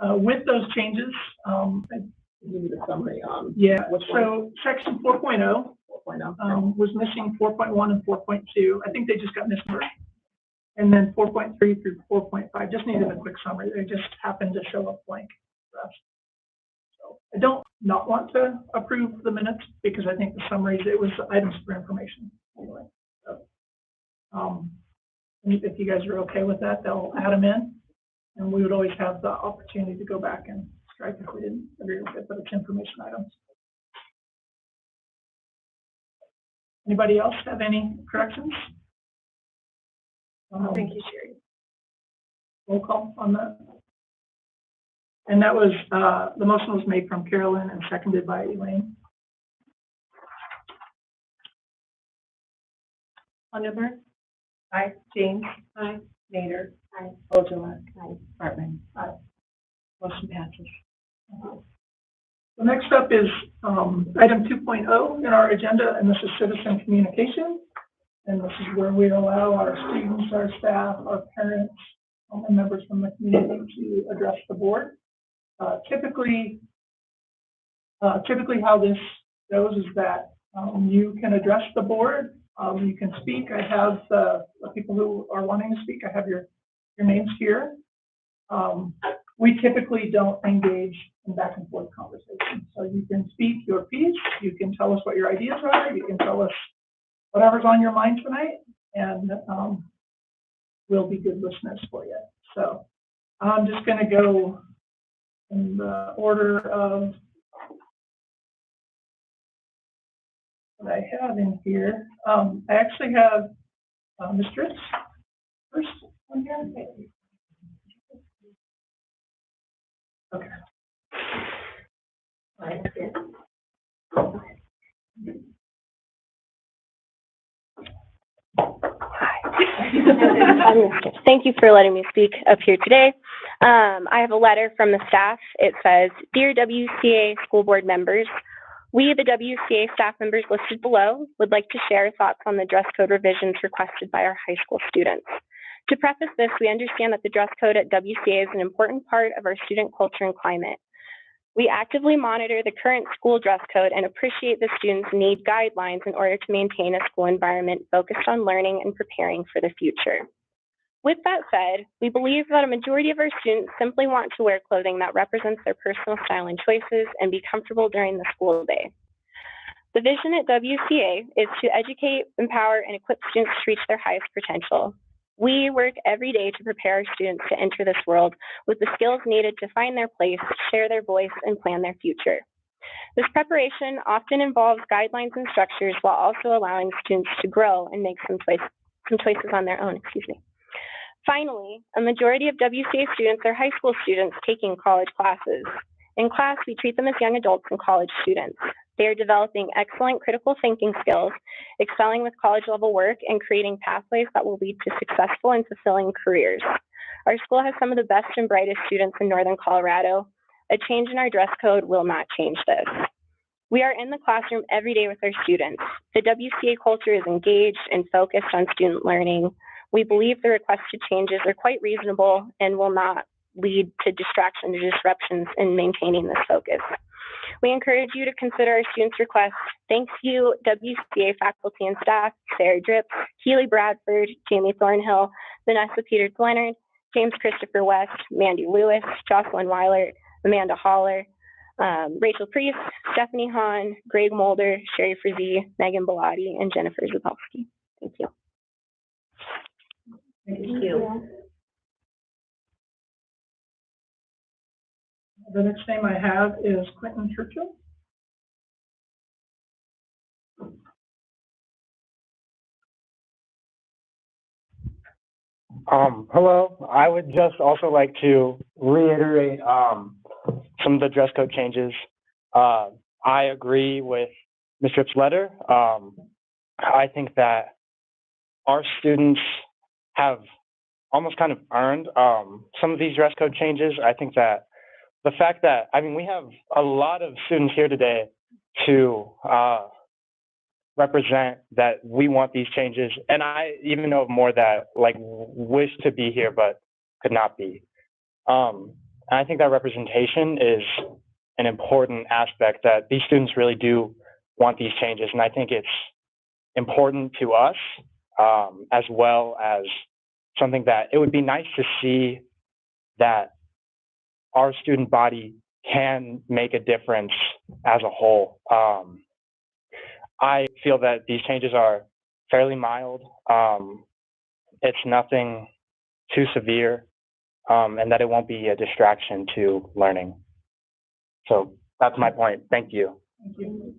with those changes, give me the summary on. Yeah. So section 4.0 was missing 4.1 and 4.2. I think they just got misnumbered. And then 4.3 through 4.5 just needed a quick summary. They just happened to show up blank for us. So I don't not want to approve the minutes because I think the summaries, it was items for information anyway. So, if you guys are okay with that, they'll add them in, and we would always have the opportunity to go back and strike if we didn't agree with it, but it's information items. Anybody else have any corrections? Thank you, Sherry. Roll call on that. And that was, the motion was made from Carolyn and seconded by Elaine. Underberg? Aye. James? Aye. Nader? Aye. Ojala? Aye. Bartman? Aye. Motion passes. The next up is item 2.0 in our agenda, and this is citizen communication. And this is where we allow our students, our staff, our parents, and members from the community to address the board. Typically how this goes is that you can address the board, you can speak. I have the people who are wanting to speak, I have your names here. We typically don't engage in back and forth conversations. So you can speak your piece, you can tell us what your ideas are, you can tell us whatever's on your mind tonight, and we'll be good listeners for you. So I'm just going to go in the order of what I have in here. I actually have Ms. Dritz first on here. Okay. All right. Thank you for letting me speak up here today. I have a letter from the staff. It says, "Dear WCA school board members, we, the WCA staff members listed below, would like to share thoughts on the dress code revisions requested by our high school students. To preface this, we understand that the dress code at WCA is an important part of our student culture and climate. We actively monitor the current school dress code and appreciate the students need guidelines in order to maintain a school environment focused on learning and preparing for the future. With that said, we believe that a majority of our students simply want to wear clothing that represents their personal style and choices and be comfortable during the school day. The vision at WCA is to educate, empower, and equip students to reach their highest potential. We work every day to prepare our students to enter this world with the skills needed to find their place, share their voice, and plan their future. This preparation often involves guidelines and structures while also allowing students to grow and make some choices on their own. Finally, a majority of WCA students are high school students taking college classes. In class, we treat them as young adults and college students. They are developing excellent critical thinking skills, excelling with college-level work, and creating pathways that will lead to successful and fulfilling careers. Our school has some of the best and brightest students in Northern Colorado. A change in our dress code will not change this. We are in the classroom every day with our students. The WCA culture is engaged and focused on student learning. We believe the requested changes are quite reasonable and will not lead to distractions or disruptions in maintaining this focus. We encourage you to consider our students' requests. Thanks to you, WCA faculty and staff, Sarah Dripp, Keely Bradford, Jamie Thornhill, Vanessa Peters-Leonard, James Christopher West, Mandy Lewis, Jocelyn Weiler, Amanda Holler, Rachel Priest, Stephanie Hahn, Greg Mulder, Sherry Frizee, Megan Bellotti, and Jennifer Zapolsky. Thank you. Thank you. The next name I have is Quentin Churchill. Hello. I would just also like to reiterate some of the dress code changes. I agree with Ms. Tripp's letter. I think that our students have almost kind of earned some of these dress code changes. I think that the fact that, we have a lot of students here today to represent that we want these changes. And I even know of more that wish to be here but could not be. And I think that representation is an important aspect, that these students really do want these changes. And I think it's important to us, as well as something that it would be nice to see that our student body can make a difference as a whole. I feel that these changes are fairly mild. It's nothing too severe, and that it won't be a distraction to learning. So that's my point. Thank you. Thank you.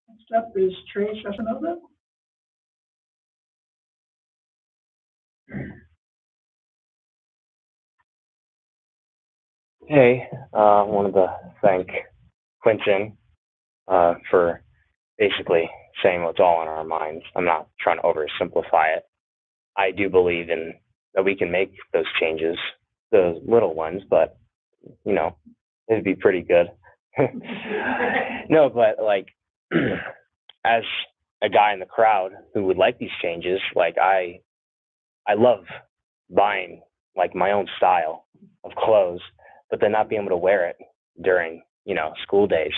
Next up is Trey Cesanova. Hey, I wanted to thank Quentin for basically saying what's all on our minds. I'm not trying to oversimplify it. I do believe in that we can make those changes, those little ones, but you know, it'd be pretty good. No, but like as a guy in the crowd who would like these changes, like I love buying like my own style of clothes, but then not being able to wear it during, you know, school days,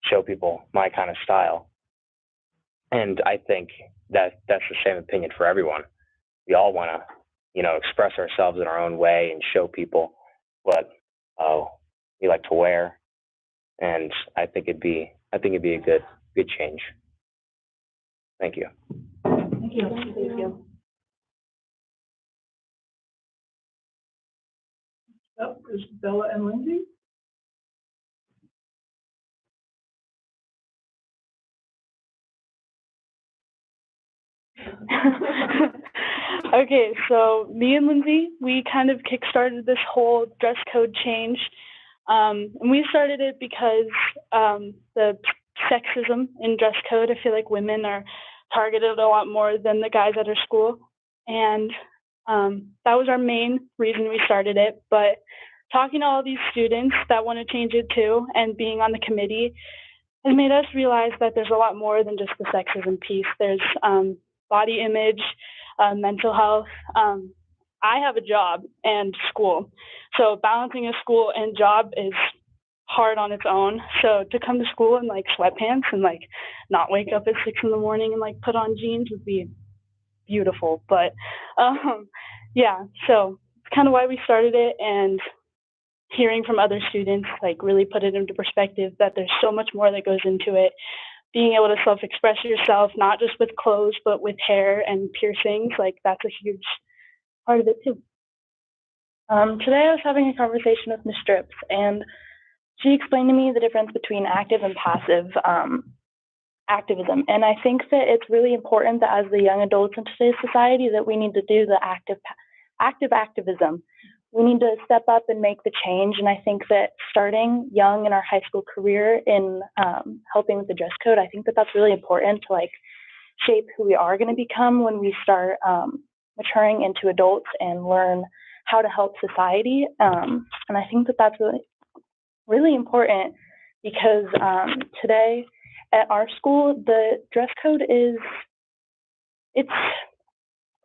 show people my kind of style. And I think that that's the same opinion for everyone. We all want to, you know, express ourselves in our own way and show people what we like to wear. And I think it'd be a good change. Thank you. Thank you. Thank you. Up is Bella and Lindsay. Okay, so me and Lindsay, we kind of kickstarted this whole dress code change. And we started it because the sexism in dress code, I feel like women are targeted a lot more than the guys at our school. And that was our main reason we started it. But talking to all these students that want to change it too, and being on the committee, has made us realize that there's a lot more than just the sexism piece. There's body image, mental health. I have a job and school. So balancing a school and job is hard on its own. So to come to school in like sweatpants and like not wake up at 6 a.m. and like put on jeans would be beautiful. But yeah, so it's kind of why we started it, and hearing from other students like really put it into perspective that there's so much more that goes into it. Being able to self-express yourself, not just with clothes, but with hair and piercings, like that's a huge part of it too. Today I was having a conversation with Ms. Strips, and she explained to me the difference between active and passive activism. And I think that it's really important that as the young adults in today's society that we need to do the active activism. We need to step up and make the change. And I think that starting young in our high school career in helping with the dress code, I think that that's really important to like shape who we are going to become when we start maturing into adults and learn how to help society. And I think that that's really, really important because today at our school, the dress code it's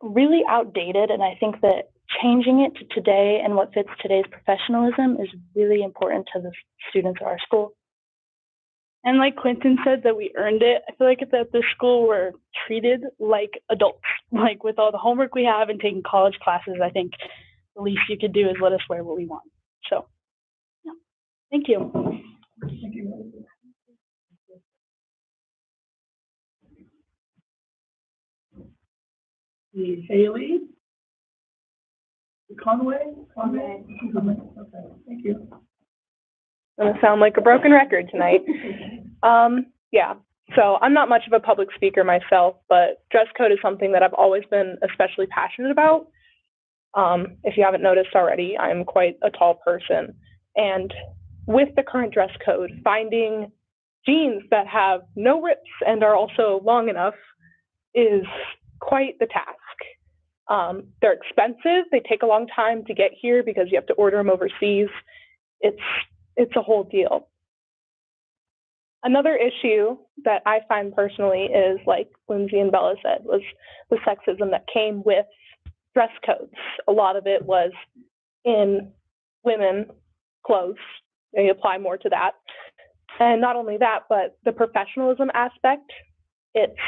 really outdated. And I think that changing it to today and what fits today's professionalism is really important to the students at our school. And like Quentin said, that we earned it. I feel like at this school we're treated like adults, like with all the homework we have and taking college classes. I think the least you could do is let us wear what we want. So, yeah. Thank you. Thank you. The Haley. Conway? Okay, thank you. Gonna sound like a broken record tonight. Yeah, so I'm not much of a public speaker myself, but dress code is something that I've always been especially passionate about. If you haven't noticed already, I'm quite a tall person. And with the current dress code, finding jeans that have no rips and are also long enough is quite the task. They're expensive. They take a long time to get here because you have to order them overseas. It's a whole deal. Another issue that I find personally is, like Lindsay and Bella said, was the sexism that came with dress codes. A lot of it was in women clothes. They apply more to that. And not only that, but the professionalism aspect. It's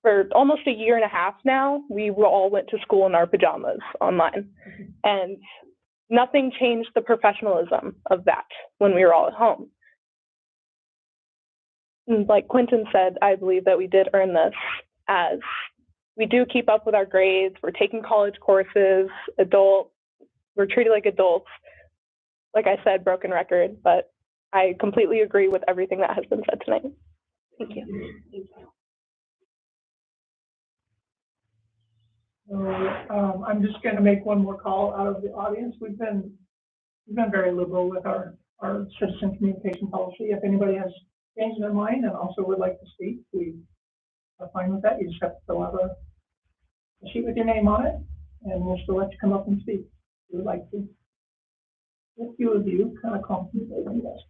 for almost a year and a half now, we all went to school in our pajamas online. And nothing changed the professionalism of that when we were all at home. And like Quentin said, I believe that we did earn this, as we do keep up with our grades, we're taking college courses, we're treated like adults. Like I said, broken record, but I completely agree with everything that has been said tonight. Thank you. So, I'm just going to make one more call out of the audience. We've been very liberal with our citizen communication policy. If anybody has changed their mind and also would like to speak, we are fine with that. You just have to fill out a sheet with your name on it, and we'll still let you come up and speak if you would like to. A few of you kind of contemplating this.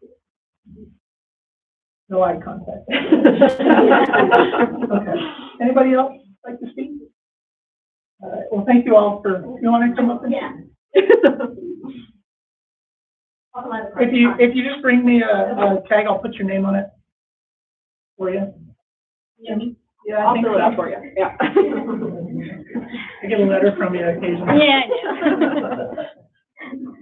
No eye contact. Okay. Anybody else like to speak? All right. Well, thank you all for. You want to come up and if you just bring me a tag, I'll put your name on it for you. Yeah, I'll fill it out for you. Yeah. I get a letter from you occasionally. Yeah, I know.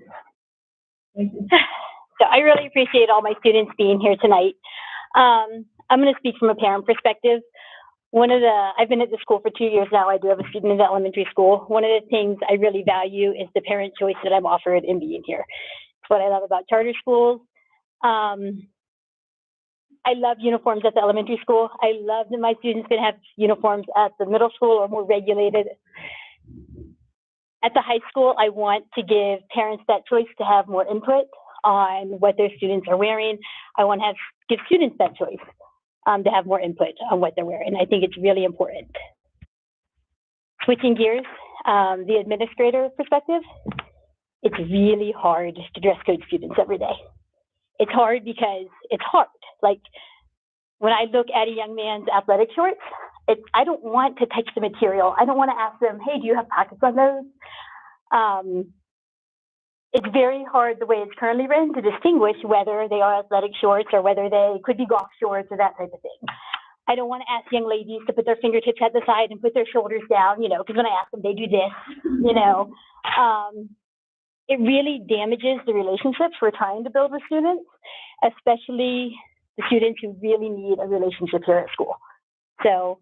Thank you. So I really appreciate all my students being here tonight. I'm going to speak from a parent perspective. I've been at the school for 2 years now. I do have a student in elementary school. One of the things I really value is the parent choice that I'm offered in being here. It's what I love about charter schools. I love uniforms at the elementary school. I love that my students can have uniforms at the middle school or more regulated. At the high school, I want to give parents that choice to have more input on what their students are wearing. I want to give students that choice to have more input on what they're wearing. I think it's really important. Switching gears, the administrator perspective, it's really hard to dress code students every day. It's hard because it's hard. Like when I look at a young man's athletic shorts, I don't want to touch the material. I don't want to ask them, hey, do you have pockets on those? It's very hard the way it's currently written to distinguish whether they are athletic shorts or whether they could be golf shorts or that type of thing. I don't want to ask young ladies to put their fingertips at the side and put their shoulders down, because when I ask them, they do this, It really damages the relationships we're trying to build with students, especially the students who really need a relationship here at school. So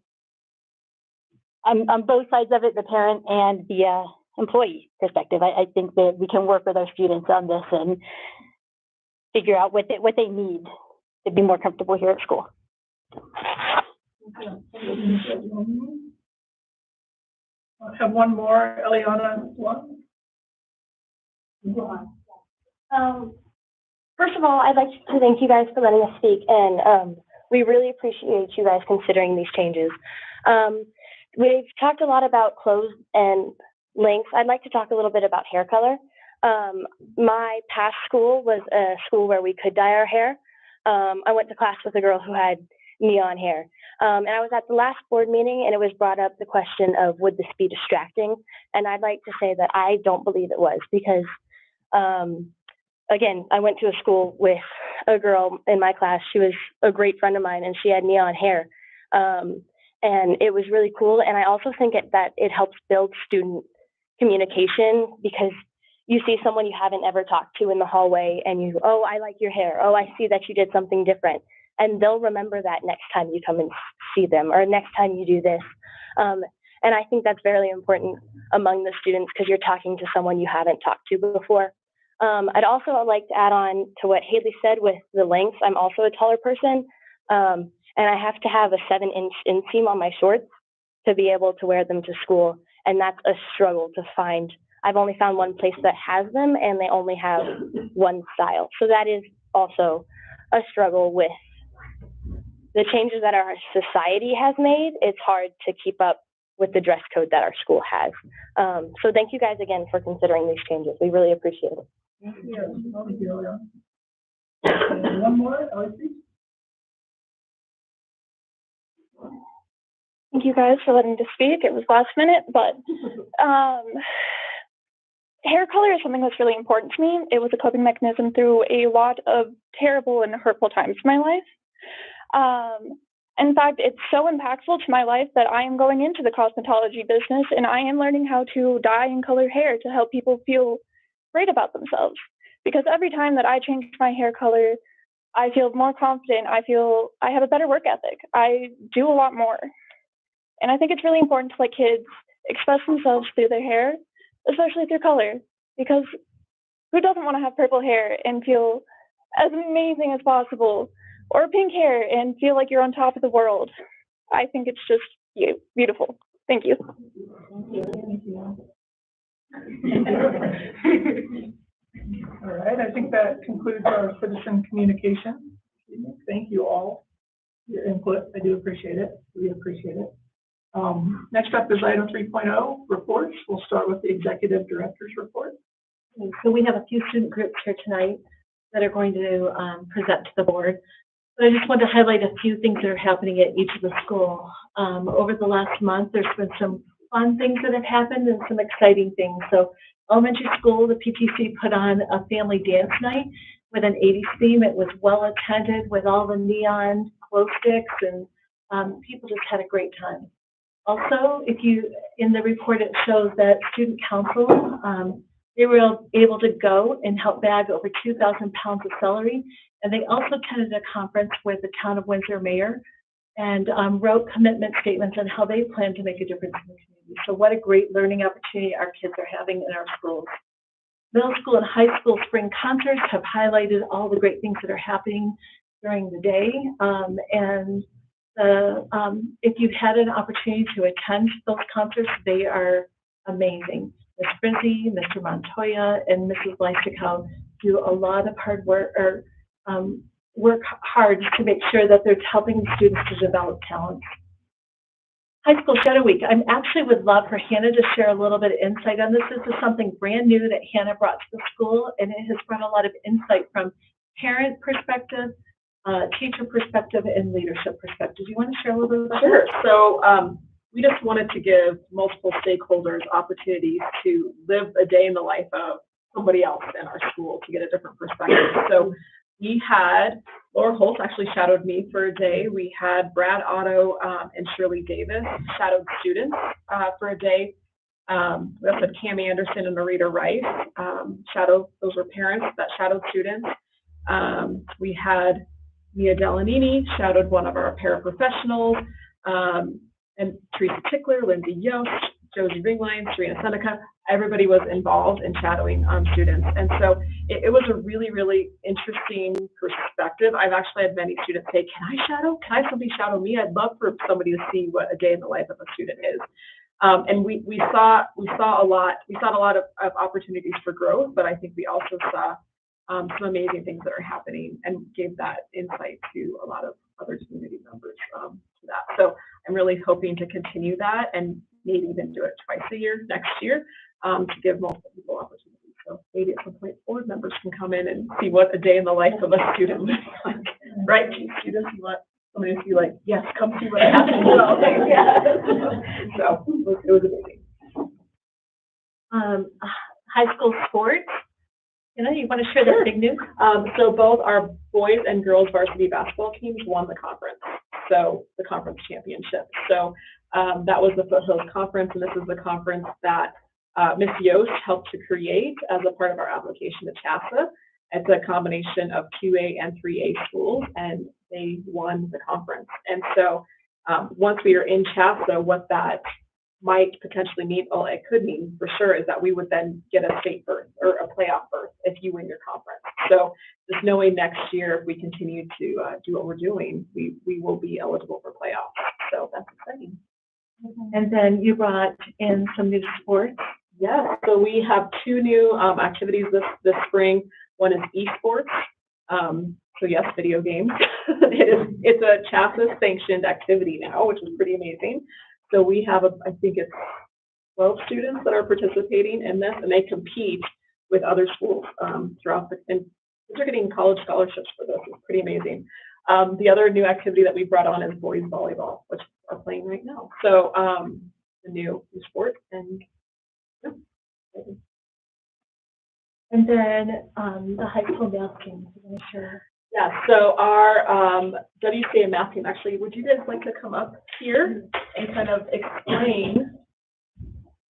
on both sides of it, the parent and the employee perspective, I think that we can work with our students on this and figure out what they need to be more comfortable here at school. I'll have one more, Eliana. One. First of all, I'd like to thank you guys for letting us speak, and we really appreciate you guys considering these changes. We've talked a lot about clothes and length. I'd like to talk a little bit about hair color. My past school was a school where we could dye our hair. I went to class with a girl who had neon hair. And I was at the last board meeting, and it was brought up the question of, would this be distracting? And I'd like to say that I don't believe it was, because again, I went to a school with a girl in my class. She was a great friend of mine, and she had neon hair. And it was really cool. And I also think that it helps build student communication, because you see someone you haven't ever talked to in the hallway, and you, oh, I like your hair. Oh, I see that you did something different. And they'll remember that next time you come and see them, or next time you do this. And I think that's very important among the students, because you're talking to someone you haven't talked to before. I'd also like to add on to what Haley said with the length. I'm also a taller person, and I have to have a 7-inch inseam on my shorts to be able to wear them to school. And that's a struggle to find. I've only found one place that has them, and they only have one style. So that is also a struggle with the changes that our society has made. It's hard to keep up with the dress code that our school has. So thank you guys again for considering these changes. We really appreciate it. Thank you. And one more, Elsie. Thank you guys for letting me speak. It was last minute, but hair color is something that's really important to me. It was a coping mechanism through a lot of terrible and hurtful times in my life. In fact, it's so impactful to my life that I am going into the cosmetology business, and I am learning how to dye and color hair to help people feel great about themselves. Because every time that I change my hair color, I feel more confident. I feel I have a better work ethic. I do a lot more. And I think it's really important to let kids express themselves through their hair, especially through color, because who doesn't want to have purple hair and feel as amazing as possible, or pink hair and feel like you're on top of the world? I think it's just beautiful. Thank you. Thank you. All right, I think that concludes our citizen communication. Thank you all for your input. I do appreciate it. We appreciate it. Next up is item 3.0, reports. We'll start with the executive director's report. So we have a few student groups here tonight that are going to present to the board. But I just want to highlight a few things that are happening at each of the schools. Over the last month, there's been some fun things that have happened and some exciting things. So elementary school, the PTC put on a family dance night with an 80s theme. It was well attended with all the neon glow sticks, and people just had a great time. Also, in the report, it shows that student council, they were able to go and help bag over 2,000 pounds of celery. And they also attended a conference with the Town of Windsor mayor and wrote commitment statements on how they plan to make a difference in the community. So what a great learning opportunity our kids are having in our schools. Middle school and high school spring concerts have highlighted all the great things that are happening during the day. If you've had an opportunity to attend those concerts, they are amazing. Ms. Frizzy, Mr. Montoya, and Mrs. Lysicow do a lot of hard work, or work hard to make sure that they're helping students to develop talent. High School Shadow Week. I actually would love for Hannah to share a little bit of insight on this. This is something brand new that Hannah brought to the school, and it has brought a lot of insight from parent perspective, teacher perspective, and leadership perspective. Do you want to share a little bit about that? Sure. So we just wanted to give multiple stakeholders opportunities to live a day in the life of somebody else in our school to get a different perspective. So we had, Laura Holtz actually shadowed me for a day. We had Brad Otto and Shirley Davis shadowed students for a day. We also had Cam Anderson and Marita Rice those were parents that shadowed students. We had Mia Delanini shadowed one of our paraprofessionals, and Teresa Tickler, Lindsay Yost, Josie Ringline, Serena Seneca. Everybody was involved in shadowing students. And so it was a really, really interesting perspective. I've actually had many students say, can I shadow? Can I have somebody shadow me? I'd love for somebody to see what a day in the life of a student is. And we saw a lot of opportunities for growth, but I think we also saw some amazing things that are happening, and gave that insight to a lot of other community members to that. So I'm really hoping to continue that and maybe even do it twice a year next year to give multiple people opportunities. So maybe at some point board members can come in and see what a day in the life of a student looks like. Right, students, you want somebody to be like, yes, come see what happens all day. Yeah. So it was amazing. High school sports. You want to share that big news? So both our boys and girls varsity basketball teams won the conference. So the conference championship. So that was the Foothills Conference, and this is the conference that Ms. Yost helped to create as a part of our application to CHASA. It's a combination of 2A and 3A schools, and they won the conference. And so once we are in CHASA, what that might potentially mean, well, it could mean for sure, is that we would then get a state berth or a playoff berth if you win your conference. So just knowing next year, if we continue to do what we're doing, we will be eligible for playoffs. So that's exciting. And then you brought in some new sports. Yes, so we have two new activities this spring. One is Esports. So yes, video games. It's a CHASA sanctioned activity now, which is pretty amazing. So we have, I think it's 12 students that are participating in this, and they compete with other schools throughout and they're getting college scholarships for this. It's pretty amazing. The other new activity that we brought on is boys volleyball, which are playing right now. So the new sport, and yeah. And then, the high school math team, I'm sure. Yeah, so our WCA math team, actually, would you guys like to come up here and kind of explain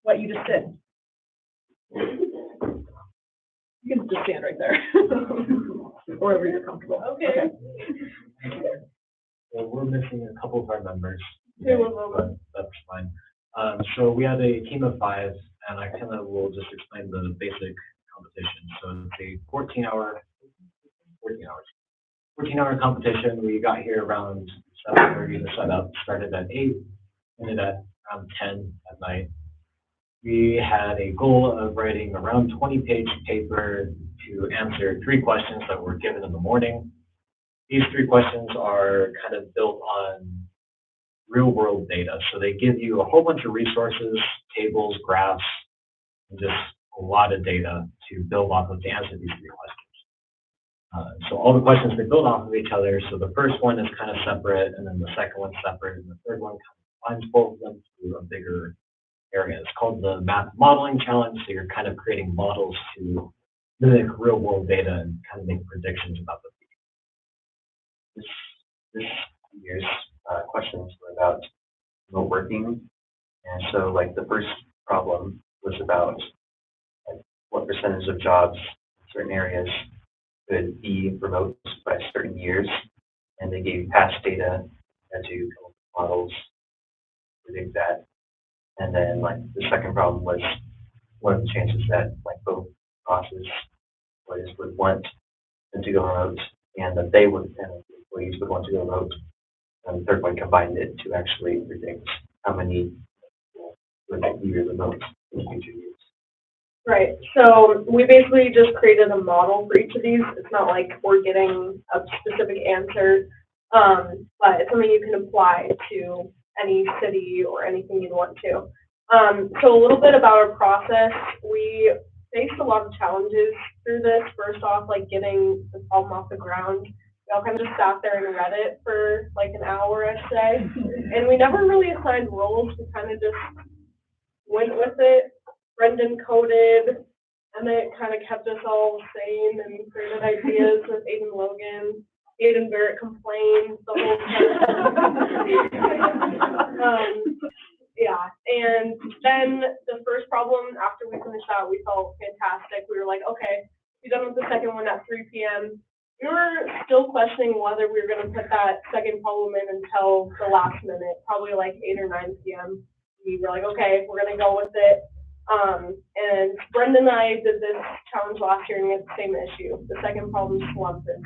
what you just did? You can just stand right there, wherever you're comfortable. Okay. So we're missing a couple of our members, Yeah, but that's fine. So we had a team of 5, and I kind of will just explain the basic competition. So it's a 14-hour competition. We got here around 7:30 to set up, started at 8, ended at around 10 at night. We had a goal of writing around 20-page paper to answer 3 questions that were given in the morning. These 3 questions are kind of built on real-world data. So they give you a whole bunch of resources, tables, graphs, and just a lot of data to build off of to answer these 3 questions. So all the questions, they build off of each other. So the first one is kind of separate, and then the second one's separate, and the third one kind of combines both of them to a bigger area. It's called the Math Modeling Challenge. So you're kind of creating models to mimic real-world data and kind of make predictions about the future. This year's questions were about remote working, and so like the first problem was about like what percentage of jobs in certain areas could be remote by certain years, and they gave past data and to come up with models to predict that. And then like the second problem was what are the chances that like both bosses would want them to go remote, and that they would, and the employees would want to go remote. And the third one combined it to actually predict how many would be remote in future years. Right. So we basically just created a model for each of these. It's not like we're getting a specific answer, but it's something you can apply to any city or anything you want to. So a little bit about our process. We faced a lot of challenges through this. First off, like getting the problem off the ground. We all kind of just sat there and read it for like an hour, I'd say. And we never really assigned roles. We kind of just went with it. Brendan coded, and it kind of kept us all sane and created ideas with Aiden Logan. Aiden Barrett complained the whole time. Yeah, and then the first problem, after we finished that, we felt fantastic. We were like, okay, we're done with the second one at 3 p.m. We were still questioning whether we were going to put that second problem in until the last minute, probably like 8 or 9 p.m. We were like, okay, we're going to go with it. And Brendan and I did this challenge last year and we had the same issue. The second problem slumped in.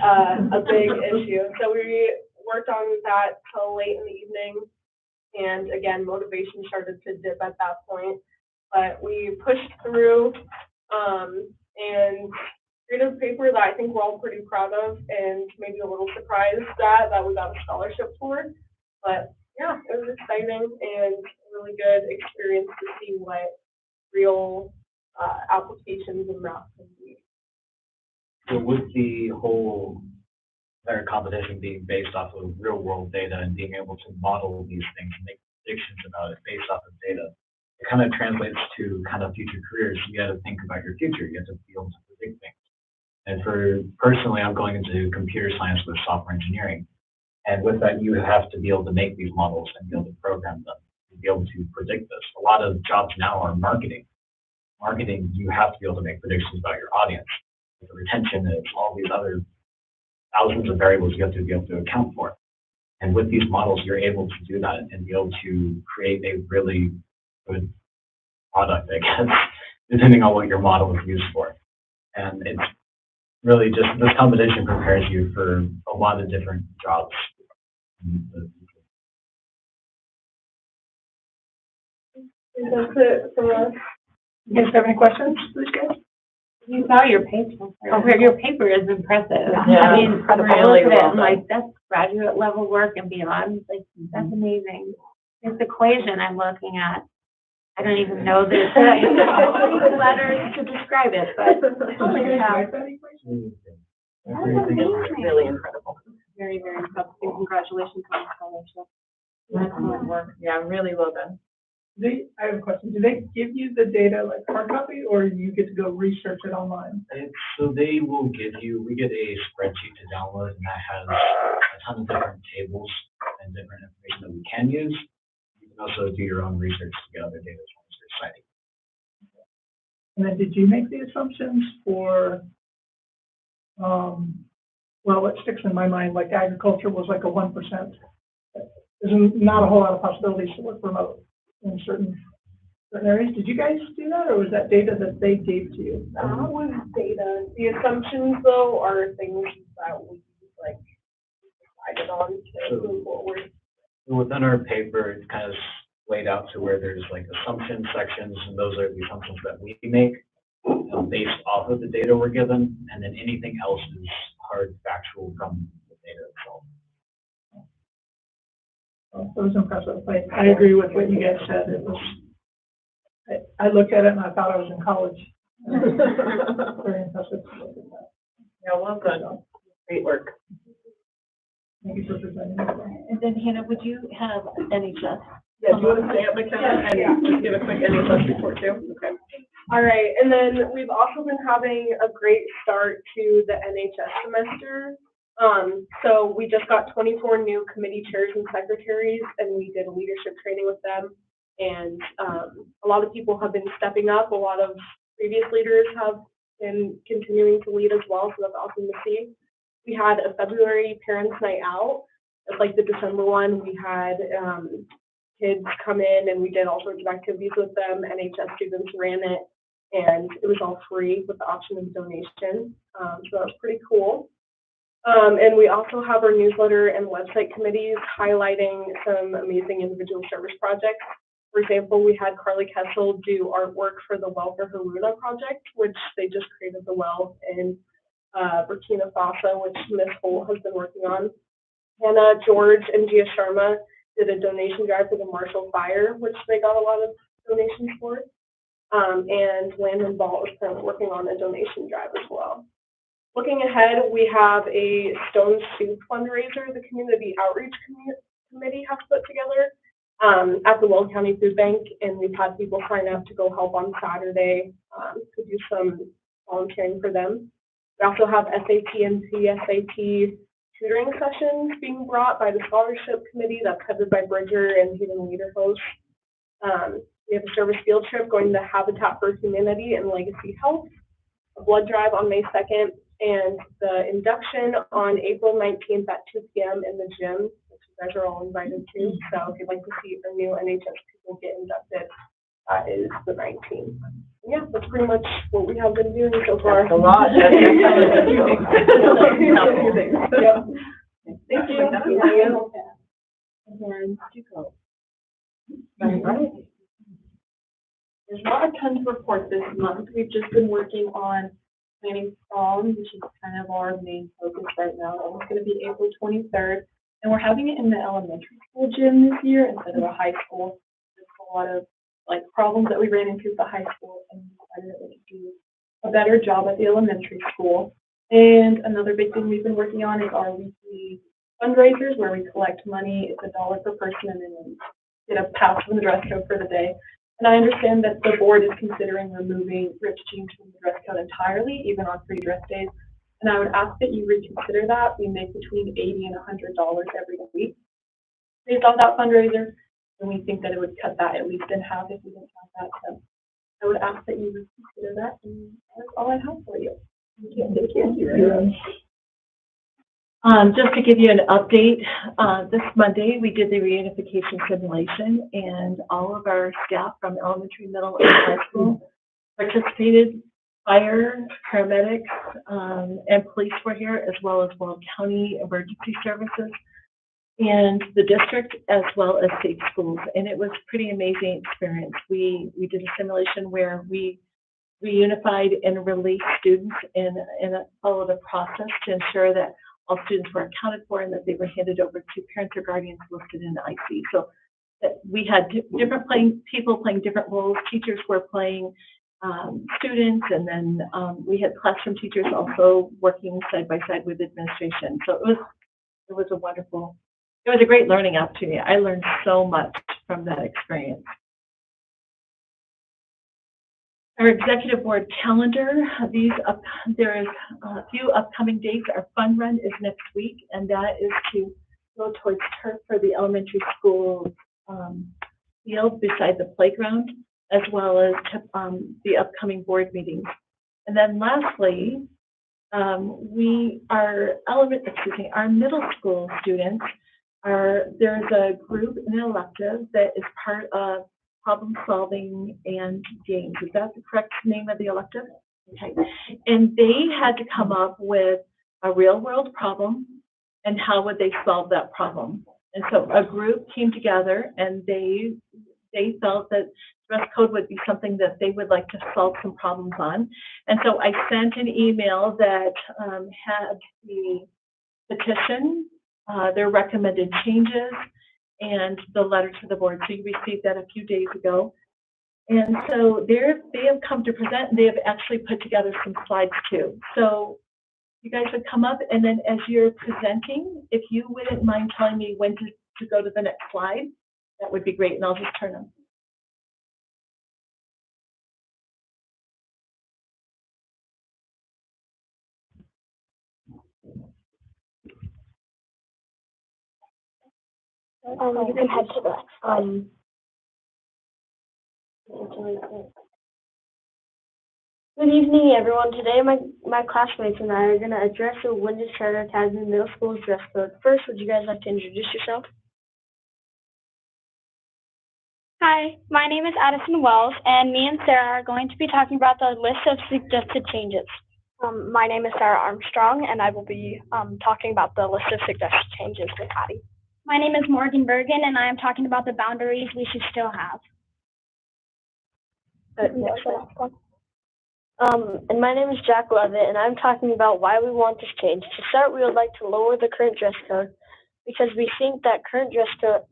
A big issue. So we worked on that till late in the evening. And again, motivation started to dip at that point. But we pushed through and created a paper that I think we're all pretty proud of and maybe a little surprised that we got a scholarship for. But yeah, it was exciting and a really good experience to see what real applications in math can be. So with the whole entire competition being based off of real world data and being able to model these things and make predictions about it based off of data, it kind of translates to kind of future careers. You got to think about your future. You have to be able to predict things. And for personally, I'm going into computer science with software engineering. And with that, you have to be able to make these models and be able to program them and be able to predict this. A lot of jobs now are marketing. Marketing, you have to be able to make predictions about your audience. The retention is all these other thousands of variables you have to be able to account for. And with these models, you're able to do that and be able to create a really good product, I guess, depending on what your model is used for. And it's really just, this competition prepares you for a lot of different jobs. That's it from us. You guys have any questions for this guy? You saw your paper. Your paper is impressive. Yeah, I mean, really look at it, well I'm like, that's graduate level work and beyond. Like, that's amazing. This equation I'm looking at, I don't even know this. Letters to describe it, but yeah. Really incredible. Very, very impressive. Congratulations on the scholarship. Excellent work. Yeah, really well done. I have a question. Do they give you the data like hard copy, or you get to go research it online? So they will give you, we get a spreadsheet to download, and that has a ton of different tables and different information that we can use. You can also do your own research to get other data from your site. And then did you make the assumptions for, well, what sticks in my mind, like agriculture was like a 1%. There's not a whole lot of possibilities to work remote in certain areas. Did you guys do that, or was that data that they gave to you? That was data. The assumptions, though, are things that we like decided on to move forward. Within our paper, it's kind of laid out to where there's like assumption sections, and those are the assumptions that we make based off of the data we're given, and then anything else is hard factual from the data itself. Well, it was impressive. I agree with what you guys said. It was. I looked at it and I thought I was in college. Very impressive. Yeah, well done. Great work. Thank you for presenting. And then Hannah, would you have NHS? Yeah, do you want to stay up, McKenna, and just give a quick NHS report too? Okay. All right, and then we've also been having a great start to the NHS semester. So we just got 24 new committee chairs and secretaries, and we did a leadership training with them. And a lot of people have been stepping up. A lot of previous leaders have been continuing to lead as well, so that's awesome to see. We had a February Parents' Night Out. It's like the December one. We had kids come in, and we did all sorts of activities with them. NHS students ran it, and it was all free with the option of donation. So that was pretty cool. And we also have our newsletter and website committees highlighting some amazing individual service projects. For example, we had Carly Kessel do artwork for the Well for Haruna project, which they just created the well in Burkina Faso, which Ms. Holt has been working on. Hannah, George, and Gia Sharma did a donation drive for the Marshall Fire, which they got a lot of donations for. And Landon Ball is currently working on a donation drive as well. Looking ahead, we have a Stone Soup fundraiser the Community Outreach Committee has put together at the Weld County Food Bank, and we've had people sign up to go help on Saturday to do some volunteering for them. We also have SAT and PSAT tutoring sessions being brought by the Scholarship Committee that's headed by Bridger and Hayden Lederhost. We have a service field trip going to Habitat for Humanity and Legacy Health, a blood drive on May 2nd, and the induction on April 19th at 2 p.m. in the gym, which you guys are all invited to. So if you'd like to see our new NHS people get inducted, that is the 19th. Yeah, that's pretty much what we have been doing so far. That's a lot. That's a few things. Yep. Thank you. And Jica. Right. There's not a ton to report this month. We've just been working on planning prom, which is kind of our main focus right now. It's going to be April 23rd, and we're having it in the elementary school gym this year instead of a high school. There's a lot of like problems that we ran into at the high school, and we decided that we could do a better job at the elementary school. And another big thing we've been working on is our weekly fundraisers, where we collect money. It's $1 per person, and then we get a pass from the dress code for the day. And I understand that the board is considering removing ripped jeans from the dress code entirely, even on free dress days. And I would ask that you reconsider that. We make between $80 and $100 every week based on that fundraiser. And we think that it would cut that at least in half if we didn't have that. So I would ask that you reconsider that. And that's all I have for you. Thank you. Just to give you an update, this Monday we did the reunification simulation, and all of our staff from elementary, middle, and high school participated. Fire, paramedics, and police were here, as well as Weld County Emergency Services and the district, as well as state schools. And it was a pretty amazing experience. We did a simulation where we reunified and released students and followed a process to ensure that all students were accounted for and that they were handed over to parents or guardians listed in the IC. So that we had different people playing different roles. Teachers were playing students, and then we had classroom teachers also working side by side with administration. So it was a wonderful it was a great learning opportunity. I learned so much from that experience. Our executive board calendar, there is a few upcoming dates. Our fun run is next week, and that is to go towards turf for the elementary school field beside the playground, as well as the upcoming board meetings. And then lastly, our middle school students there's a group in an elective that is part of problem solving and games. Is that the correct name of the elective? Okay. And they had to come up with a real world problem and how would they solve that problem. And so a group came together and they felt that dress code would be something that they would like to solve some problems on. And so I sent an email that had the petition, their recommended changes, and the letter to the board. So you received that a few days ago. And so they have come to present, and they have actually put together some slides too. So you guys would come up, and then as you're presenting, if you wouldn't mind telling me when to go to the next slide, that would be great, and I'll just turn them. You can head to the next slide. Good evening, everyone. Today, my classmates and I are going to address the Windsor Charter Academy Middle School's dress code. First, would you guys like to introduce yourself? Hi, my name is Addison Wells, and me and Sarah are going to be talking about the list of suggested changes. My name is Sarah Armstrong, and I will be talking about the list of suggested changes with Addie. My name is Morgan Bergen, and I am talking about the boundaries we should still have. And my name is Jack Levitt, and I'm talking about why we want this change. To start, we would like to lower the current dress code because we think that the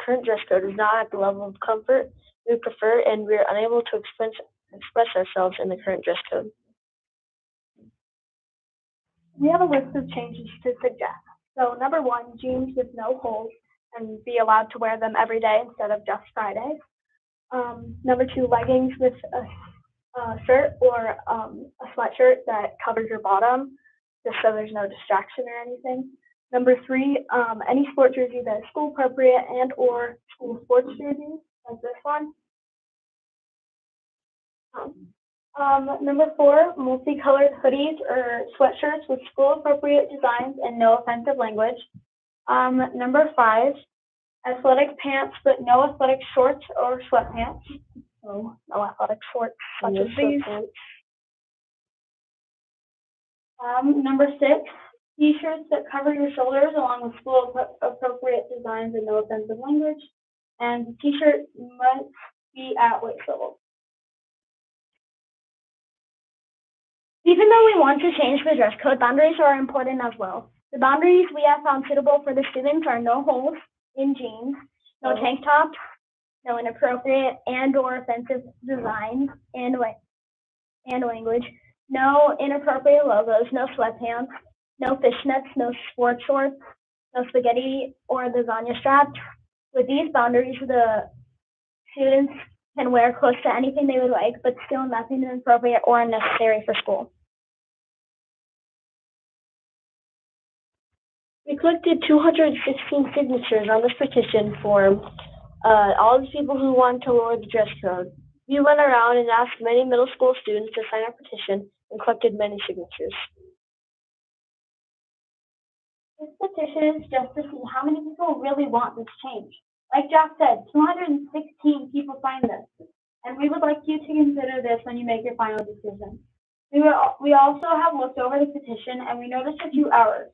current dress code is not at the level of comfort we prefer, and we are unable to express ourselves in the current dress code. We have a list of changes to suggest. So number 1, jeans with no holes and be allowed to wear them every day instead of just Fridays. Number 2, leggings with a shirt or a sweatshirt that covers your bottom, just so there's no distraction or anything. Number 3, any sport jersey that is school appropriate and or school sports jerseys, like this one. Number 4, multicolored hoodies or sweatshirts with school appropriate designs and no offensive language. Number 5, athletic pants but no athletic shorts or sweatpants. So no athletic shorts such as these. Number 6, t-shirts that cover your shoulders along with school appropriate designs and no offensive language. And the t-shirt must be at waist level. Even though we want to change the dress code, boundaries are important as well. The boundaries we have found suitable for the students are no holes in jeans, no tank tops, no inappropriate and or offensive designs and language, no inappropriate logos, no sweatpants, no fishnets, no sports shorts, no spaghetti or lasagna straps. With these boundaries, the students can wear close to anything they would like, but still nothing inappropriate or unnecessary for school. We collected 216 signatures on this petition form, all the people who want to lower the dress code. We went around and asked many middle school students to sign our petition and collected many signatures. This petition is just to see how many people really want this change. Like Jack said, 216 people signed this, and we would like you to consider this when you make your final decision. We also have looked over the petition, and we noticed a few errors.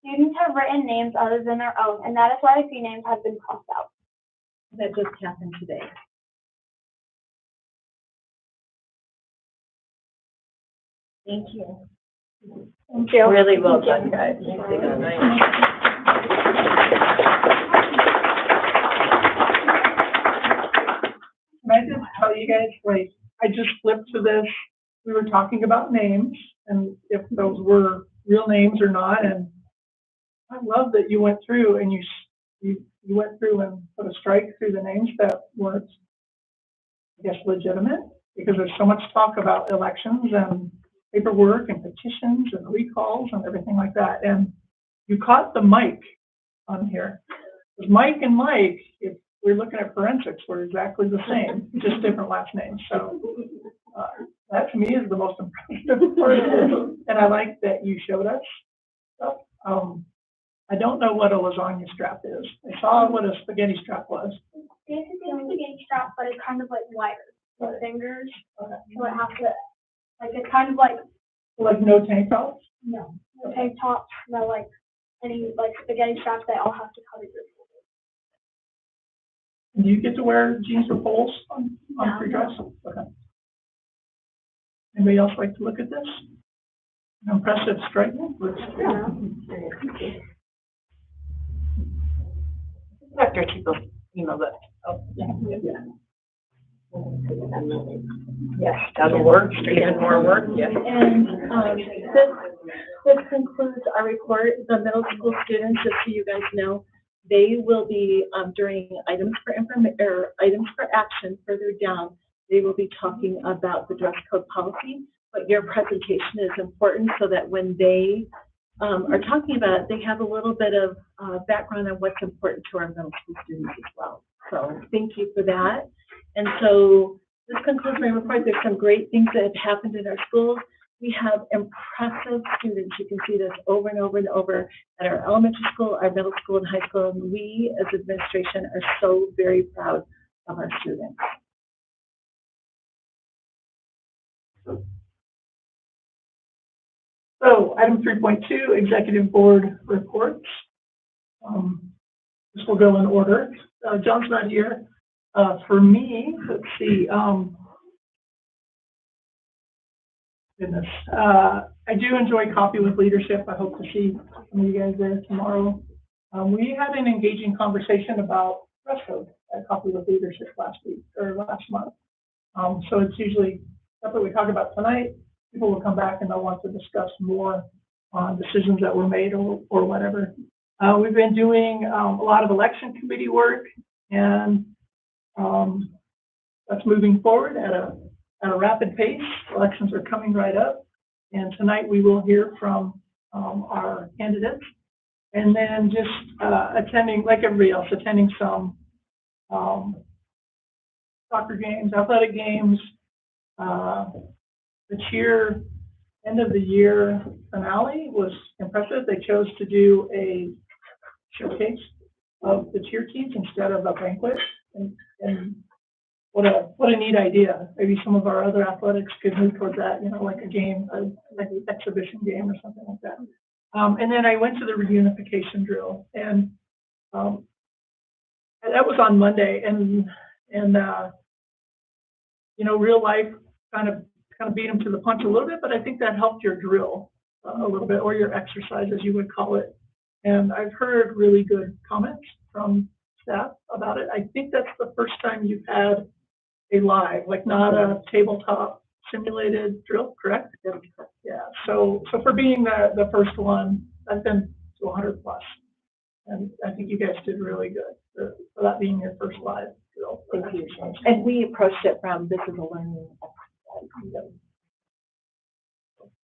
Students have written names other than their own, and that is why a few names have been crossed out. That just happened today. Thank you. Thank you. Really well done, guys. Can I just tell you guys, like, I just flipped to this. We were talking about names and if those were real names or not, and I love that you went through and you went through and put a strike through the names that weren't, I guess, legitimate, because there's so much talk about elections and paperwork and petitions and recalls and everything like that. And you caught the Mike on here. Because Mike and Mike, if we're looking at forensics, we're exactly the same, just different last names. So that to me is the most impressive part of it. And I like that you showed us stuff. I don't know what a lasagna strap is. I saw what a spaghetti strap was. Basically a spaghetti strap, but it's kind of like wires with fingers. So it has to, like, it's kind of like no tank tops? No tank tops, no like any like spaghetti straps. They all have to cover your shoulders. Do you get to wear jeans or polos on your dress? Okay. Anybody else like to look at this? An impressive striking. Dr. Chico emailed it. Oh, yeah. Yes, that'll work. Even more work. Yes. And this concludes our report. The middle school students, just so you guys know, they will be during items for action further down. They will be talking about the dress code policy, but your presentation is important so that when they are talking about it, they have a little bit of background on what's important to our middle school students as well. So thank you for that. And so this concludes my report. There's some great things that have happened in our schools. We have impressive students. You can see this over and over and over at our elementary school, our middle school, and high school. And we as administration are so very proud of our students. So item 3.2, executive board reports. This will go in order. John's not here. For me, let's see. Goodness. I do enjoy Coffee with Leadership. I hope to see some of you guys there tomorrow. We had an engaging conversation about dress code at Coffee with Leadership last month. So it's usually stuff that we talk about tonight. People will come back and they'll want to discuss more on decisions that were made or whatever. We've been doing a lot of election committee work, and that's moving forward at a rapid pace. Elections are coming right up, and tonight we will hear from our candidates, and then just attending, like everybody else, attending some soccer games, athletic games. The cheer end of the year finale was impressive. They chose to do a showcase of the cheer teams instead of a banquet, and what a neat idea. Maybe some of our other athletics could move towards that, you know, like a game, like an exhibition game or something like that. And then I went to the reunification drill, and that was on Monday, and you know, real life kind of beat them to the punch a little bit, but I think that helped your drill a little bit, or your exercise, as you would call it. And I've heard really good comments from staff about it. I think that's the first time you've had a live, like not a tabletop simulated drill, correct? Yeah. So for being the first one, I've been to 100 plus, and I think you guys did really good for that being your first live drill. Thank you. And we approached it from this is a learning exercise.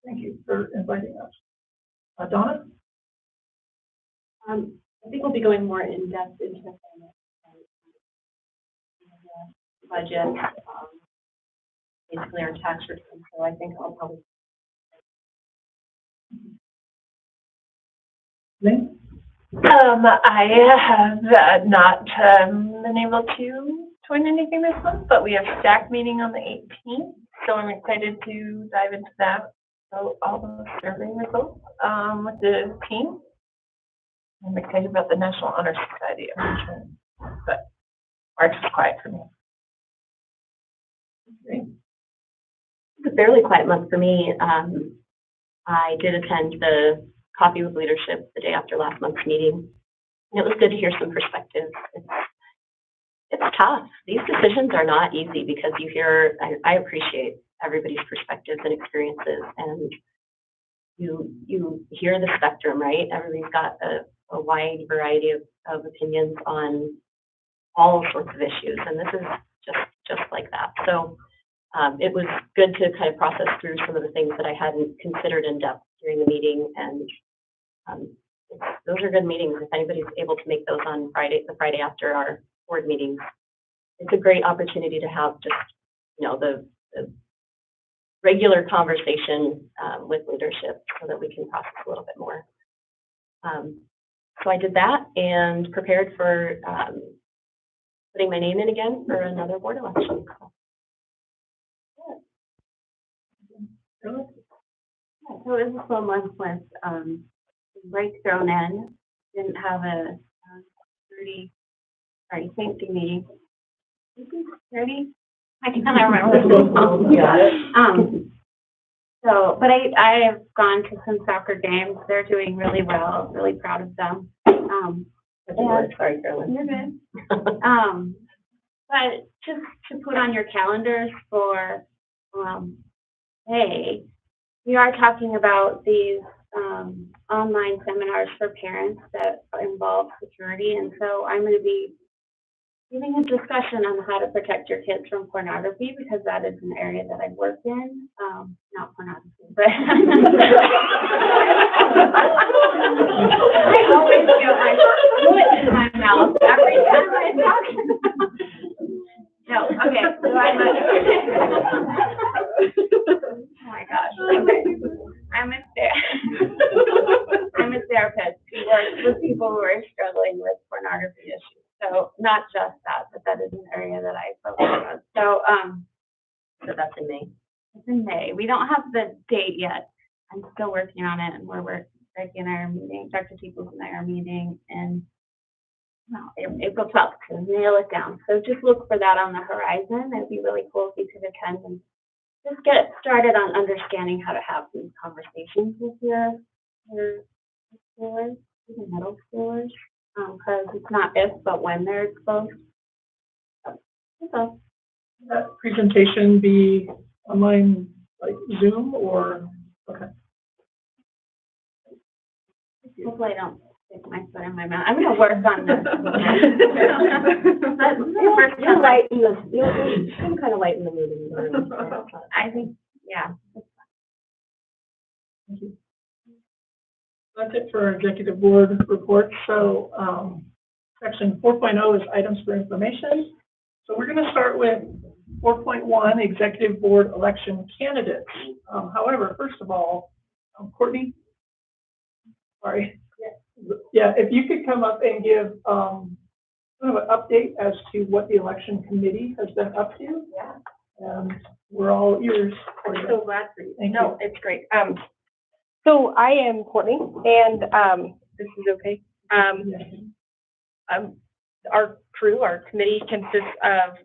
Thank you for inviting us. Donna? I think we'll be going more in depth into the budget, basically our tax return. So I think I'll probably. Lynn? I have not been able to join anything this month, but we have staff meeting on the 18th, so I'm excited to dive into that. So all the survey results with the team. I'm excited about the National Honor Society, but March is quiet for me. It's a fairly quiet month for me. I did attend the Coffee with Leadership the day after last month's meeting, and it was good to hear some perspectives. It's tough. These decisions are not easy because you hear, I appreciate everybody's perspectives and experiences, and you hear the spectrum, right? Everybody's got a wide variety of opinions on all sorts of issues, and this is just like that. So it was good to kind of process through some of the things that I hadn't considered in depth during the meeting, and those are good meetings. If anybody's able to make those on the Friday after our board meetings, it's a great opportunity to have just, the regular conversation with leadership so that we can process a little bit more. So I did that and prepared for putting my name in again for another board election. So it was a slow month with break thrown in. Didn't have a 30, safety meeting. 30? I can't remember. So, but I have gone to some soccer games. They're doing really well. Really proud of them. Sorry, Carolyn. You're good. But just to put on your calendars for, hey, we are talking about these online seminars for parents that involve security, and so I'm going to be giving a discussion on how to protect your kids from pornography, because that is an area that I work in. Not pornography, but I always feel my foot in my mouth every time I talk. No, okay, so I'm oh my gosh, okay. I'm a therapist who works with people who are struggling with pornography issues. So not just that, but that is an area that I focus on. So that's in May. It's in May. We don't have the date yet. I'm still working on it, and Becky and I are meeting, Dr. Peoples and I are meeting, and April 12th to nail it down. So just look for that on the horizon. It'd be really cool if you could attend and just get started on understanding how to have these conversations with your schoolers, even middle schoolers, because it's not if, but when they're exposed. So, that presentation be online, like Zoom, or okay? Hopefully I don't stick my foot in my mouth. I'm going to work on this. You lighten you can kind of lighten the mood in the room. I think, yeah. Thank you. That's it for our executive board report. So section 4.0 is items for information. So we're going to start with 4.1, executive board election candidates. However, first of all, Courtney, sorry. Yeah, if you could come up and give sort of an update as to what the election committee has been up to. Yeah. And we're all ears for you. I'm so glad for you. Thank No, you. it's great. So I am Courtney, and this is okay. Our crew, our committee consists of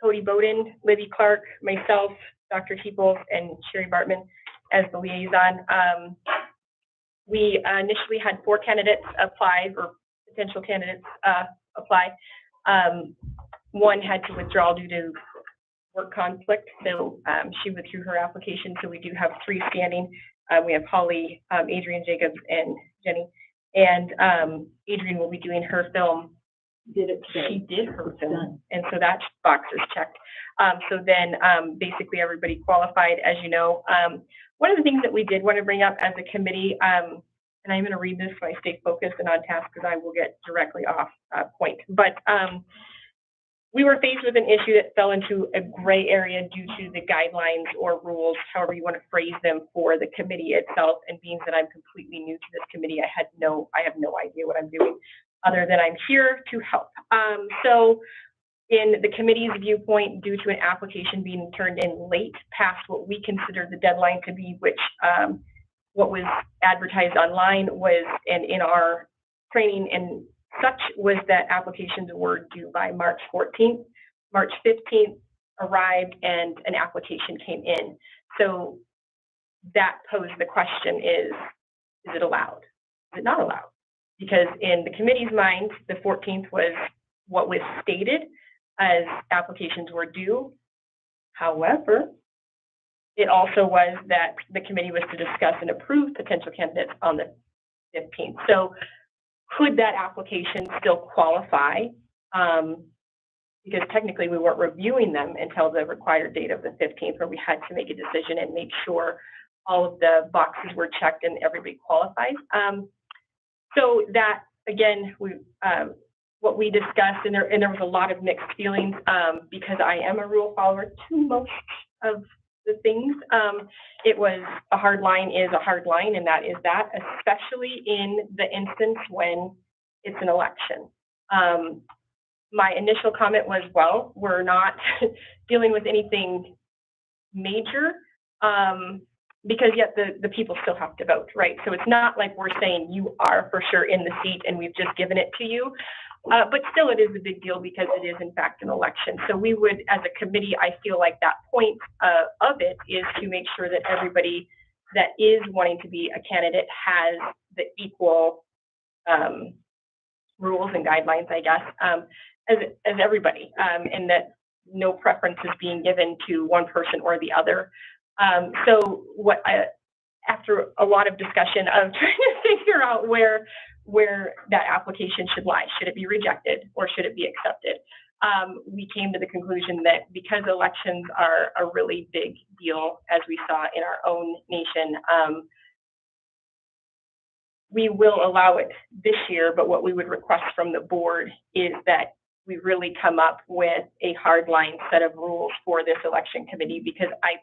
Cody Bowden, Libby Clark, myself, Dr. Peoples, and Sherry Bartman as the liaison. We initially had 4 candidates apply, or potential candidates apply. One had to withdraw due to work conflict, so she withdrew her application. So we do have 3 standing. We have Holly, Adrian Jacobs, and Jenny. And Adrian will be doing her film. She did her film, and so that box is checked. So then basically everybody qualified, as you know. One of the things that we did want to bring up as a committee, and I'm going to read this so I stay focused and on task, because I will get directly off point. But we were faced with an issue that fell into a gray area due to the guidelines or rules, however you want to phrase them, for the committee itself. And being that I'm completely new to this committee, I have no idea what I'm doing, other than I'm here to help. So in the committee's viewpoint, due to an application being turned in late past what we considered the deadline to be, which what was advertised online was, and in our training and such, was that applications were due by March 14th. March 15th arrived and an application came in. So that posed the question, is it allowed? Is it not allowed? Because in the committee's mind, the 14th was what was stated as applications were due. However, it also was that the committee was to discuss and approve potential candidates on the 15th. So could that application still qualify? Because technically we weren't reviewing them until the required date of the 15th, where we had to make a decision and make sure all of the boxes were checked and everybody qualifies. So that, again, what we discussed, and there was a lot of mixed feelings because I am a rule follower to most of the things. It was a hard line is a hard line, and that is that, especially in the instance when it's an election. My initial comment was, well, we're not dealing with anything major, because yet the people still have to vote, right? So it's not like we're saying you are for sure in the seat and we've just given it to you. But still, it is a big deal because it is, in fact, an election. So we would, as a committee, I feel like that point of it is to make sure that everybody that is wanting to be a candidate has the equal rules and guidelines, I guess, as everybody, and that no preference is being given to one person or the other. So after a lot of discussion of trying to figure out where that application should lie, should it be rejected or should it be accepted? We came to the conclusion that because elections are a really big deal, as we saw in our own nation, we will allow it this year, but what we would request from the board is that we really come up with a hardline set of rules for this election committee, because I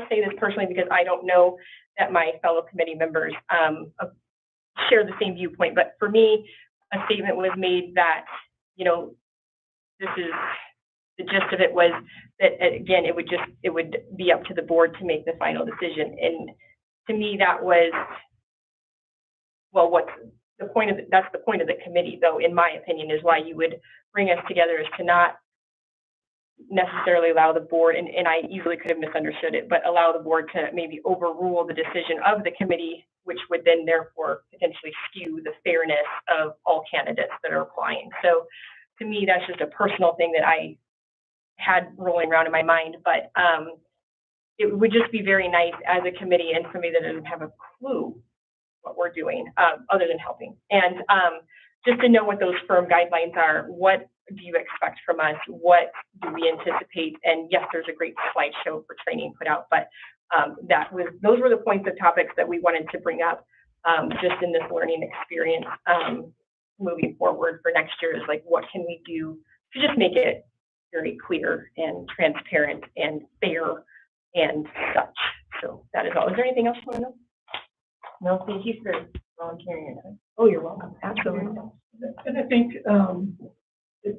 say this personally because I don't know that my fellow committee members share the same viewpoint, but for me, a statement was made that, you know, this is, the gist of it was that, again, it would be up to the board to make the final decision. And to me, that was, well, what's the point of that's the point of the committee, though, in my opinion, is why you would bring us together, is to not necessarily allow the board, and I easily could have misunderstood it, but allow the board to maybe overrule the decision of the committee, which would then therefore potentially skew the fairness of all candidates that are applying. So to me, that's just a personal thing that I had rolling around in my mind, but it would just be very nice as a committee and somebody that doesn't have a clue what we're doing other than helping. And just to know what those firm guidelines are. What do you expect from us? What do we anticipate? And yes, there's a great slideshow for training put out, but those were the points of topics that we wanted to bring up just in this learning experience moving forward for next year, is like, what can we do to just make it very clear and transparent and fair and such. So that is all. Is there anything else you want to know? No, thank you for volunteering your time. Oh, you're welcome. Absolutely. And I think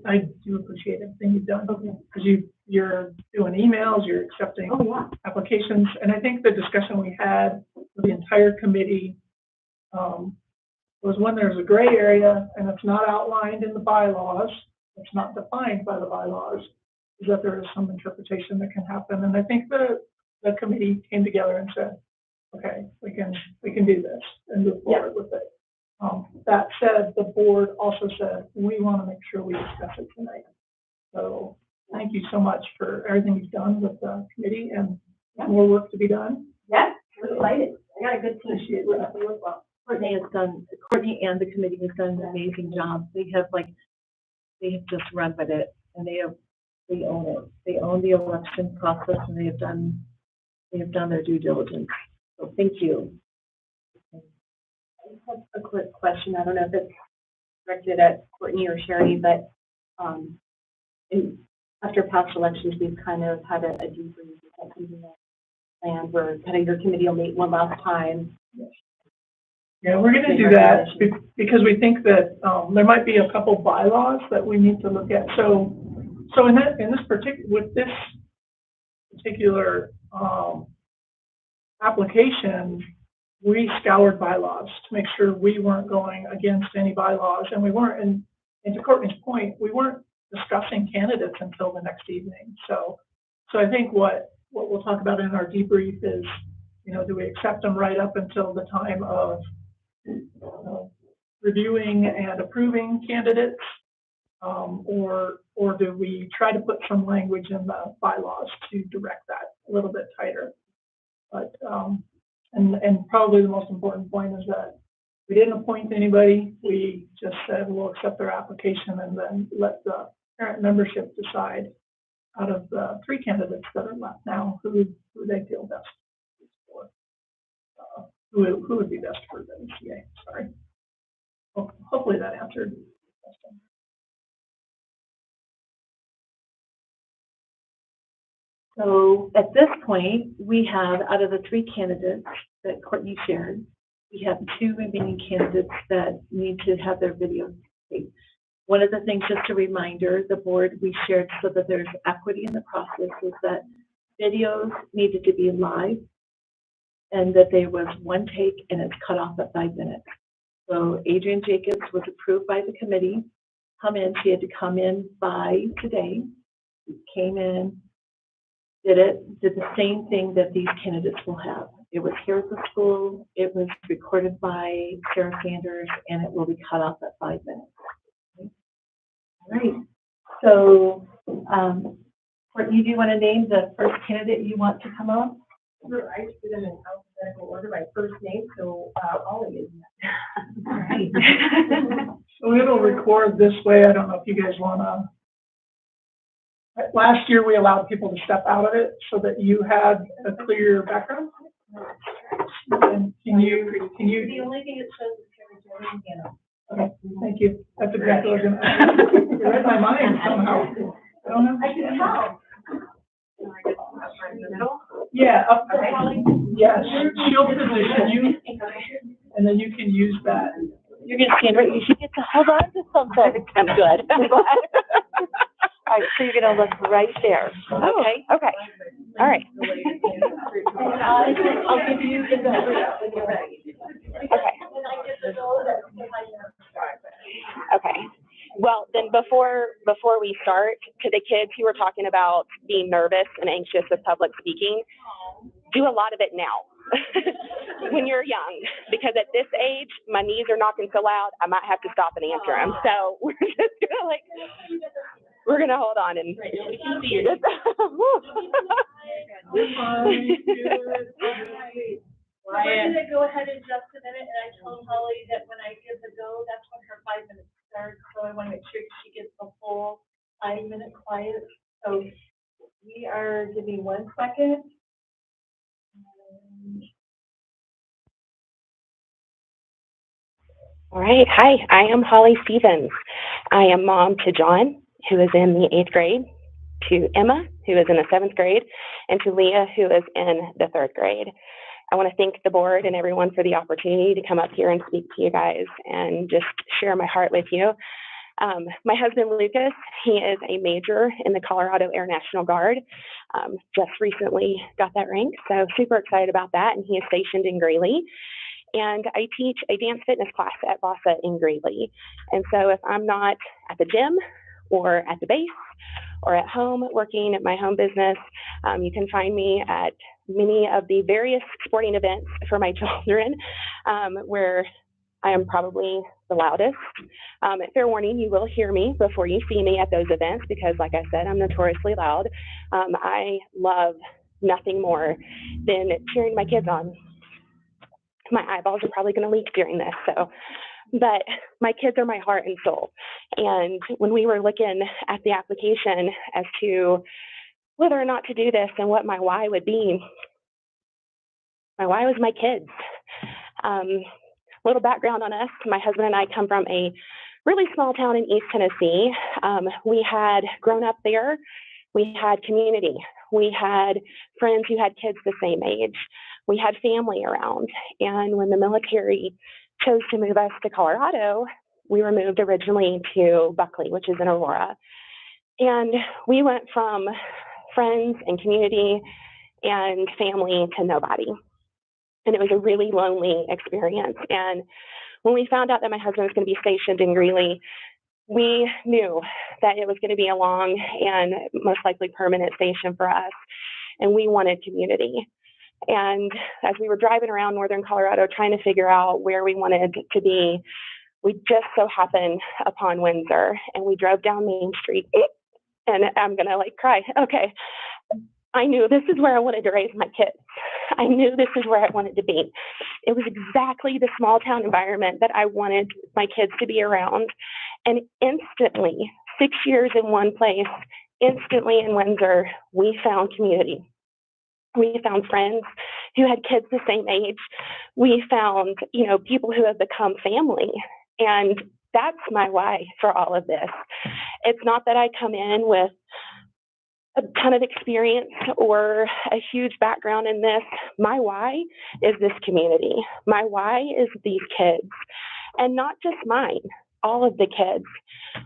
I do appreciate everything you've done, because you're doing emails, you're accepting applications, and I think the discussion we had with the entire committee was when there's a gray area and it's not outlined in the bylaws, it's not defined by the bylaws, is that there is some interpretation that can happen. And I think the committee came together and said, okay, we can do this and move forward with it. That said, the board also said, we want to make sure we discuss it tonight. So thank you so much for everything you've done with the committee, and more work to be done. Yeah, we're excited. I got a good team. Well. Courtney and the committee has done an amazing job. They have just run with it, and they own it. They own the election process, and they have done their due diligence. So thank you. I have a quick question. I don't know if it's directed at Courtney or Sherry, but after past elections, we've kind of had a debrief plan where kind of your committee will meet one last time. Yeah, we're going to do that because we think that there might be a couple bylaws that we need to look at. So with this particular application, we scoured bylaws to make sure we weren't going against any bylaws, and we weren't. And to Courtney's point, we weren't discussing candidates until the next evening. So I think what we'll talk about in our debrief is, do we accept them right up until the time of reviewing and approving candidates, or do we try to put some language in the bylaws to direct that a little bit tighter? But and probably the most important point is that We didn't appoint anybody. We just said we'll accept their application and then let the parent membership decide out of the 3 candidates that are left now who they feel best for, who would be best for the ECA. Sorry. Well, hopefully that answered the question. So at this point, we have, out of the 3 candidates that Courtney shared, we have 2 remaining candidates that need to have their videos taped. One of the things, just a reminder, the board we shared so that there's equity in the process, is that videos needed to be live and that there was 1 take and it's cut off at 5 minutes. So Adrienne Jacobs was approved by the committee. She had to come in by today. She came in, did the same thing that these candidates will have. It was here at the school, it was recorded by Sarah Sanders, and it will be cut off at 5 minutes. Okay. All right. So, Courtney, do you want to name the first candidate you want to come up? Sure, I just did them in alphabetical order, my first name, so Ollie is next. All right. So it'll record this way. I don't know if you guys want to. Last year, we allowed people to step out of it so that you had a clear background. And can you? The only thing it shows is Carrie Jones, you know. Okay, thank you. That's exactly what I was going to say. You read my mind somehow. I don't know. I can tell. Yeah, up there. Yes, she'll position you, and then you can use that. You're going to stand right. You should get to hold on to something. I'm good. I'm glad. All right, so you're going to look right there. Okay. Okay. All right. I'll give you the number when you're ready. Okay. Okay. Well, then before we start, to the kids who were talking about being nervous and anxious with public speaking, do a lot of it now when you're young, because at this age, my knees are knocking so loud, I might have to stop and answer them. So we're just we're gonna hold on and we can see you. We're going to go ahead in just a minute, and I told Holly that when I give the go, that's when her 5 minutes starts. So I want to make sure she gets the full 5-minute quiet. So we are giving 1 second. All right. Hi, I am Holly Stevens. I am mom to John, who is in the 8th grade, to Emma, who is in the 7th grade, and to Leah, who is in the 3rd grade. I want to thank the board and everyone for the opportunity to come up here and speak to you guys and just share my heart with you. My husband, Lucas, he is a major in the Colorado Air National Guard. Just recently got that rank, so super excited about that, and he is stationed in Greeley. And I teach a dance fitness class at VASA in Greeley. And so if I'm not at the gym or at the base or at home working at my home business, you can find me at many of the various sporting events for my children, where I am probably the loudest. Fair warning, you will hear me before you see me at those events because, like I said, I'm notoriously loud. I love nothing more than cheering my kids on. My eyeballs are probably going to leak during this, but my kids are my heart and soul. And when we were looking at the application as to whether or not to do this and what my why would be, my why was my kids. Little background on us, my husband and I come from a really small town in East Tennessee. We had grown up there. We had community. We had friends who had kids the same age. We had family around. And when the military chose to move us to Colorado, we were moved originally to Buckley, which is in Aurora. And we went from friends and community and family to nobody. And it was a really lonely experience. And when we found out that my husband was going to be stationed in Greeley, we knew that it was going to be a long and most likely permanent station for us. And we wanted community. And as we were driving around northern Colorado trying to figure out where we wanted to be, we just so happened upon Windsor. And we drove down Main Street. And I'm going to cry. Okay. I knew this is where I wanted to raise my kids. I knew this is where I wanted to be. It was exactly the small town environment that I wanted my kids to be around. And instantly, 6 years in one place, instantly in Windsor, we found community. We found friends who had kids the same age. We found, people who have become family. And that's my why for all of this. It's not that I come in with a ton of experience or a huge background in this. My why is this community. My why is these kids, and not just mine, all of the kids,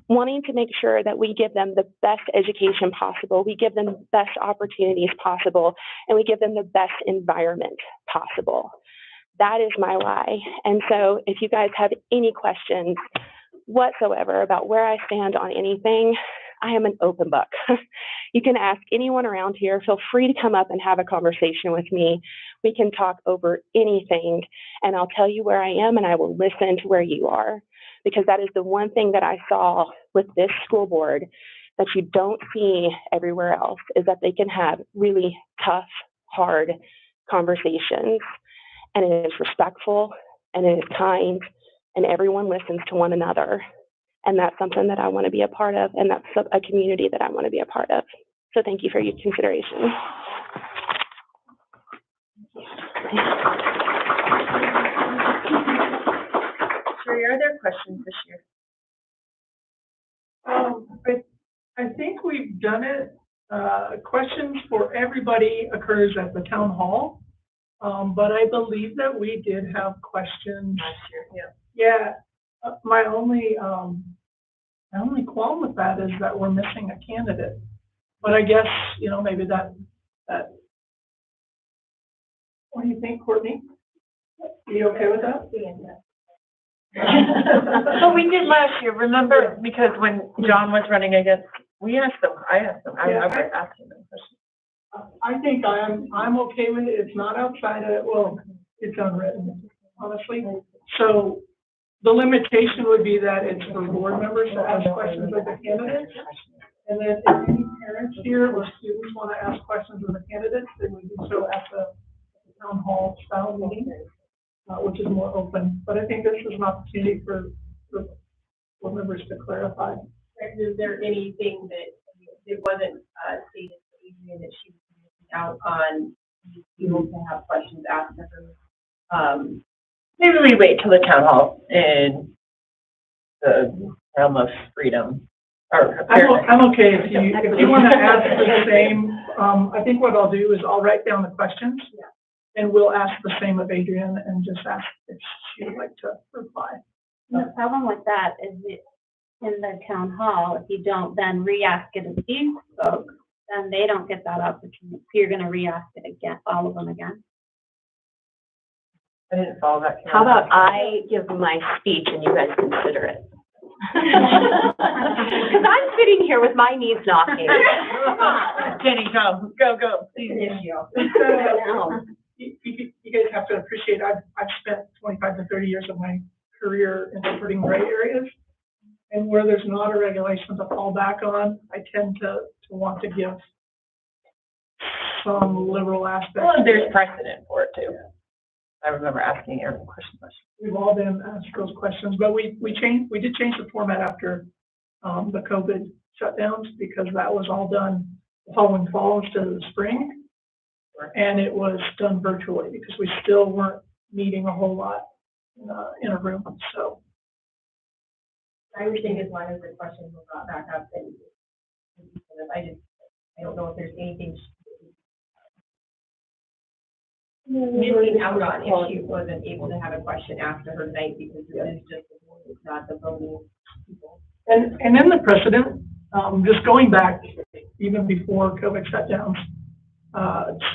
wanting to make sure that we give them the best education possible, we give them the best opportunities possible, and we give them the best environment possible. That is my why. And so if you guys have any questions whatsoever about where I stand on anything, I am an open book. You can ask anyone around here. Feel free to come up and have a conversation with me. We can talk over anything, and I'll tell you where I am, and I will listen to where you are, because that is the one thing that I saw with this school board that you don't see everywhere else, is that they can have really tough, hard conversations, and it is respectful, and it is kind, and everyone listens to one another. And that's something that I want to be a part of, and that's a community that I want to be a part of. So thank you for your consideration. Sherry, are there questions this year? I think we've done it. Questions for everybody occurs at the town hall, but I believe that we did have questions Last year, yeah. Yeah. My only qualm with that is that we're missing a candidate. But I guess, maybe that. What do you think, Courtney? Are you okay with that? So we did last year, remember? Because when John was running against, I asked them, I was asking them questions. I think I'm okay with it. It's not outside of it. Well, it's unwritten, honestly. So the limitation would be that it's for board members to ask questions of the candidates. And then if any parents here or students want to ask questions of the candidates, then we do so at the town hall style meeting, which is more open. But I think this is an opportunity for board members to clarify. Is there anything that it wasn't stated that she was missing out on able to have questions asked of her? Maybe we wait till the town hall in the realm of freedom. I'm okay if you want to ask the same. I think what I'll do is I'll write down the questions, and we'll ask the same of Adrienne and just ask if she would like to reply. The problem with that is in the town hall, if you don't then re-ask it of these folks, then they don't get that opportunity. So you're going to re-ask it again, all of them again. I didn't follow that. How about I give my speech and you guys consider it? Because I'm sitting here with my knees knocking. Jenny, go. Please. You guys have to appreciate I've spent 25 to 30 years of my career interpreting gray areas, and where there's not a regulation to fall back on, I tend to want to give some liberal aspects. Well, there's precedent for it too. I remember asking Aaron questions. We've all been asked those questions, but we did change the format after the COVID shutdowns, because that was all done the following fall instead of the spring, and it was done virtually because we still weren't meeting a whole lot in a room. So my understanding is one of the questions was brought back up, and I don't know if there's anything missing out on if she wasn't able to have a question after her night, because it is just it's not the voting people. And in the precedent, just going back even before COVID shutdowns,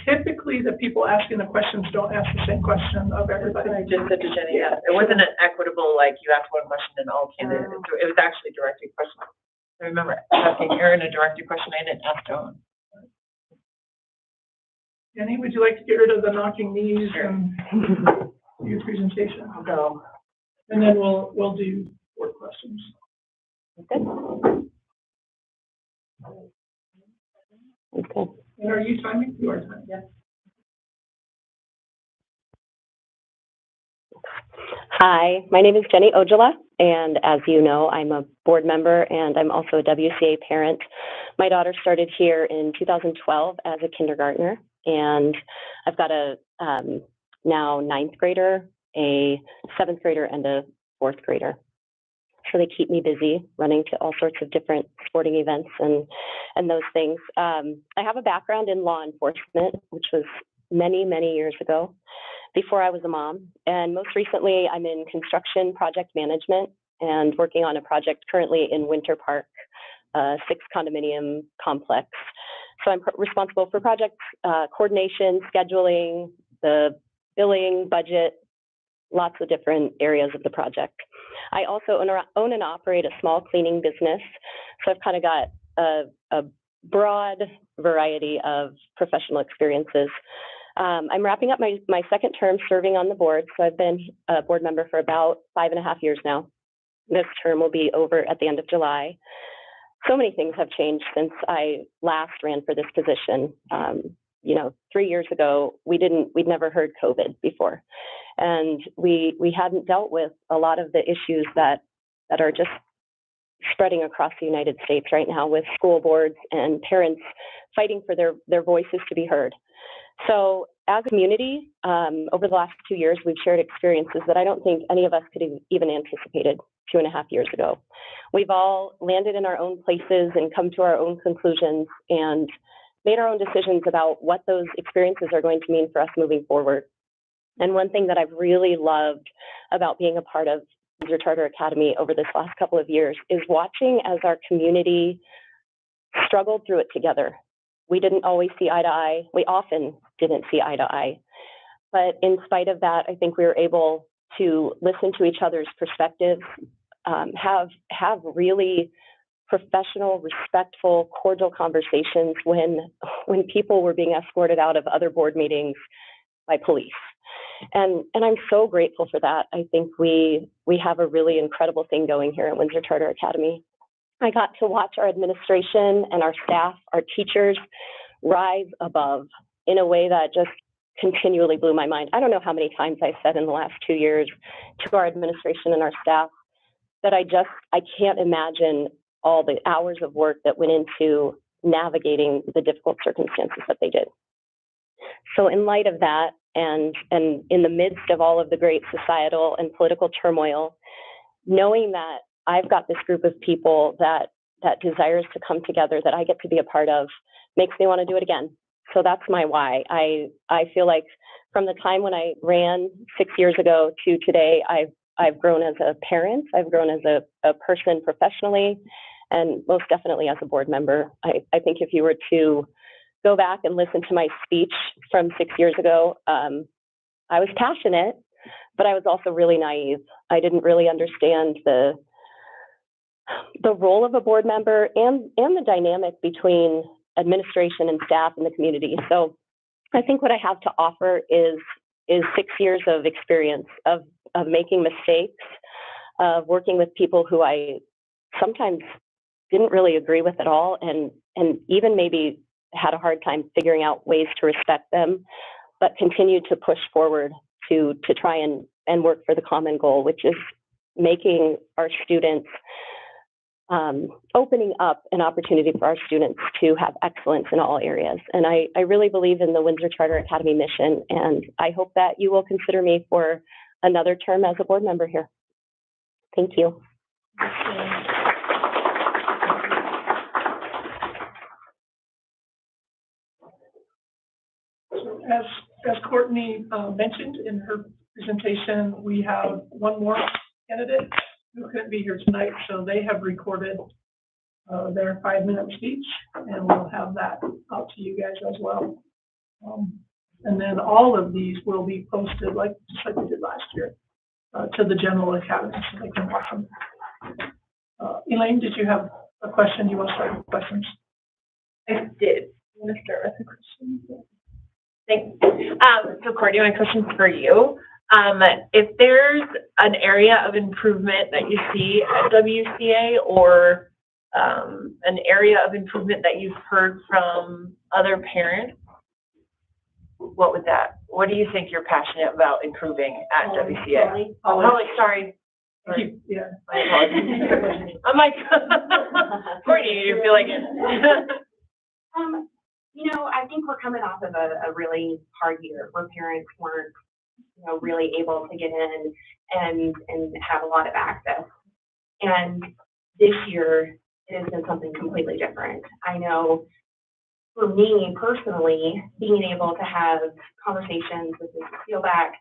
typically the people asking the questions don't ask the same question of everybody. I just said to Jenny, yeah, it wasn't an equitable, like you asked one question and all candidates. It was actually directed questions. I remember asking Aaron a directed question I didn't ask John. Jenny, would you like to get rid of the knocking knees and do your presentation? I'll go. And then we'll do board questions. Okay. Okay. And are you timing? You are timing. Yes. Hi, my name is Jenny Ojala, and as you know, I'm a board member and I'm also a WCA parent. My daughter started here in 2012 as a kindergartner, and I've got a now ninth grader, a seventh grader, and a fourth grader. So they keep me busy running to all sorts of different sporting events and those things. I have a background in law enforcement, which was many, many years ago, before I was a mom. And most recently, I'm in construction project management and working on a project currently in Winter Park, 6-condominium complex. So I'm responsible for project coordination, scheduling, the billing, budget, lots of different areas of the project. I also own and operate a small cleaning business. So I've kind of got a broad variety of professional experiences. I'm wrapping up my second term serving on the board. So I've been a board member for about 5.5 years now. This term will be over at the end of July. So many things have changed since I last ran for this position. 3 years ago, we'd never heard COVID before. And we hadn't dealt with a lot of the issues that are just spreading across the United States right now, with school boards and parents fighting for their voices to be heard. So as a community, over the last 2 years, we've shared experiences that I don't think any of us could have even anticipated 2.5 years ago. We've all landed in our own places and come to our own conclusions and made our own decisions about what those experiences are going to mean for us moving forward. And one thing that I've really loved about being a part of Windsor Charter Academy over this last couple of years is watching as our community struggled through it together. We didn't always see eye to eye. We often didn't see eye to eye. But in spite of that, I think we were able to listen to each other's perspectives, have really professional, respectful, cordial conversations when people were being escorted out of other board meetings by police. And I'm so grateful for that. I think we have a really incredible thing going here at Windsor Charter Academy. I got to watch our administration and our staff, our teachers, rise above in a way that just continually blew my mind. I don't know how many times I said in the last 2 years to our administration and our staff that I can't imagine all the hours of work that went into navigating the difficult circumstances that they did. So in light of that, and in the midst of all of the great societal and political turmoil, knowing that I've got this group of people that desires to come together, that I get to be a part of, makes me want to do it again. So that's my why. I feel like from the time when I ran 6 years ago to today, I've grown as a parent, I've grown as a person professionally, and most definitely as a board member. I think if you were to go back and listen to my speech from 6 years ago, I was passionate, but I was also really naive. I didn't really understand the role of a board member and the dynamic between administration and staff in the community. So I think what I have to offer is 6 years of experience of making mistakes, of working with people who I sometimes didn't really agree with at all, and even maybe had a hard time figuring out ways to respect them, but continued to push forward to try and work for the common goal, which is making our students, opening up an opportunity for our students to have excellence in all areas. And I really believe in the Windsor Charter Academy mission, and I hope that you will consider me for another term as a board member here. Thank you. As Courtney mentioned in her presentation, we have one more candidate who couldn't be here tonight, so they have recorded their 5-minute speech, and we'll have that out to you guys as well. And then all of these will be posted, just like we did last year, to the General Academy, so they can watch them. Elaine, did you have a question? Do you want to start with questions? I did. I'm going to start with a question. Thanks. So Courtney, my question's for you. If there's an area of improvement that you see at WCA, or an area of improvement that you've heard from other parents, what would that what do you think you're passionate about improving at WCA? Holly, sorry. Yeah. I'm like, Courtney, you feel like it? You know, I think we're coming off of a really hard year where parents weren't, you know, really able to get in and have a lot of access. And this year, it has been something completely different. I know for me personally, being able to have conversations with Mrs. Steelback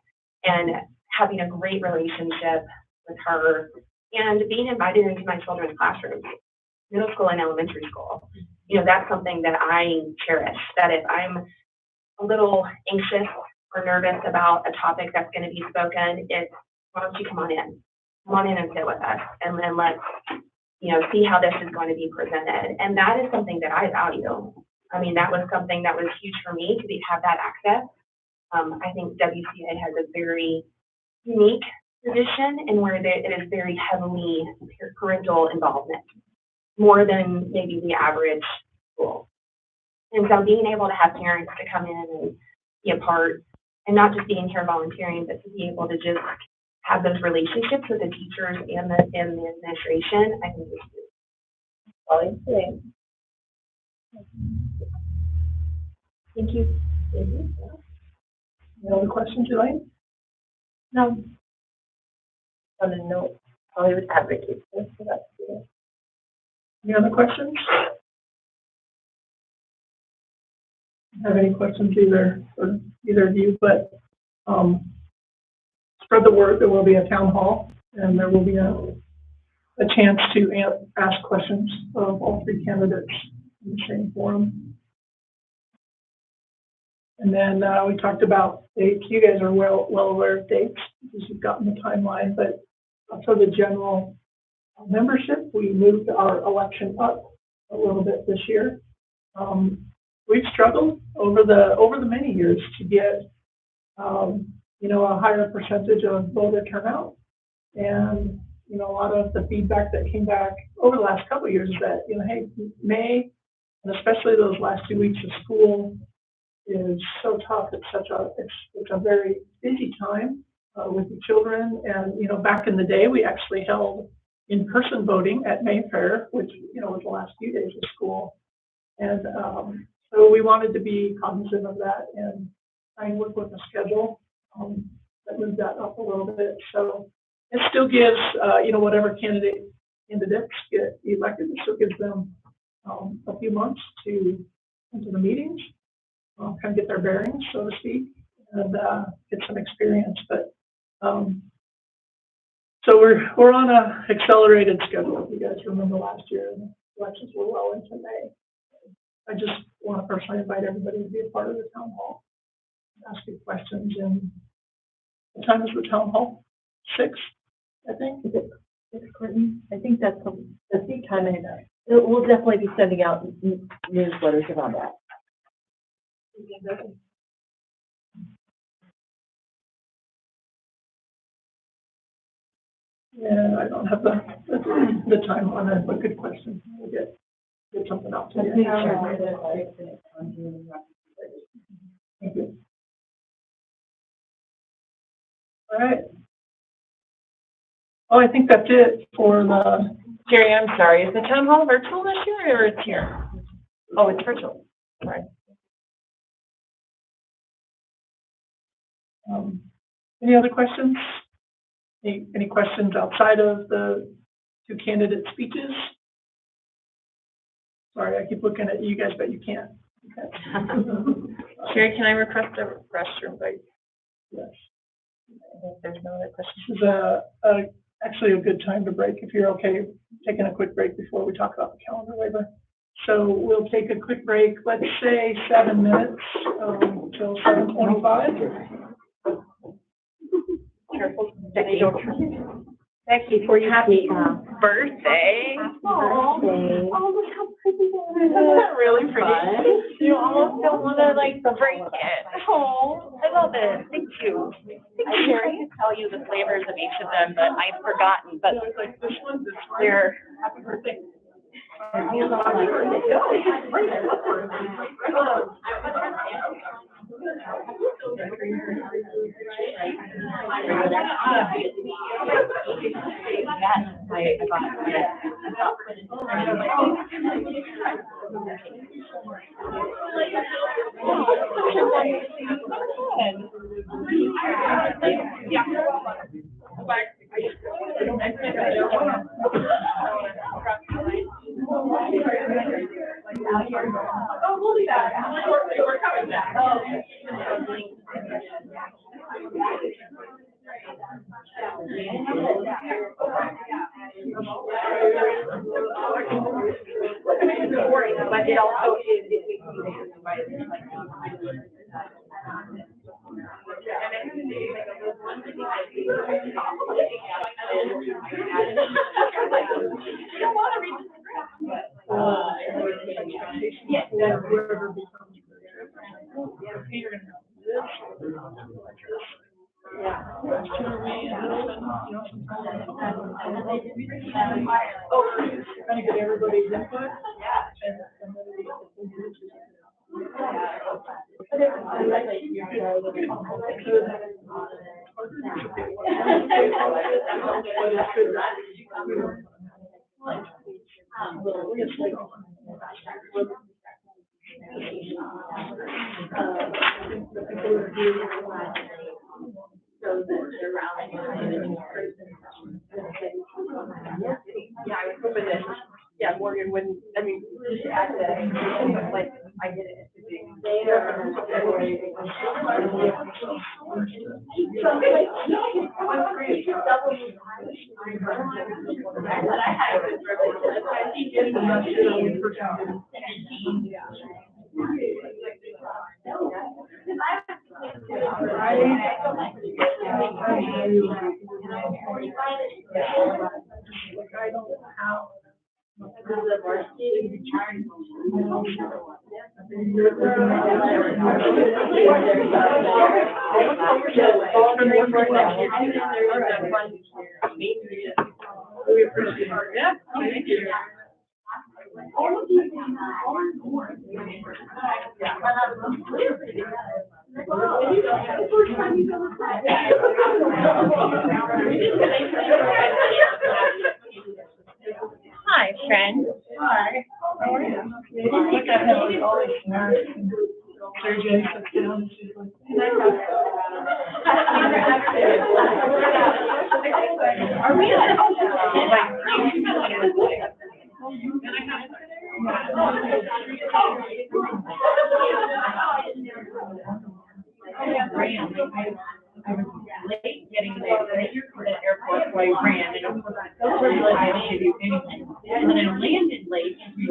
and having a great relationship with her and being invited into my children's classrooms, middle school and elementary school, you know, that's something that I cherish, that if I'm a little anxious or nervous about a topic that's going to be spoken, it's, why don't you come on in and sit with us, and then let's, you know, see how this is going to be presented. And that is something that I value. I mean, that was something that was huge for me to have that access. I think WCA has a very unique position in where it is very heavily parental involvement, more than maybe the average school. And so being able to have parents to come in and be a part, and not just being here volunteering, but to be able to just have those relationships with the teachers and the administration, I think is good. Thank you. Any other questions, Elaine? No. On a note, Holly would advocate this, so that's good. Any other questions? I don't have any questions either for either of you, but spread the word. There will be a town hall, and there will be a chance to ask questions of all three candidates in the same forum. And then we talked about dates. You guys are well aware of dates because you've gotten the timeline, but for the general membership, we moved our election up a little bit this year. We've struggled over the many years to get you know, a higher percentage of voter turnout, and you know, a lot of the feedback that came back over the last couple of years is that, you know, hey, May, and especially those last 2 weeks of school, is so tough. It's a very busy time with the children, and you know, back in the day, we actually held in-person voting at Mayfair, which you know was the last few days of school, and so we wanted to be cognizant of that and try and work with a schedule that moved that up a little bit. So it still gives you know, whatever candidates get elected, it still gives them a few months to into the meetings. Kind of get their bearings, so to speak, and get some experience. But so we're on a accelerated schedule. If you guys remember last year, the elections were well into May. I just want to personally invite everybody to be a part of the town hall, ask you questions. And what time is the town hall? 6, I think. Is it 6, Courtney? I think that's the time. And we'll definitely be sending out newsletters around that. Yeah, I don't have the time on it, but good question. We'll get something out to you. Thank you. All right. Oh, I think that's it for the. Jerry, I'm sorry. Is the town hall virtual this year, or it's here? Oh, it's virtual. Sorry. Any other questions? Any questions outside of the 2 candidate speeches? Sorry, I keep looking at you guys, but you can't. Okay. Sherry, can I request a restroom break? Yes. If there's no other questions. This is actually a good time to break if you're okay taking a quick break before we talk about the calendar waiver. So we'll take a quick break, let's say 7 minutes until 7:25. Becky, for your happy birthday. Oh, look how pretty they Isn't that really pretty? You almost don't want to like break it. Oh, I love it. Thank you. I wish I could tell you the flavors of each of them, but I've forgotten. But like this one, they're happy birthday. But it also is, trying to get everybody's input. Yeah, I was hoping that, yeah, Morgan wouldn't, I mean, just add that, like, I get it. I don't know how. We appreciate it. Yeah. Thank you. All of these things are important. Hi, friend. Hi, how are you? Look at him with all these snacks. Sergey sits down and she's like, can I have Are we I was late getting there, to the airport, so I ran, and I was like, I didn't do anything. And then I landed late, and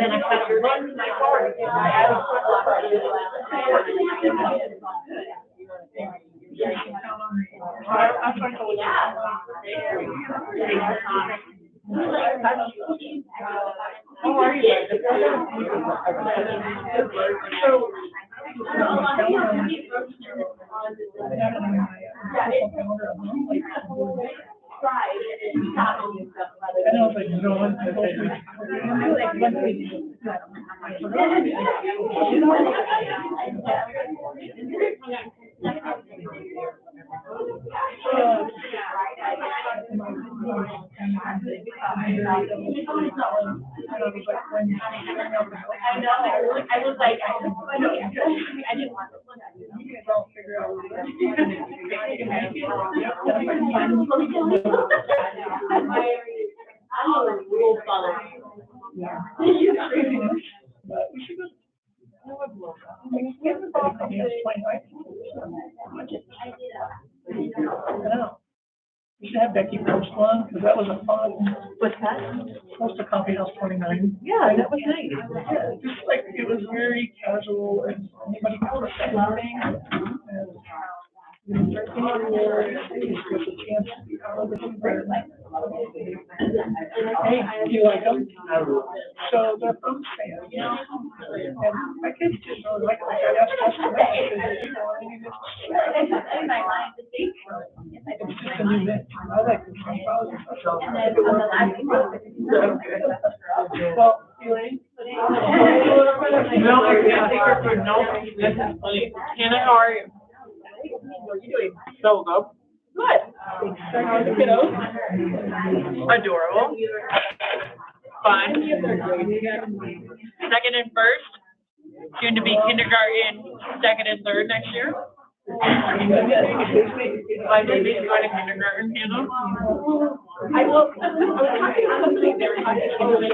then I had to run to my car to get my How are you? I was like, I didn't want to look at it. You guys all figure out what I'm a rule follower. Yeah. but we should go. We should have Becky post one, because that was a fun. What's that? Post a Coffee House 29. Yeah, that was nice. Yeah, just like, it was very casual, and anybody could post anything. And it was just a chance to be out of the environment. Hey, do you like them? So they're from Sam. And my kids didn't know, like I asked us to make it. It's just a new mix. I like the sunflowers. Well, Elaine? No, I can't take her for no. That's funny. Hannah, how are you? How are you doing? So good. Good. How's the kiddos? Adorable. Fun. Second and first. Soon to be kindergarten, second and third next year. My baby's going to kindergarten, Hannah. I was talking to somebody, they were talking to me, she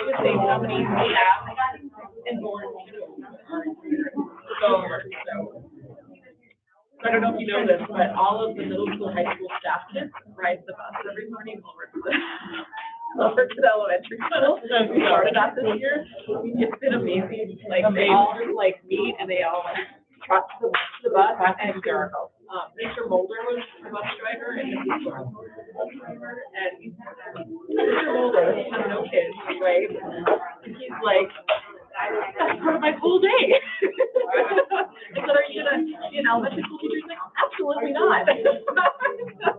was saying how many staff and board so I don't know if you know this, but all of the middle school, high school staff kids ride the bus every morning over to the elementary school. So we started that this year. It's been amazing. Like they all just like meet and they all like trot to the bus and hysterical. Mr. Mulder was the bus driver and Mrs. Storm was the bus driver. And Mr. Mulder has no kids, right? And he's like, that's part of my whole day. I said, are you gonna be an elementary school teacher? He's like, absolutely not. So,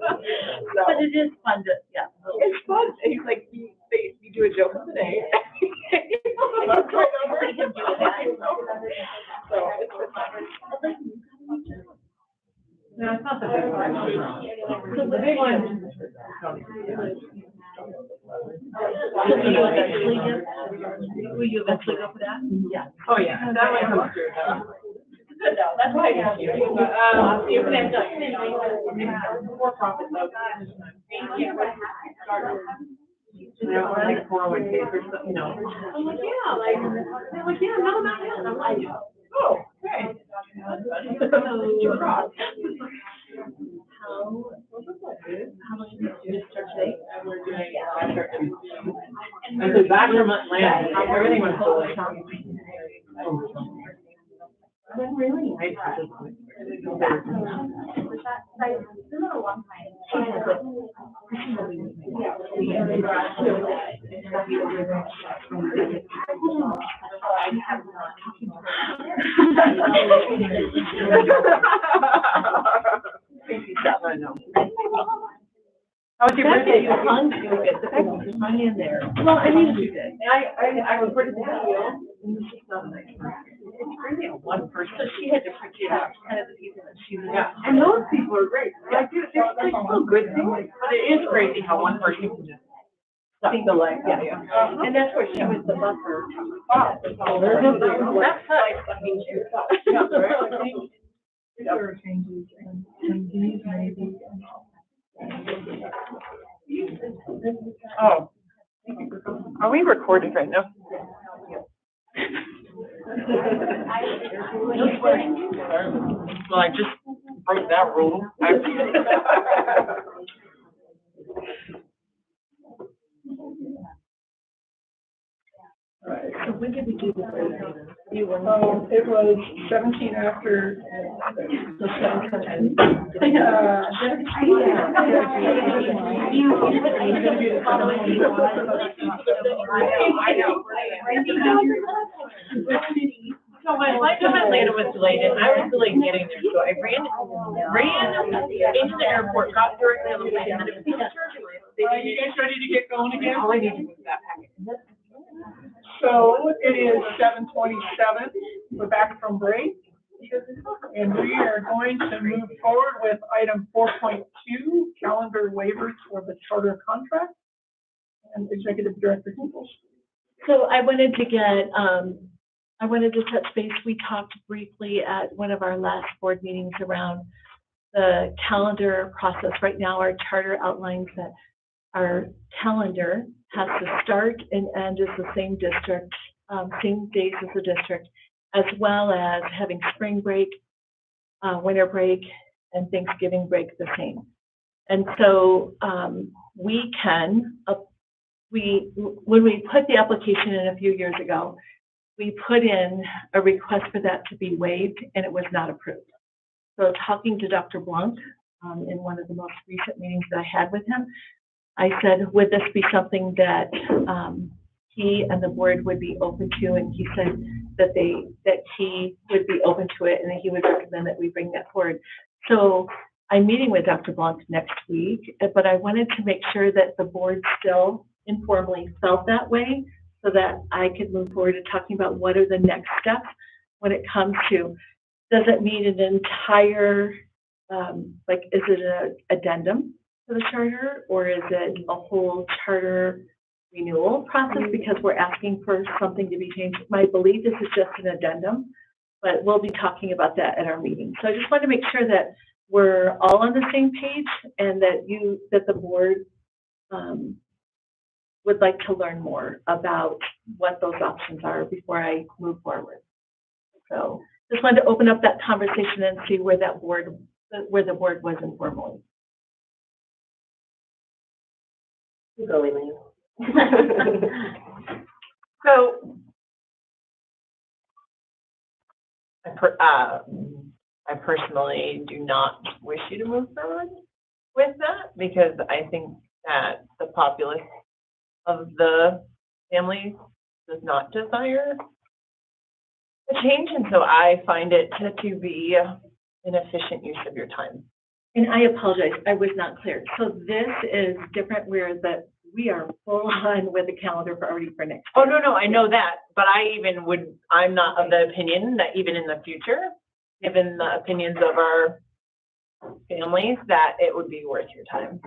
but it is fun to, yeah. It's fun. And he's like, you do a joke of the day. That's right over. So it's fun. No, it's not the big one. So the big one. Will you eventually go for that? Yeah. Oh, yeah. That might come through. Good though. That's why I asked you. You can end up for profit though. You know, like 401k or something, you know. I'm like, yeah, they're like, yeah, no, not yet. I'm like, oh, okay. How much did you start today? We're doing and so back from Atlanta, everything was fully shopping. Really? How was your birthday? You hung to do it. The fact that you hung in there. Well, I mean, you did. I reported the video, and it's just not nice. It's really a one person. So she had to pick it up, kind of the people that she was. Yeah, and those people are great. I do. There's like still good things, but it is crazy how one person can just think the life. Yeah. And that's where she was the buffer. Oh, that's like something she thought. Yeah, right. There are changes, and these maybe. Oh, are we recording right now? Well, I just broke that rule. Alright, so when did we do this? It was 17 after the 7:10. So my flight to Atlanta was delayed, and I was delayed getting there. So I ran into the airport, got directly on the plane, and it was are you guys ready to get going again? All I need to do is that packet. So it is 7:27. We're back from break, and we are going to move forward with item 4.2, calendar waivers for the charter contract, and Executive Director Hinkles. So I wanted to touch base. We talked briefly at one of our last board meetings around the calendar process. Right now, our charter outlines that our calendar has to start and end as the same district, same days as the district, as well as having spring break, winter break, and Thanksgiving break the same. And so we can, when we put the application in a few years ago, we put in a request for that to be waived, and it was not approved. So talking to Dr. Blanc in one of the most recent meetings that I had with him, I said, would this be something that he and the board would be open to? And he said that he would be open to it and that he would recommend that we bring that forward. So I'm meeting with Dr. Blanc next week, but I wanted to make sure that the board still informally felt that way so that I could move forward to talking about what are the next steps. when it comes to, does it need an entire, like, is it an addendum to the charter, or is it a whole charter renewal process because we're asking for something to be changed? My belief is it's just an addendum, but we'll be talking about that at our meeting. So I just want to make sure that we're all on the same page and that the board would like to learn more about what those options are before I move forward. So just wanted to open up that conversation and see where the board was informally. Go, Elaine. So, I personally do not wish you to move forward with that because I think that the populace of the family does not desire a change, and so I find it to be an efficient use of your time. And I apologize, I was not clear. So this is different where we are full on with the calendar already for next year. Oh, no, I know that, but I'm not of the opinion that even in the future, given the opinions of our families, that it would be worth your time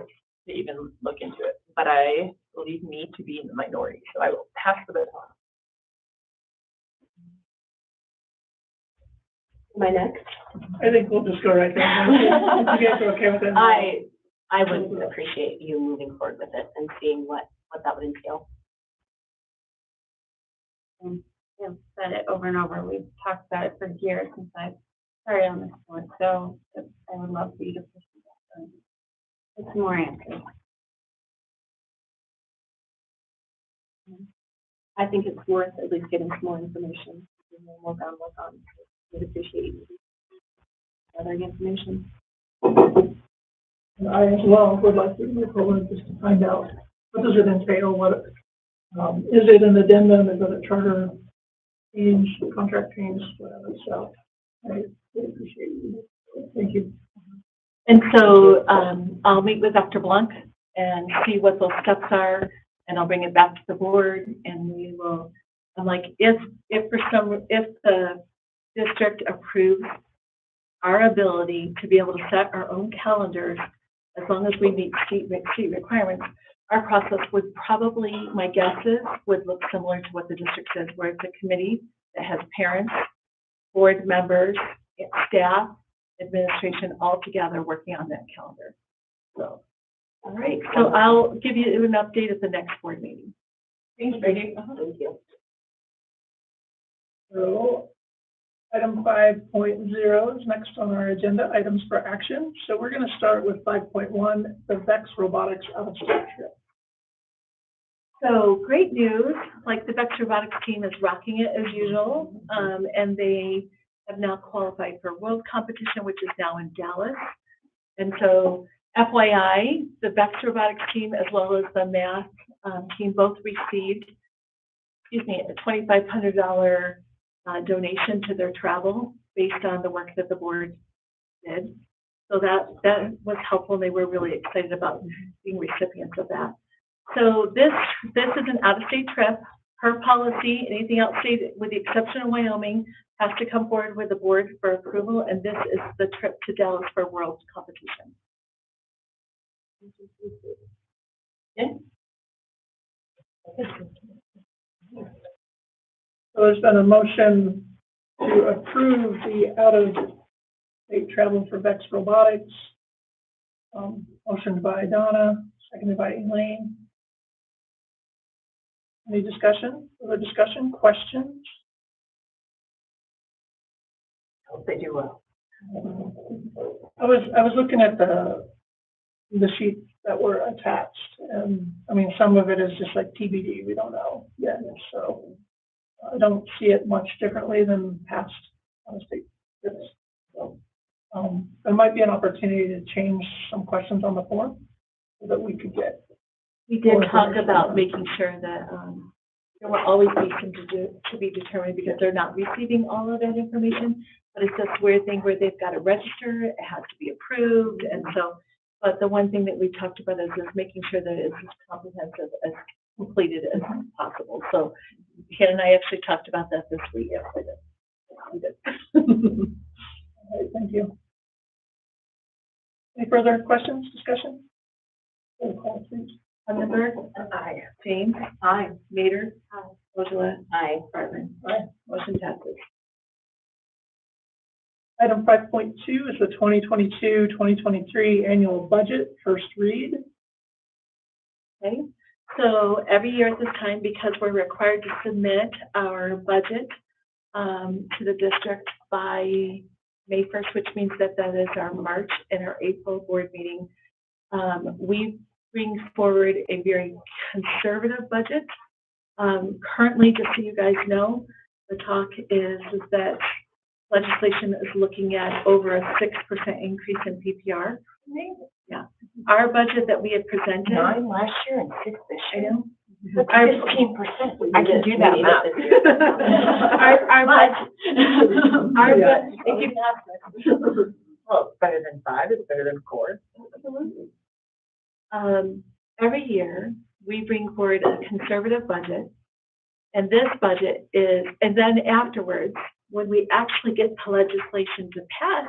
to even look into it. But I believe me to be in the minority, so I will pass the baton. Am I next? I think we'll just go right there. If you guys are okay with it. I would appreciate you moving forward with it and seeing what that would entail. I've said it over and over. We've talked about it for years since I started on this board. So I would love for you to pursue that. It's more answers. I think it's worth at least getting some more information. More groundwork on. We'd appreciate gathering information. And I as well would like to move forward just to find out what does it entail, is it an addendum, is it a charter change, contract change, whatever. So I really appreciate you. Thank you. And so I'll meet with Dr. Blanc and see what those steps are, and I'll bring it back to the board, and we will. I'm like, if the district approves our ability to be able to set our own calendars, as long as we meet seat requirements, our process would probably, my guess is, would look similar to what the district says, where it's a committee that has parents, board members, staff, administration, all together working on that calendar. So, all right. So I'll give you an update at the next board meeting. Thanks, Becky. Thank you. So item 5.0 is next on our agenda, items for action. So we're going to start with 5.1, the VEX Robotics out-of-state trip. So great news, like the VEX Robotics team is rocking it as usual, and they have now qualified for world competition, which is now in Dallas. And so FYI, the VEX Robotics team as well as the math team both received, a $2,500 donation to their travel based on the work that the board did. So that was helpful. They were really excited about being recipients of that. So this is an out-of-state trip. Per policy, anything outstate, with the exception of Wyoming, has to come forward with the board for approval, and this is the trip to Dallas for world competition. Okay. So there's been a motion to approve the out-of-state travel for VEX Robotics. Motioned by Donna, seconded by Elaine. Any discussion? Other discussion? Questions? Hope they do well. I was looking at the sheets that were attached, and I mean some of it is just like TBD. We don't know yet, so I don't see it much differently than past out-of-state trips. So there might be an opportunity to change some questions on the form so that we could get. We did talk about making sure that there will always be some to be determined because they're not receiving all of that information, but it's this weird thing where they've got to register, it has to be approved, and so, but the one thing that we talked about is making sure that it's as comprehensive, as completed as possible. So Ken and I actually talked about that this week. needed. All right, thank you. Any further questions, discussion? Roll call, please. Vandenberg. Aye. James. Aye. Mater. Aye. Ojala. Aye. Bartman. Aye. Motion passes. Item 5.2 is the 2022-2023 annual budget, first read. Okay, so every year at this time, because we're required to submit our budget to the district by May 1st, which means that that is our March and our April board meeting, we bring forward a very conservative budget. Currently, just so you guys know, the talk is that legislation is looking at over a 6% increase in PPR. Yeah. Our budget that we had presented. 9 last year and 6 this year. That's 15%. I can do that math. Our budget. Well, it's better than 5. It's better than 4. Absolutely. Every year we bring forward a conservative budget, and this budget is, and then afterwards, when we actually get the legislation to pass,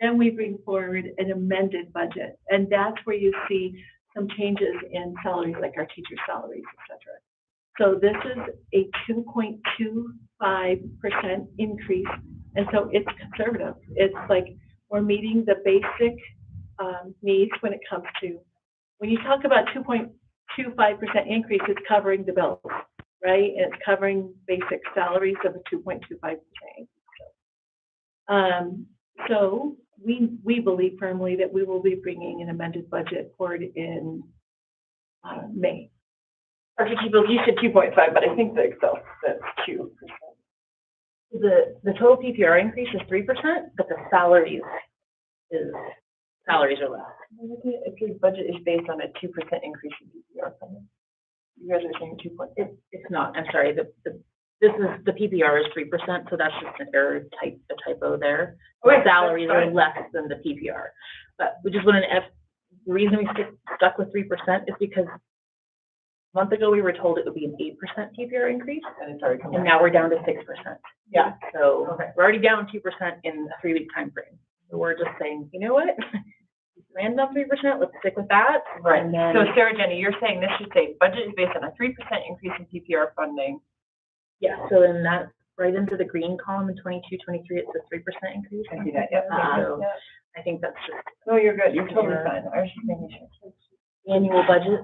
then we bring forward an amended budget, and that's where you see some changes in salaries, like our teacher salaries, etc. So this is a 2.25% increase, and so it's conservative. It's like we're meeting the basic needs when it comes to, when you talk about 2.25% increase, it's covering the bills, right? And it's covering basic salaries of a 2.25%. So we believe firmly that we will be bringing an amended budget forward in May. Dr. Keeble, you said 2.5, but I think the Excel says 2%. The total PPR increase is 3%, but the salaries are less. If your budget is based on a 2% increase in PPR funding, you guys are saying 2. It's not. I'm sorry. The PPR is 3%, so that's just an error typo there. Okay, salaries are less than the PPR, but we just wanted to. The reason we stuck with 3% is because a month ago we were told it would be an 8% PPR increase, and it's already coming and now we're down to 6%. Yeah. So we're already down 2% in a 3-week time frame. So we're just saying, you know what? Landed on 3%. Let's stick with that. Right. And then, So Sarah Jenny, you're saying this should say budget is based on a 3% increase in PPR funding. yeah. So then that right into the green column in 22-23, it's a 3% increase. I see that. Yep. So I think that's just No, you're good. You're totally fine. I was just making sure. annual budget.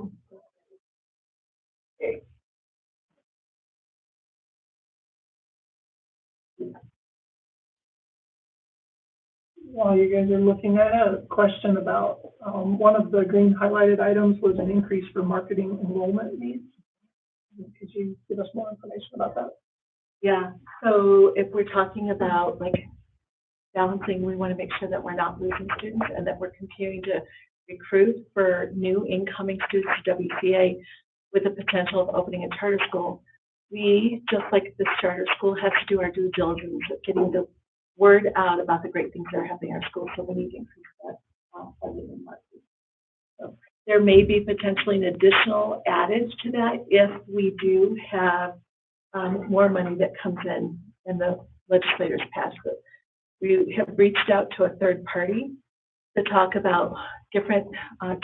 Okay. While you guys are looking at a question about, one of the green highlighted items was an increase for marketing enrollment needs. Could you give us more information about that? Yeah, so if we're talking about like balancing, we want to make sure that we're not losing students and that we're continuing to recruit for new incoming students to WCA with the potential of opening a charter school. We, just like this charter school, have to do our due diligence of getting the word out about the great things that are happening in our school, so we need to increase that funding and marketing. So there may be potentially an additional added to that if we do have more money that comes in and the legislators pass it. We have reached out to a third party to talk about different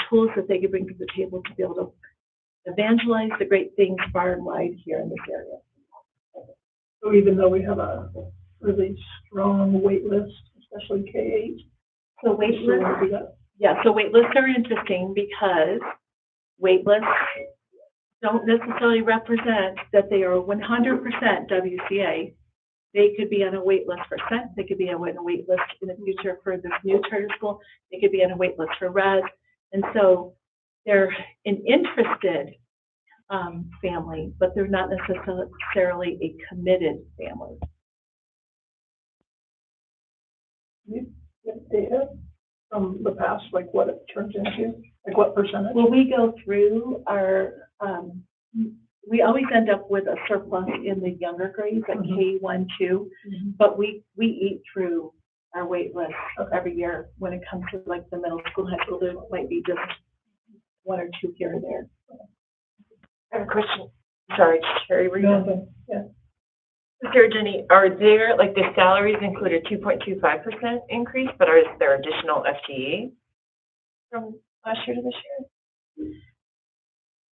tools that they could bring to the table to be able to evangelize the great things far and wide here in this area. So even though we have a really strong wait list, especially K-8. So wait lists, yeah, so wait lists are interesting because wait lists don't necessarily represent that they are 100% WCA. They could be on a wait list for SENT, they could be on a wait list in the future for this new charter school, they could be on a wait list for RES, and so they're an interested family, but they're not necessarily a committed family. You have data from the past, like what it turns into, like what percentage? Well, we go through our, we always end up with a surplus in the younger grades, like K1, 2, but we eat through our wait list every year. When it comes to like the middle school, high school, there might be just 1 or 2 here or there. I have a question. Sorry, Sherry, were you? Yeah. Sarah Jenny, are there, like, the salaries include a 2.25% increase, but is there additional FTE from last year to this year?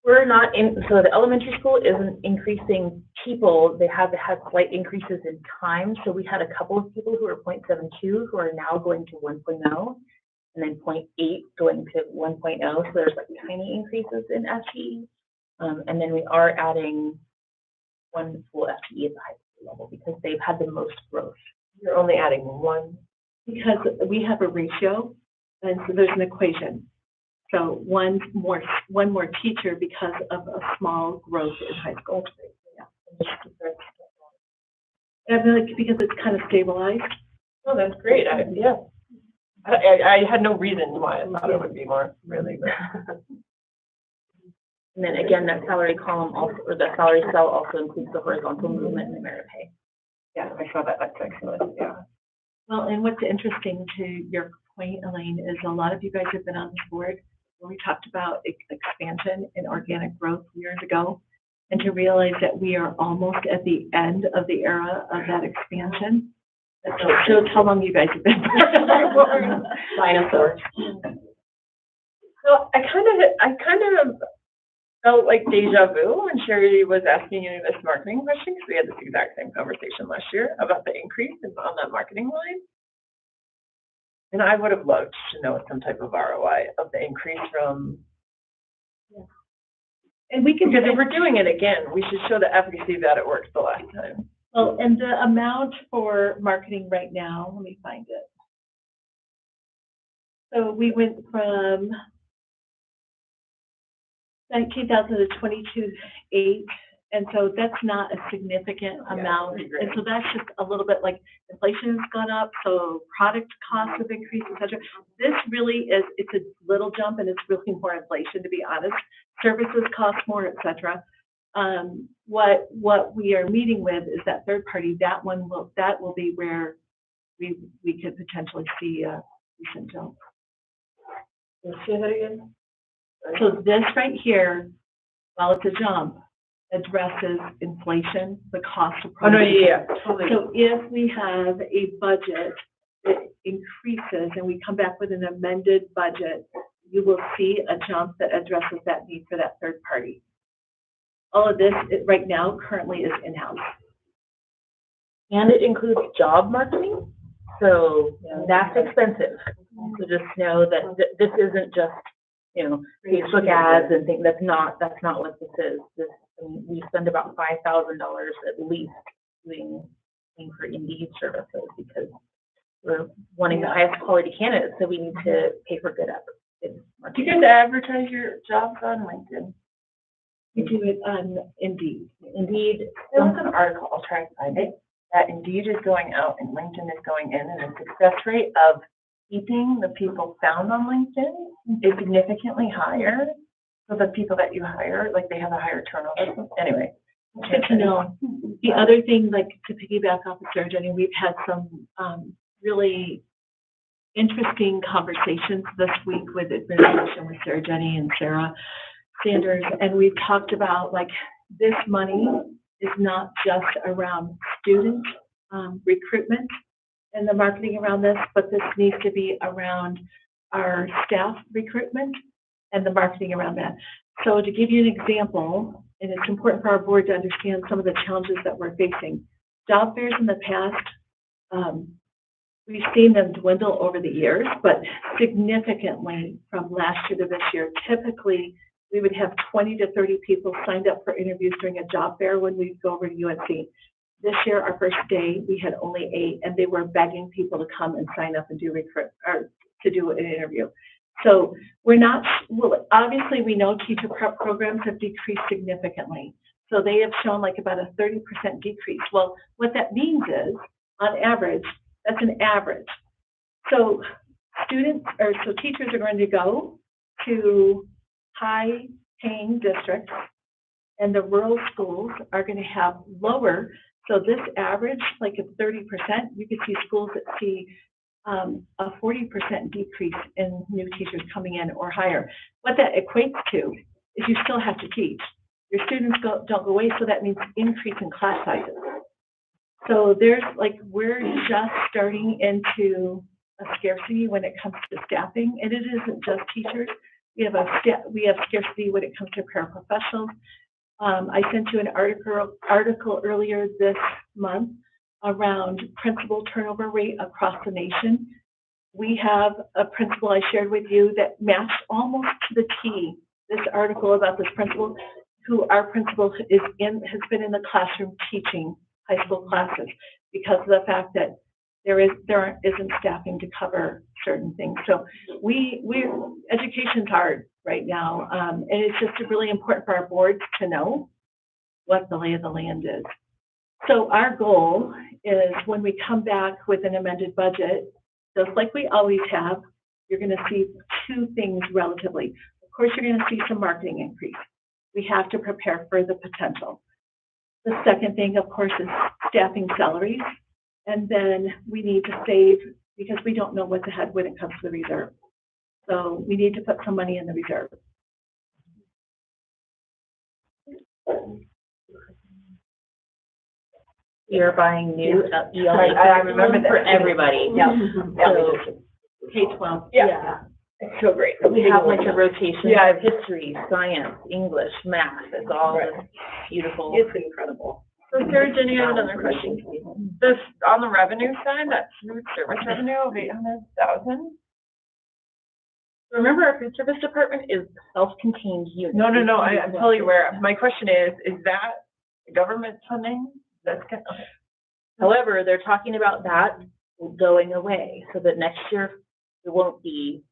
We're not in, so the elementary school isn't increasing people. They have had slight increases in time. So we had a couple of people who are 0.72 who are now going to 1.0 and then 0.8 going to 1.0. So there's like tiny increases in FTE. And then we are adding one full FTE at the high school level because they've had the most growth. You're only adding one? Because we have a ratio, and so there's an equation. So one more teacher because of a small growth in high school. Yeah. And I feel like because it's kind of stabilized. Oh, that's great. I had no reason why I thought it would be more, really. But. And then again, that salary column also, or the salary cell also includes the horizontal movement and the merit pay. Yeah, I saw that. That's excellent. Yeah. Well, and what's interesting to your point, Elaine, is a lot of you guys have been on this board when we talked about expansion and organic growth years ago, and to realize that we are almost at the end of the era of that expansion. That shows how long you guys have been board. Dinosaurs. So I kind of felt like deja vu when Sherry was asking you this marketing question, because we had this exact same conversation last year about the increase on that marketing line. And I would have loved to know some type of ROI of the increase from. Yeah. And we can, because if we're doing it again, we should show the efficacy that it worked the last time. Well, and the amount for marketing right now, let me find it. So we went from 19,000 to 22,800, and so that's not a significant amount. And so that's just a little bit like inflation has gone up, so product costs have increased, etc. This really is, it's a little jump, and it's really more inflation, to be honest. Services cost more, etc. What we are meeting with is that third party. That will be where we could potentially see a decent jump. Let's say that again. So this right here, while it's a jump, addresses inflation, the cost of products. Oh, no, yeah, totally. So if we have a budget that increases and we come back with an amended budget, you will see a jump that addresses that need for that third party. All of this right now currently is in-house. And it includes job marketing, so that's expensive. So just know that this isn't just, Facebook ads and things. That's not what this is. We spend about $5,000 at least paying for Indeed services because we're wanting the highest quality candidates, so we need to pay for good efforts. Do you guys advertise your jobs on LinkedIn? We do it on Indeed. Indeed, there was an article, I'll try to find it, that Indeed is going out and LinkedIn is going in, and the success rate of keeping the people found on LinkedIn is significantly higher. So the people that you hire, like, they have a higher turnover. Anyway. Good to know. The other thing, like, to piggyback off of Sarah Jenny, we've had some really interesting conversations this week with administration, with Sarah Jenny and Sarah Sanders, and we've talked about, like, this money is not just around student recruitment and the marketing around this, but this needs to be around our staff recruitment and the marketing around that. So to give you an example, and it's important for our board to understand some of the challenges that we're facing. Job fairs in the past, we've seen them dwindle over the years, but significantly from last year to this year. Typically, we would have 20 to 30 people signed up for interviews during a job fair when we go over to UNC. This year, our first day, we had only 8, and they were begging people to come and sign up and do to do an interview. So we're not, well, obviously we know teacher prep programs have decreased significantly. So they have shown like about a 30% decrease. Well, what that means is, on average, that's an average. So teachers are going to go to high-paying districts, and the rural schools are going to have lower. So this average, like of 30%, you could see schools that see a 40% decrease in new teachers coming in or higher. What that equates to is you still have to teach. Your students don't go away, so that means increase in class sizes. So there's we're just starting into a scarcity when it comes to staffing, and it isn't just teachers. We have scarcity when it comes to paraprofessionals. I sent you an article earlier this month around principal turnover rate across the nation. We have a principal I shared with you that matched almost to the T this article about this principal, who our principal has been in the classroom teaching high school classes because of the fact that there isn't staffing to cover certain things. So education's hard right now, and it's just really important for our boards to know what the lay of the land is. So our goal is when we come back with an amended budget, just like we always have, you're going to see two things relatively. Of course, you're going to see some marketing increase. We have to prepare for the potential. The second thing, of course, is staffing salaries. And then we need to save because we don't know what's ahead when it comes to the reserve. So we need to put some money in the reserve. You're buying new ELA I remember that for everybody. Yeah. So K-12. Yeah. It's so great. We have like a rotation. Yeah. Of history, science, English, math. It's all this beautiful. It's incredible. So Sarah, Jenny, I have another question. This, on the revenue side, that food service revenue of 800,000? Remember, our food service department is self-contained unit. No, I'm totally aware. My question is that government funding? That's kind of, However, they're talking about that going away so that next year it won't be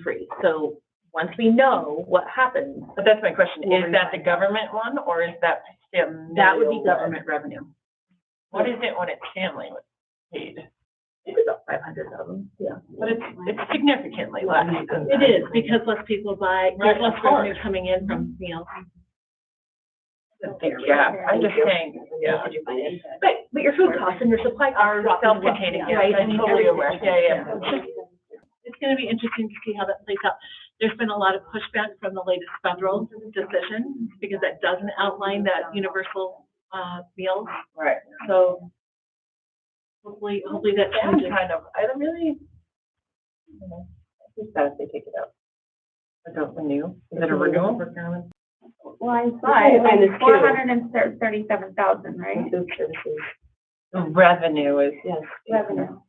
free. So once we know what happens. But that's my question. Is that the government one or is that that would be government revenue? What is it when it's family paid? It's about 500,000. Yeah. But it's significantly less. It is because less people buy, there's less revenue coming in from meals. Yeah, I'm just saying, yeah. But your food costs and your supply costs Are self-contained, right? I'm totally aware. Yeah. It's going to be interesting to see how that plays out. There's been a lot of pushback from the latest federal decision because that doesn't outline that universal meals. Right. So hopefully that changes. I don't really, it's bad if they take it out. I don't renew. Is it a renewal? Well, I saw it, like 437,000, right? Food services. Revenue is, yes. Revenue.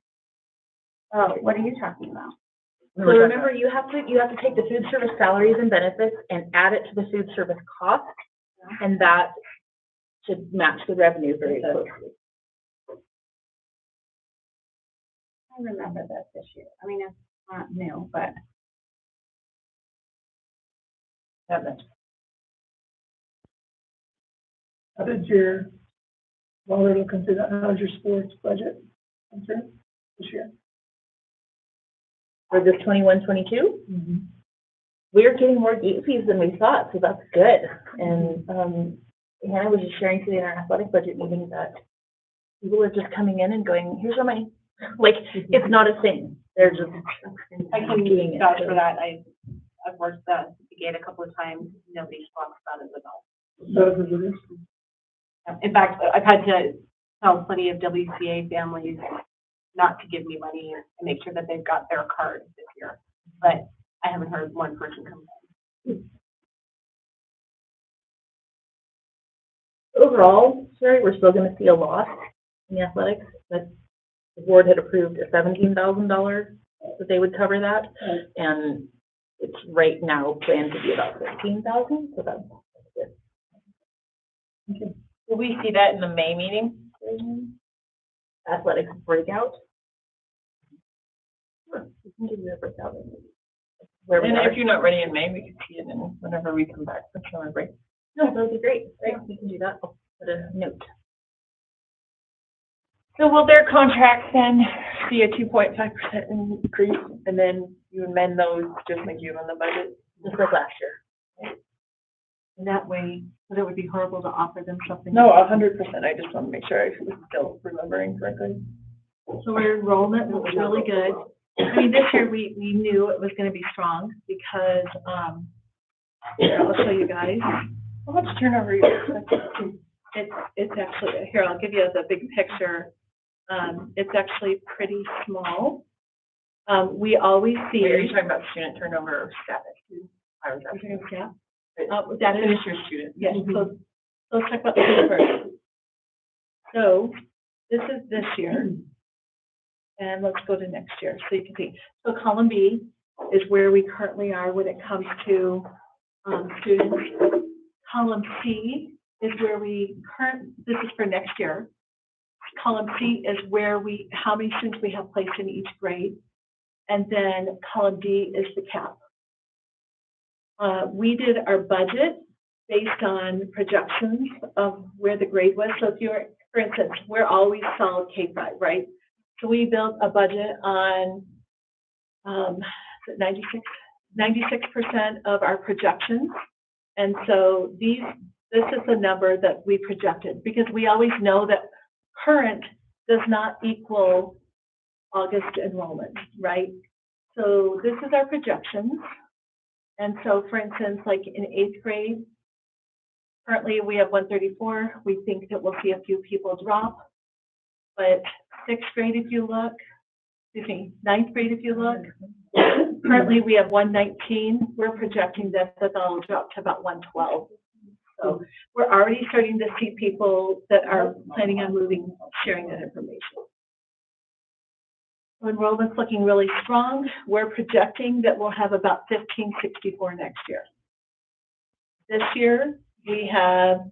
Oh, what are you talking about? So remember, you have to take the food service salaries and benefits and add it to the food service cost, and that should match the revenue very closely. I remember this issue. I mean, it's not new, but. How did your, while we're looking through that, how's your sports budget concerned this year? For this 21-22, we're getting more gate fees than we thought, so that's good. And Hannah was just sharing today in our athletic budget meeting that people are just coming in and going, "Here's your money." Like it's not a thing. They're just I can doing it. vouch for that. I've worked the gate a couple of times. Nobody talks about it at all. In fact, I've had to tell plenty of WCA families not to give me money and make sure that they've got their card this year. But I haven't heard one person come in. Overall, sorry, we're still going to see a loss in the athletics, but the board had approved a $17,000 that they would cover that, and it's right now planned to be about $15,000, so that's good. Okay. Will we see that in the May meeting? Athletics breakout. Sure, we can give you a breakout. And if you're not ready in May, we can see it in whenever we come back from summer break. No, that would be great. Great, we can do that. I'll put a note. So will their contracts then see a 2.5% increase, and then you amend those just like you on the budget? Just like last year. And that way, but it would be horrible to offer them something. No, 100%. I just want to make sure I was still remembering correctly. So our enrollment was really good. I mean, this year we knew it was going to be strong because, here, I'll show you guys. How much turnover you expect? It's actually, here, I'll give you the big picture. It's actually pretty small. We always see. Wait, are you talking about student turnover or status? I was asking. Yeah. That is your student. Yes, so let's talk about this first. So this is this year. And let's go to next year so you can see. So column B is where we currently are when it comes to students. Column C is where this is for next year. Column C is where how many students we have placed in each grade. And then column D is the cap. We did our budget based on projections of where the grade was. So if you're, for instance, we're always solid K-5, right? So we built a budget on 96% of our projections. And so this is the number that we projected, because we always know that current does not equal August enrollment, right? So this is our projections. And so, for instance, like in 8th grade, currently we have 134. We think that we'll see a few people drop. But 6th grade, if you look, 9th grade, if you look, currently we have 119. We're projecting that that'll drop to about 112. So we're already starting to see people that are planning on moving, sharing that information. So enrollment's looking really strong. We're projecting that we'll have about 1564 next year. This year, we have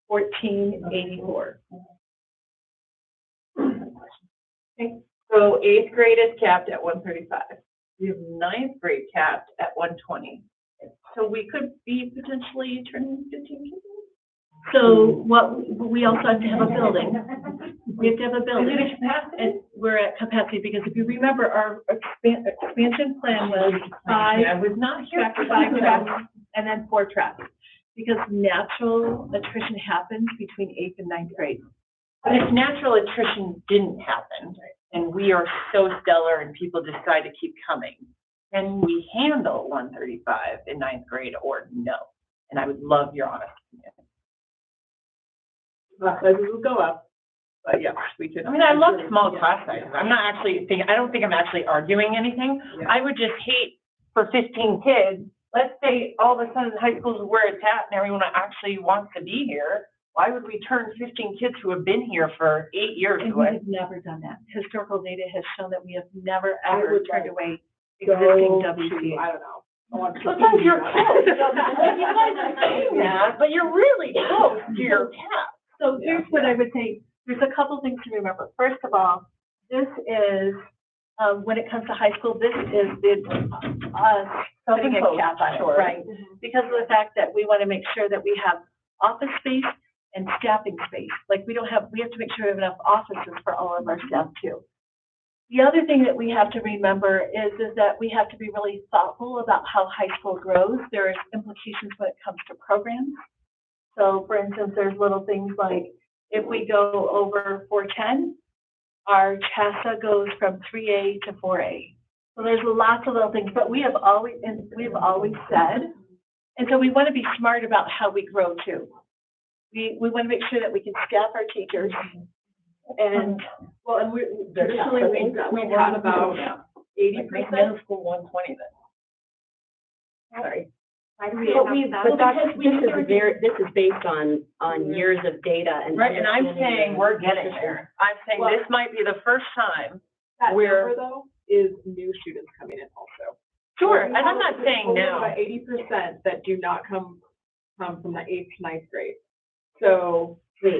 1484. Okay. So 8th grade is capped at 135. We have 9th grade capped at 120. So we could be potentially turning 15 kids. So we also have to have a building. We have to have a building. And we're at capacity because if you remember, our expansion plan was 5 tracks and then 4 tracks, because natural attrition happens between 8th and 9th grade. But if natural attrition didn't happen and we are so stellar and people decide to keep coming, can we handle 135 in 9th grade or no? And I would love your honest opinion. Class sizes will go up, but yes, we could. I mean, I love small class sizes. I'm not actually I don't think I'm actually arguing anything. Yeah. I would just hate for 15 kids. Let's say all of a sudden high school is where it's at and everyone actually wants to be here. Why would we turn 15 kids who have been here for 8 years away? We have never done that. Historical data has shown that we have never, ever turned away existing WC. I don't know. Sometimes you're close. You guys are saying that, but you're really close to your cap. So here's what I would say. There's a couple things to remember. First of all, this is, when it comes to high school, this is putting a cap on it, right? Because of the fact that we want to make sure that we have office space and staffing space. Like we have to make sure we have enough offices for all of our staff too. The other thing that we have to remember is that we have to be really thoughtful about how high school grows. There's implications when it comes to programs. So for instance, there's little things like if we go over 410, our CHASA goes from 3A to 4A. So there's lots of little things, but we've always said, and so we want to be smart about how we grow too. We want to make sure that we can staff our teachers. And traditionally we've had about 80% middle school 120 then. Sorry. This is based on years of data and right, and I'm saying we're getting there. I'm saying this might be the first time where number though is new students coming in also. Sure, and I'm not saying now. About 80% that do not come from the 8th to 9th grade. So 20%. And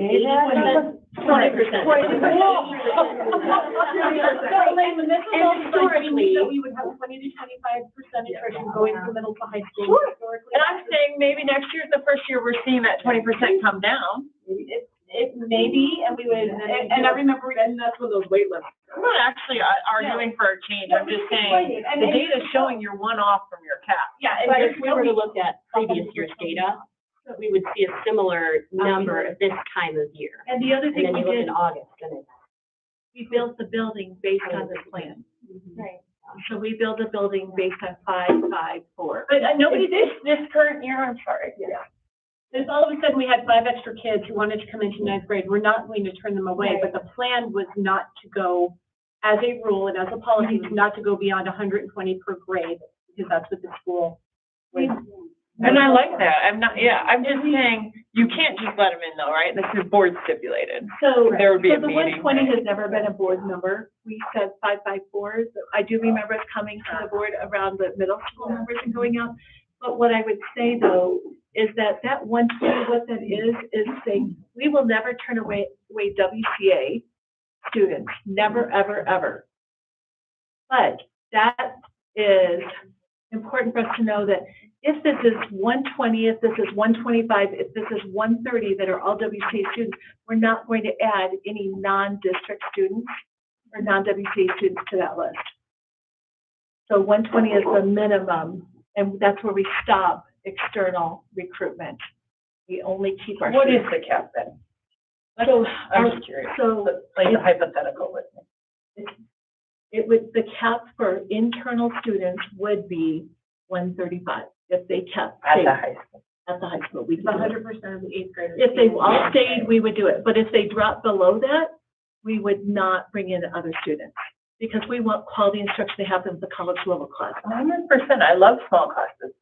historically, we would have 20 to 25% attrition going from middle to high school. Sure. And I'm saying maybe next year is the first year we're seeing that 20% come down. It may be, and we would, and I remember, and that's when those wait lists. I'm not actually arguing for a change. I'm just saying the data is showing you're one off from your cap. Yeah, and if we were to look at previous year's data, we would see a similar number at this time of year. And the other thing we did in August, we built the building based on this plan. Right. So we built a building based on 5, 5, 4. But nobody did this current year. I'm sorry. Yeah. If all of a sudden we had 5 extra kids who wanted to come into 9th grade, we're not going to turn them away, but the plan was not to go, as a rule and as a policy, was not to go beyond 120 per grade, because that's what the school was. And I like that. I'm just saying, you can't just let them in though, right? That's your board stipulated. So, There would be a the meeting. 120 has never been a board number. We said 554s. I do remember us coming to the board around the middle school numbers and going out. But what I would say though, is that 120, what that is saying, we will never turn away WCA students. Never, ever, ever. But that is important for us to know that if this is 120, if this is 125, if this is 130 that are all WCA students, we're not going to add any non-district students or non-WCA students to that list. So 120 is the minimum, and that's where we stop external recruitment. We only keep our What is students. the cap then? So, I'm just curious. So Like the hypothetical with me. it would, the cap for internal students would be 135 if they kept. At stayed the high school. At the high school, we It's could do it. 100% of the 8th graders. If they all stayed, we would do it. But if they dropped below that, we would not bring in other students because we want quality instruction to happen at the college level class. 100%. I love small classes.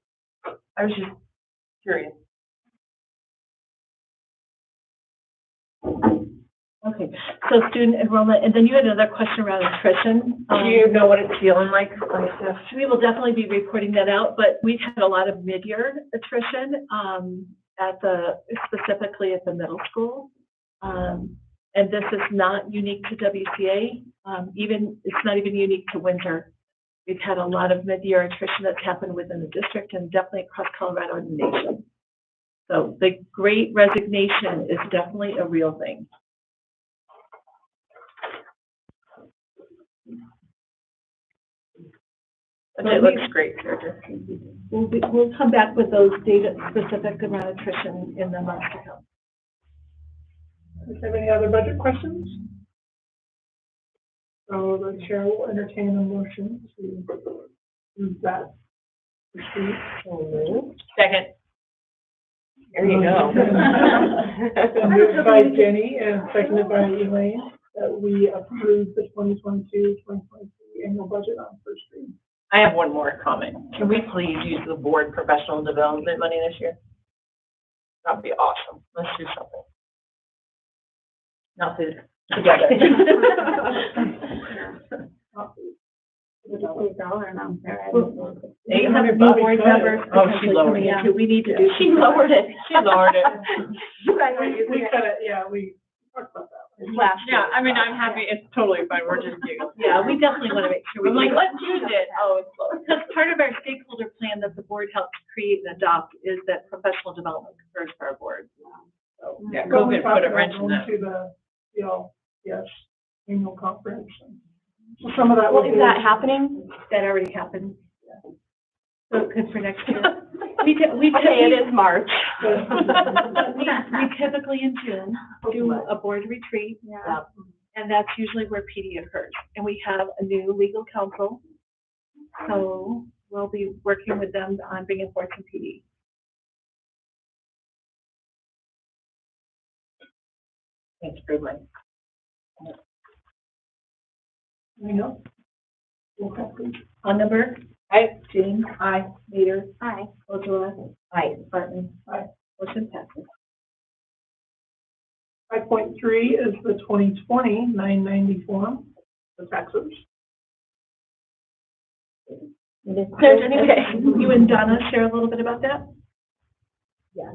I was just curious. Okay, so student enrollment, and then you had another question around attrition. Do you know what it's feeling like? We will definitely be reporting that out, but we've had a lot of mid-year attrition specifically at the middle school. And this is not unique to WCA. It's not even unique to Winter. We've had a lot of mid-year attrition that's happened within the district and definitely across Colorado and the nation. So the Great Resignation is definitely a real thing. It looks great, Georgia. We'll come back with those data specific around attrition in the months to come. Do you have any other budget questions? So the chair will entertain a motion to move that. Second. There you go. Been moved by Jenny and seconded by Elaine that we approve the 2022-2023 annual budget on first reading. I have one more comment. Can we please use the board professional development money this year? That'd be awesome. Let's do something. Not food. Together. Dollar amount there. 800 bucks. board members. Oh, she lowered it. We need to do. She lowered it. She lowered it. We cut it, yeah, we talked about that. Yeah, I mean, I'm happy. It's totally fine. We're just giggling. Yeah, we definitely want to make sure. I'm like, let's use it. Oh, it's low. Because part of our stakeholder plan that the board helps create and adopt is that professional development occurs for our board. So, Yeah, COVID put a wrench in that. To the, yes, annual conference. So some of that. Well, will is be- that happening? That already happened. So good for next year. It is March. We typically in June do a board retreat. And that's usually where PD occurs. And we have a new legal counsel. So we'll be working with them on bringing forth some PD. Thanks very much. Anything else? On number? Aye. James? Aye. Mater? Aye. Ojala? Aye. Barton? Aye. Motion passes. 5.3 is the 2020-990 form, the taxes. Sarah, anyway, you and Donna share a little bit about that? Yeah,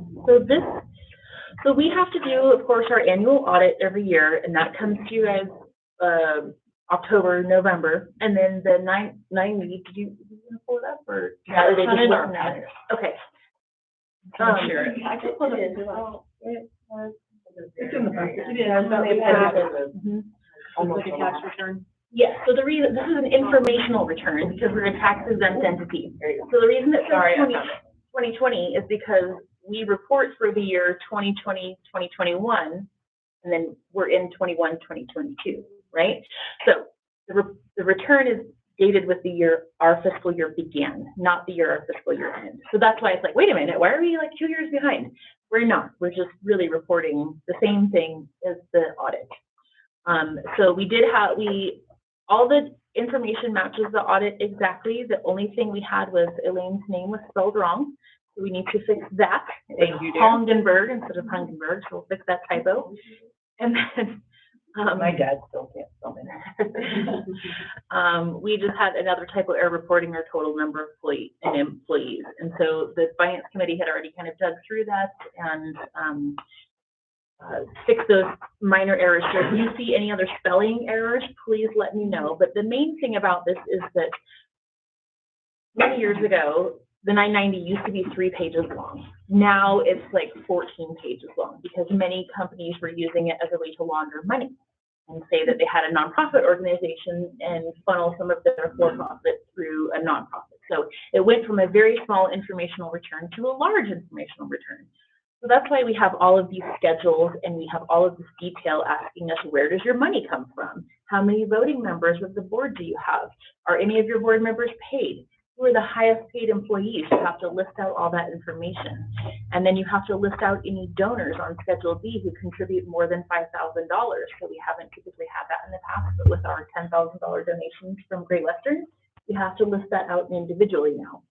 so we have to do, of course, our annual audit every year, and that comes to you guys, October, November, and then the 990, did you pull it up, or? Yeah, are they it's just in our looking at it? Okay. Share it. I just pulled it as well. It's in the packet. It is. Like a tax return. Yes, so the reason, this is an informational return because we're a tax exempt entity. So the reason it says 2020 is because we report for the year 2020, 2021, and then we're in 21, 2022, right? So the return is dated with the year our fiscal year began, not the year our fiscal year ended. So that's why it's like, wait a minute, why are we like 2 years behind? We're not. We're just really reporting the same thing as the audit. So all the information matches the audit exactly. The only thing we had was Elaine's name was spelled wrong. So we need to fix that. Thank you, dear. Hongenberg instead of Hungenberg, so we'll fix that typo. And then my dad still can't spell it. We just had another typo error reporting our total number of employees. And so the finance committee had already kind of dug through that and fixed those minor errors. So if you see any other spelling errors, please let me know. But the main thing about this is that many years ago, the 990 used to be 3 pages long. Now it's like 14 pages long because many companies were using it as a way to launder money and say that they had a nonprofit organization and funnel some of their for-profit through a nonprofit. So it went from a very small informational return to a large informational return. So that's why we have all of these schedules and we have all of this detail asking us, where does your money come from? How many voting members of the board do you have? Are any of your board members paid? Who are the highest paid employees? You have to list out all that information. And then you have to list out any donors on Schedule B who contribute more than $5,000. So we haven't typically had that in the past, but with our $10,000 donations from Great Western, we have to list that out individually now.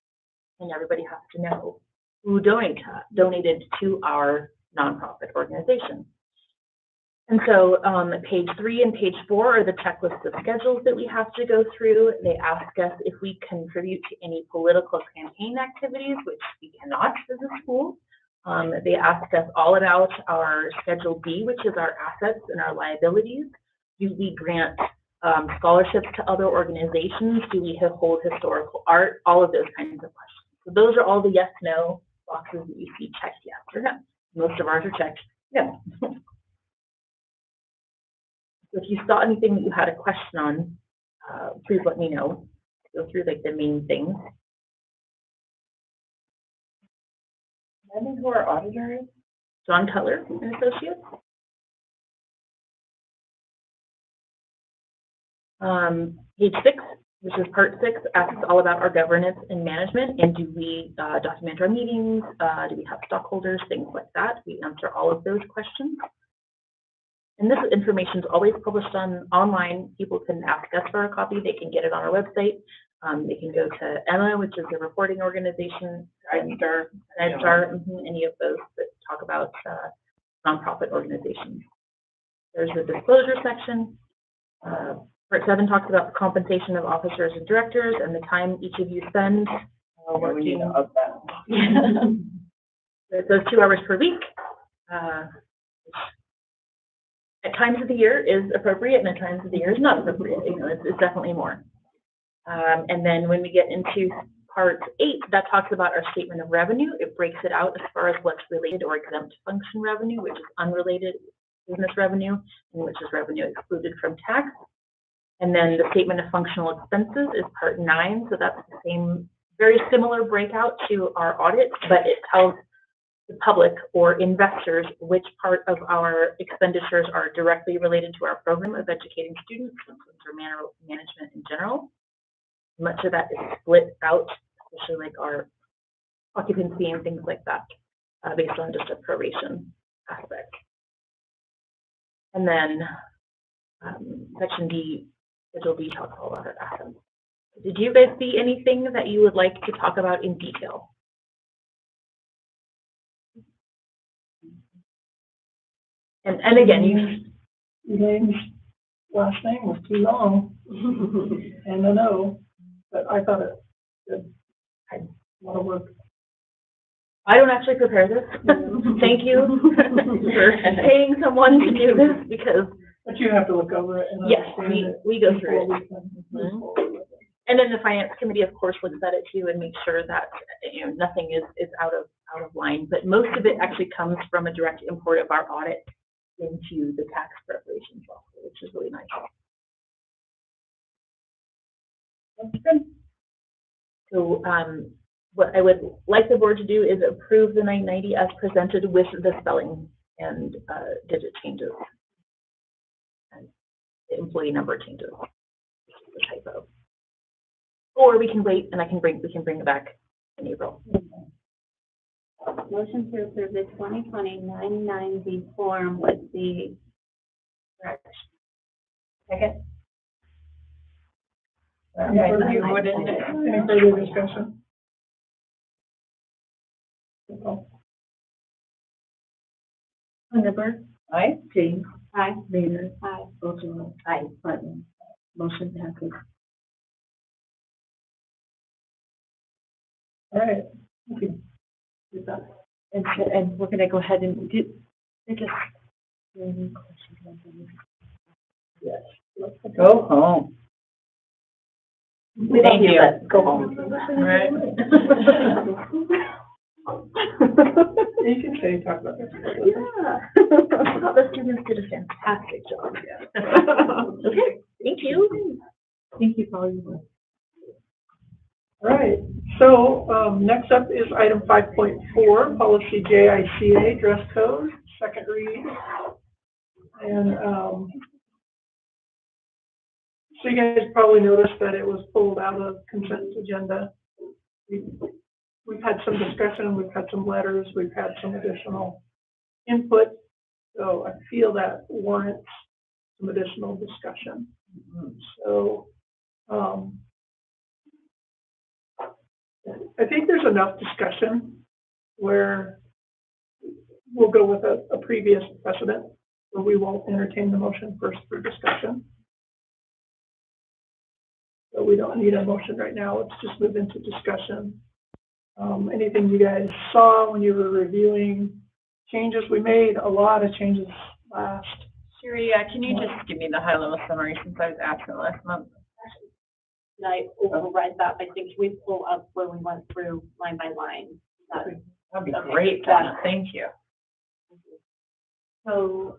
And everybody has to know who donated to our nonprofit organization. And so page 3 and page 4 are the checklist of schedules that we have to go through. They ask us if we contribute to any political campaign activities, which we cannot as a school. They ask us all about our Schedule B, which is our assets and our liabilities. Do we grant scholarships to other organizations? Do we hold historical art? All of those kinds of questions. So those are all the yes, no boxes that you see checked yes or no. Most of ours are checked no. So if you saw anything that you had a question on, please let me know. Go through like the main things. I think who our auditor is? John Cutler and Associates. Page 6, which is part 6, asks all about our governance and management, and do we document our meetings? Do we have stockholders? Things like that. We answer all of those questions. And this information is always published online. People can ask us for a copy. They can get it on our website. They can go to Emma, which is a reporting organization, GuideStar, any of those that talk about nonprofit organizations. There's a disclosure section. Part 7 talks about the compensation of officers and directors and the time each of you spend working. We need to up that. It says 2 hours per week. At times of the year is appropriate, and at times of the year is not appropriate. You know, it's definitely more. And then when we get into part 8, that talks about our statement of revenue. It breaks it out as far as what's related or exempt function revenue, which is unrelated business revenue, and which is revenue excluded from tax. And then the statement of functional expenses is part 9. So that's the same, very similar breakout to our audit, but it tells the public or investors which part of our expenditures are directly related to our program of educating students or management in general. Much of that is split out, especially like our occupancy and things like that, based on just a proration aspect. And then section D, Schedule D, talks all about our assets. Did you guys see anything that you would like to talk about in detail? And again, Elaine's last name was too long, and I know, but I thought it did a lot of work. I don't actually prepare this. Thank you for paying someone to do this because. But you have to look over it. And yes, we go through it. And then the finance committee, of course, looks at it too and makes sure that nothing is out of line. But most of it actually comes from a direct import of our audit into the tax preparation software, which is really nice. That's good. So what I would like the board to do is approve the 990 as presented with the spelling and digit changes and the employee number changes, the typo. or we can wait and we can bring it back in April. Motion to approve the 2020-990 form with the correction. Second. Any further discussion? Hungerberg. Aye. James. Aye. Vader. Aye. Ogerow. Aye. Button. Motion passes. All right. And we're gonna go ahead and do, just. Any questions about that? Yes. Go home. We don't use that. Go home. Right. You can say, talk about this. Yeah. The students did a fantastic job. Okay, thank you. Thank you for all your work. All right, so next up is item 5.4, policy JICA, dress code, second read. And so you guys probably noticed that it was pulled out of consent agenda. We've had some discussion, we've had some letters, we've had some additional input. So I feel that warrants some additional discussion. So I think there's enough discussion where we'll go with a previous precedent where we won't entertain the motion first for discussion. So we don't need a motion right now. Let's just move into discussion. Anything you guys saw when you were reviewing changes? We made a lot of changes last. Sure, yeah, can you just give me the high-level summary since I was absent last month? And I override that. I think we pull up where we went through line by line. That'd be great, Donna. Thank you. So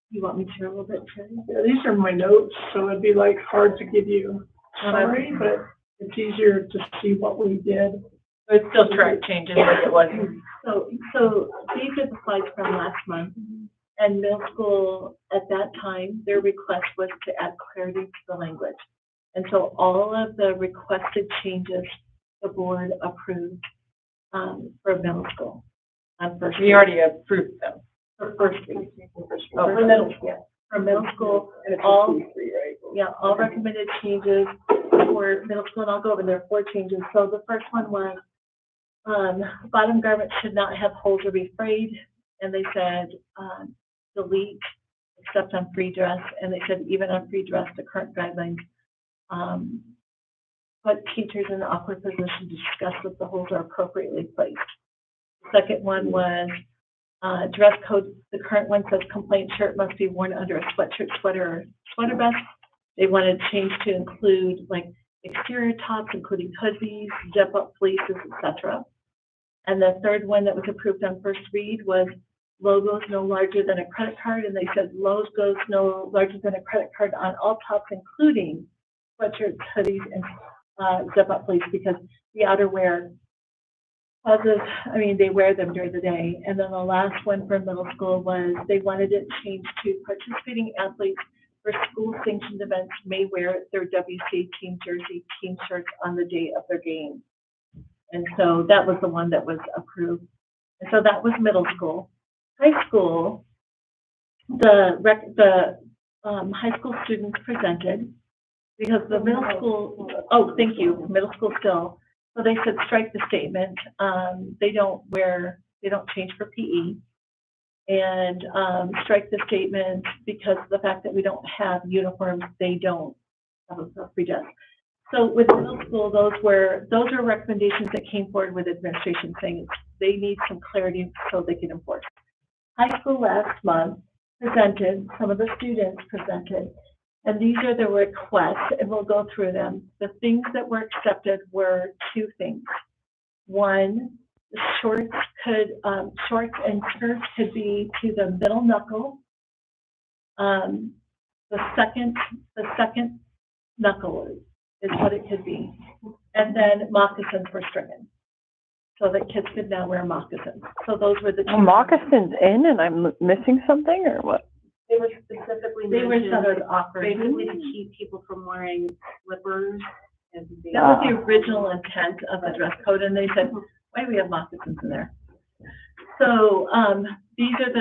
you want me to a little bit, Terry? Yeah, these are my notes, so it'd be like hard to give you a summary, but it's easier to see what we did. But it's still track changes like it was. So these are the slides from last month. And middle school, at that time, their request was to add clarity to the language. And so all of the requested changes, the board approved for middle school on first. We already approved them. For first read. Oh, For middle school. For middle school, all recommended changes for middle school, and I'll go over there, 4 changes. So the first one was bottom garments should not have holes or be frayed, and they said delete except on free dress, and they said even on free dress, the current guidelines put teachers in an awkward position to discuss if the holes are appropriately placed. The second one was dress code. The current one says complaint shirt must be worn under a sweatshirt, sweater, or sweater vest. They wanted change to include like exterior tops, including hoodies, zip-up fleeces, etc. And the third one that was approved on first read was logos no larger than a credit card, and they said logos no larger than a credit card on all tops, including sweatshirts, hoodies, and zip-up fleece, because the outerwear causes, I mean, they wear them during the day. And then the last one for middle school was they wanted it changed to participating athletes for school-sanctioned events may wear their WCA team jersey, team shirts on the day of their game. And so that was the one that was approved. And so that was middle school. High school, the high school students presented because the middle school, oh, thank you, middle school still. So they said strike the statement. They don't change for PE. And strike the statement because of the fact that we don't have uniforms, they don't have a free dress. So with middle school, those are recommendations that came forward with administration saying they need some clarity so they can enforce. High school last month presented, some of the students presented, and these are the requests, and we'll go through them. The things that were accepted were 2 things. One, the shorts and skirts could be to the middle knuckle. The second knuckle is what it could be. And then moccasins were stricken. So that kids could now wear moccasins. So those were the 2. Moccasins in, and I'm missing something, or what? They were specifically They were mentioned sort of offered. basically to keep people from wearing slippers and That was the original intent of the dress code, and they said, why do we have moccasins in there? So, these are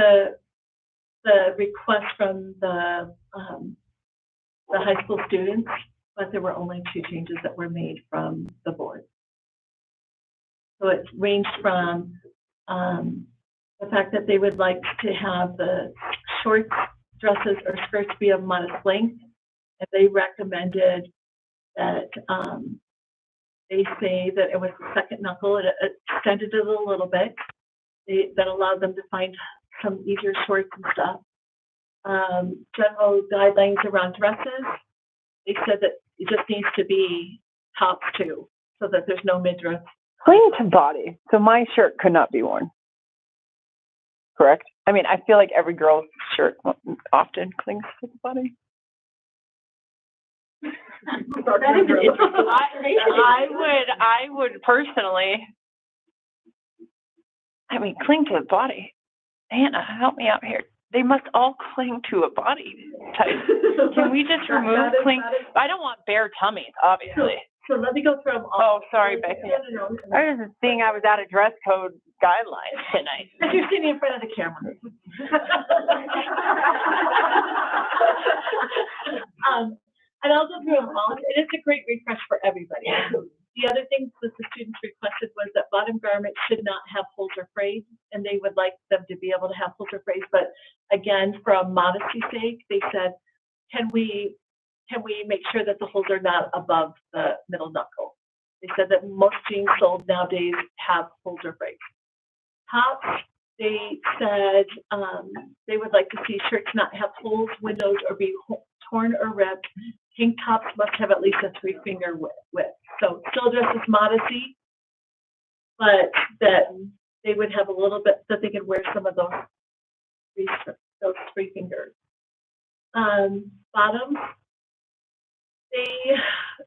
the requests from the high school students, but there were only 2 changes that were made from the board. So it ranged from the fact that they would like to have the short dresses or skirts be of modest length, and they recommended that they say that it was the second knuckle. It extended it a little bit. That allowed them to find some easier shorts and stuff. General guidelines around dresses. They said that it just needs to be tops too, so that there's no midriff. Cling to body. So my shirt could not be worn. Correct? I mean, I feel like every girl's shirt often clings to the body. I would personally. I mean, cling to the body. Anna, help me out here. They must all cling to a body type. Can we just remove cling? I don't want bare tummies, obviously. So let me go through them all. Oh, sorry, Becky. I was just seeing I was out of dress code guidelines tonight. Because you're sitting in front of the camera. And I'll go through them all. It is a great refresh for everybody. The other thing that the students requested was that bottom garments should not have holes or frays, and they would like them to be able to have holes or frays. But again, from modesty's sake, they said, can we make sure that the holes are not above the middle knuckle? They said that most jeans sold nowadays have holes or frays. Tops, they said they would like to see shirts not have holes, windows, or be torn or ripped. Tank tops must have at least a 3-finger width. So still dressed as modesty, but that they would have a little bit, that they could wear some of those 3 fingers. Bottoms, they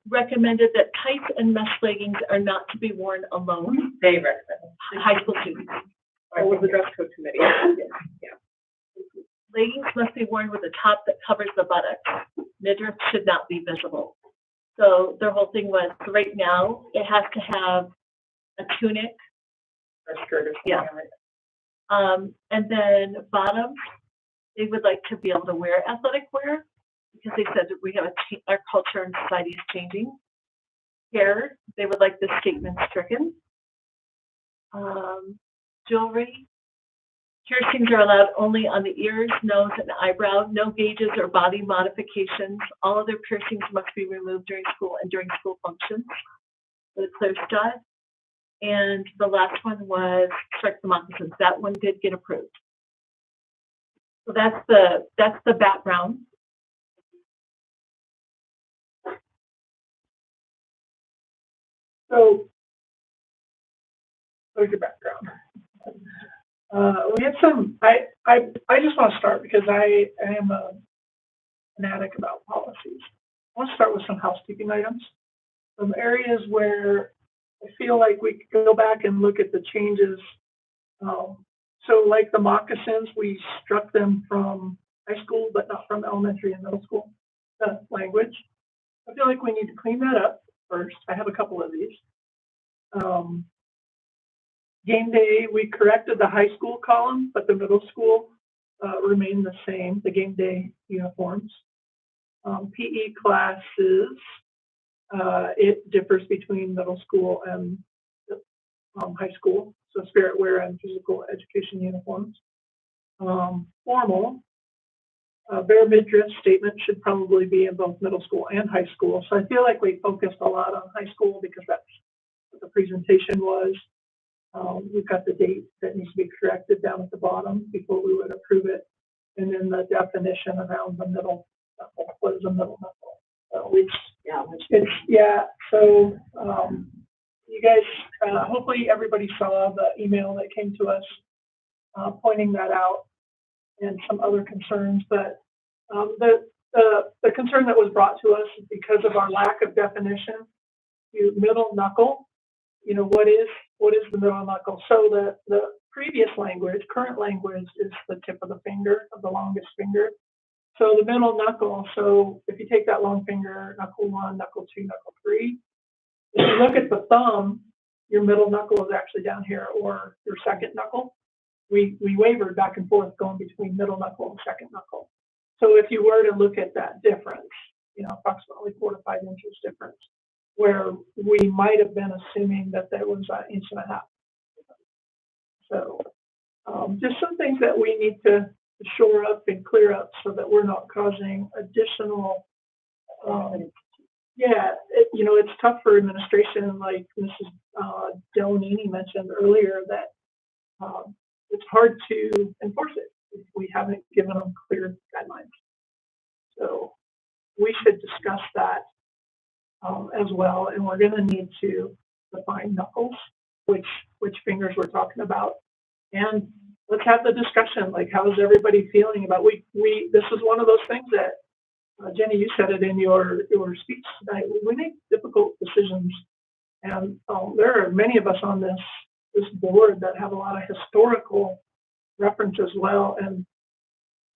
recommended that tights and mesh leggings are not to be worn alone. They recommend. High school students. Or was the dress code committee? Yeah. Leggings must be worn with a top that covers the buttocks. Midriff should not be visible. So their whole thing was, right now, it has to have a tunic. Or skirt or something. Yeah. And then bottoms, they would like to be able to wear athletic wear, because they said that we have our culture and society is changing. Hair, they would like the statement stricken. Jewelry, piercings are allowed only on the ears, nose, and eyebrow. No gauges or body modifications. All other piercings must be removed during school and during school functions. The clear stud. And the last one was strike the moccasins. That one did get approved. So that's the background. So, there's your background. We had some, I just want to start because I am a fanatic about policies. I want to start with some housekeeping items. Some areas where I feel like we could go back and look at the changes. So like the moccasins, we struck them from high school, but not from elementary and middle school, the language. I feel like we need to clean that up first. I have a couple of these. Game day, we corrected the high school column, but the middle school remained the same, the game day uniforms. PE classes, it differs between middle school and high school, so spirit wear and physical education uniforms. Formal, bare midriff statement should probably be in both middle school and high school. So I feel like we focused a lot on high school because that's what the presentation was. We've got the date that needs to be corrected down at the bottom before we would approve it. And then the definition around the middle knuckle. What is a middle knuckle? So you guys, hopefully everybody saw the email that came to us pointing that out and some other concerns. But the concern that was brought to us is because of our lack of definition, middle knuckle, what is the middle knuckle? So the previous language, current language, is the tip of the finger, of the longest finger. So the middle knuckle, so if you take that long finger, knuckle 1, knuckle 2, knuckle 3, look at the thumb, your middle knuckle is actually down here, or your second knuckle. We wavered back and forth going between middle knuckle and second knuckle. So if you were to look at that difference, approximately 4 to 5 inches difference, where we might have been assuming that there was an inch and a half. So just some things that we need to shore up and clear up so that we're not causing additional, it's tough for administration, like Mrs. Delanini mentioned earlier, that it's hard to enforce it if we haven't given them clear guidelines. So we should discuss that as well, and we're going to need to define knuckles, which fingers we're talking about, and let's have the discussion. Like, how is everybody feeling about this is one of those things that Jenny, you said it in your speech tonight. We make difficult decisions, and there are many of us on this board that have a lot of historical reference as well. And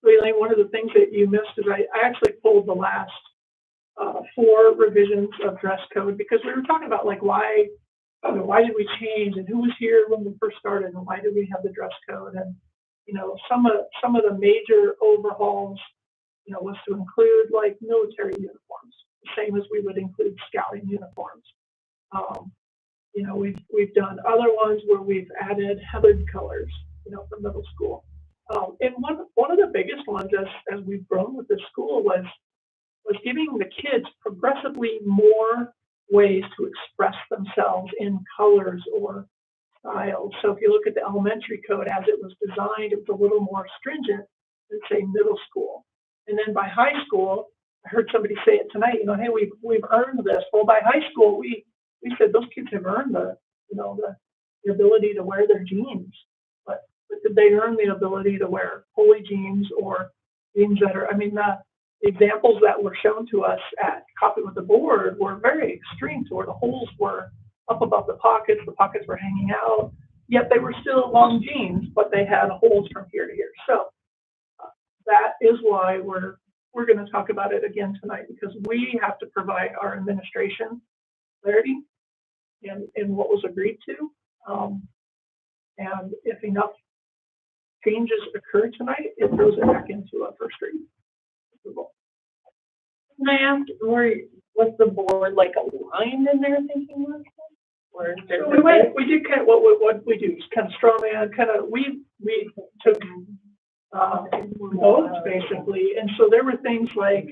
really, one of the things that you missed is I actually pulled the last 4 revisions of dress code, because we were talking about, like, why did we change, and who was here when we first started, and why did we have the dress code? And some of the major overhauls was to include, like, military uniforms, the same as we would include scouting uniforms. We've done other ones where we've added headed colors, for middle school. And one of the biggest ones as we've grown with this school was giving the kids progressively more ways to express themselves in colors or styles. So if you look at the elementary code as it was designed, it was a little more stringent than, say, middle school. And then by high school, I heard somebody say it tonight, hey, we've earned this. Well, by high school, we said those kids have earned the ability to wear their jeans. But did they earn the ability to wear holy jeans or jeans that are, the examples that were shown to us at Coffee with the Board were very extreme, to where the holes were up above the pockets were hanging out, yet they were still long jeans, but they had holes from here to here. So that is why we're going to talk about it again tonight, because we have to provide our administration clarity in what was agreed to. And if enough changes occur tonight, it throws it back into a first reading approval. Can I ask, was the board like aligned in their thinking last time? Or we did kind of what we do is kind of straw man, we took votes basically, and so there were things like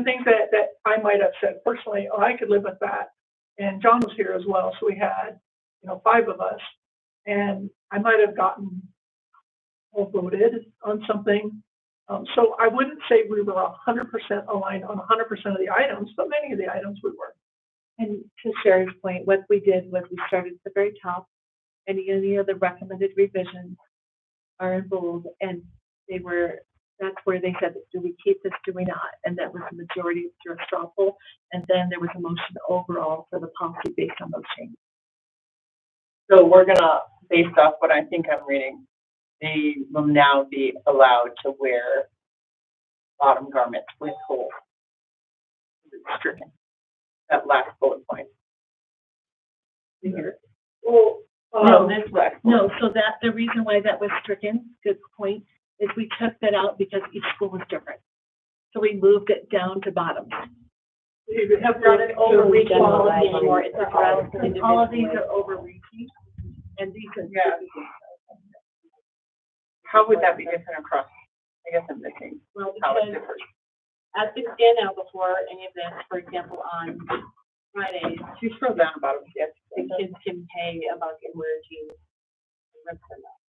things that I might have said personally, I could live with that, and John was here as well, so we had 5 of us, and I might have gotten voted on something. So I wouldn't say we were 100% aligned on 100% of the items, but many of the items we were. And to Sherry's point, what we did was we started at the very top. Any of the recommended revisions are in bold, and that's where they said, do we keep this, do we not? And that was the majority through a straw poll. And then there was a motion overall for the policy based on those changes. So we're gonna, based off what I think I'm reading, they will now be allowed to wear bottom garments with holes. It's stricken. That last bullet point. Well, no, so that the reason why that was stricken, good point, is we took that out because each school was different. So we moved it down to bottom. You have done it overreaching. All of these are overreaching, and these are How would that be different across? I guess I'm missing. Well, how it because differs. as things stand now, before any of this, for example, on Fridays, You scroll down about it, yes. the kids can pay about and wear jeans and rips them up.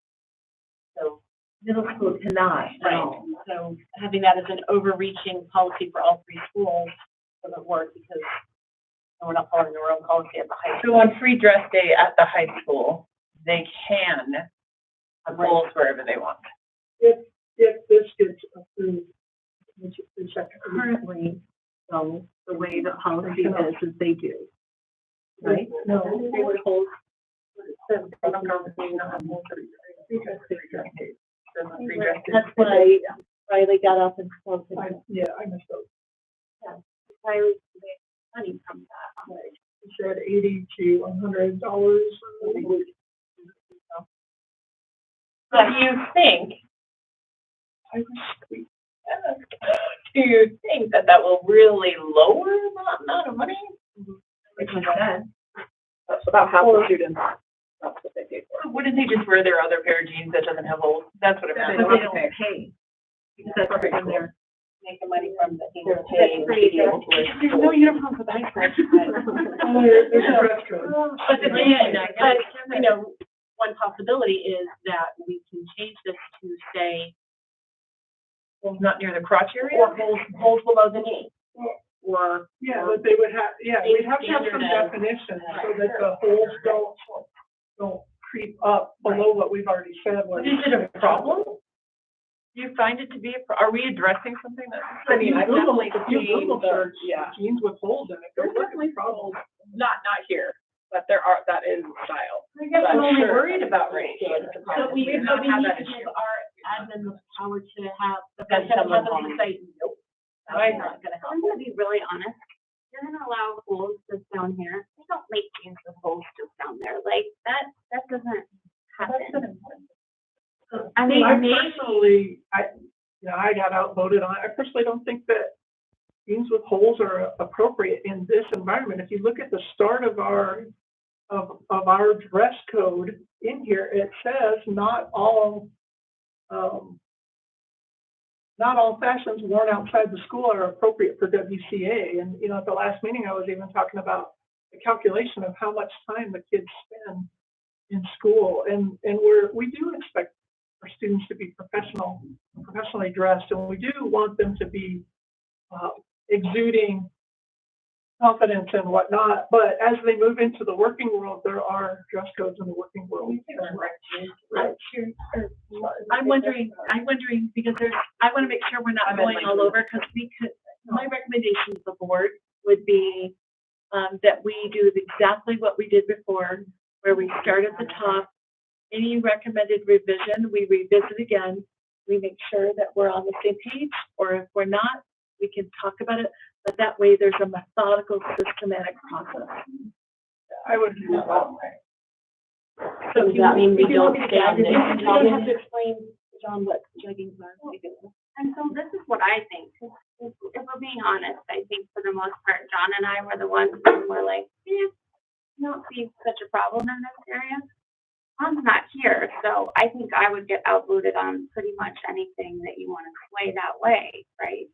So middle school cannot. right. So having that as an overreaching policy for all 3 schools doesn't work, because we're not following our own policy at the high So school. on free dress day at the high school, they can have holes wherever they want. If this gets approved, Currently, so the way the policy is they do. Right? No, they would hold. That's why Riley got up and spoke. I missed those. Riley made money from that. said $80 to $100 a week. So do you think, do you think that that will really lower the amount of money? Like you said, that's about half the students. That's what they pay for. Wouldn't they just wear their other pair of jeans that doesn't have holes? That's what I'm asking. But they don't pay. Because that's when they're making money from the. They're paying to be able to wear. There's no uniform for the high school. There's a dress code. But the thing is, you know, one possibility is that we can change this to say, Holes not near the crotch area? or holes below the knee. Or. Yeah, but they would have, we'd have to have some definition so that the holes don't creep up below what we've already said. But is it a problem? Do you find it to be are we addressing something that? I mean, I definitely Google seen the search, jeans with holes in it. There's definitely problems, not here, but that is style. I guess I'm But only sure. worried about range. So we need to give our admin the power to have. Because someone to say, nope, Right. that's not gonna help. I'm gonna be really honest. You're gonna allow holes just down here. They don't make jeans with holes just down there. Like that doesn't happen. I mean, I got outvoted on it. I personally don't think that jeans with holes are appropriate in this environment. If you look at the start of our dress code in here, it says not all fashions worn outside the school are appropriate for WCA. And, you know, at the last meeting, I was even talking about the calculation of how much time the kids spend in school. And we do expect our students to be professionally dressed, and we do want them to be exuding confidence and whatnot. But as they move into the working world, there are dress codes in the working world. I'm wondering, because I want to make sure we're not going all over, because my recommendation to the board would be that we do exactly what we did before, where we start at the top. Any recommended revision, we revisit again. We make sure that we're on the same page, or if we're not, we can talk about it. But that way, there's a methodical, systematic process. I would do that that way. So does that mean we don't stay on this You don't have topic? to explain, John, what jugging are. And so this is what I think. If we're being honest, I think for the most part, John and I were the ones who were like, I don't see such a problem in this area. John's not here, so I think I would get outvoted on pretty much anything that you want to sway that way, right?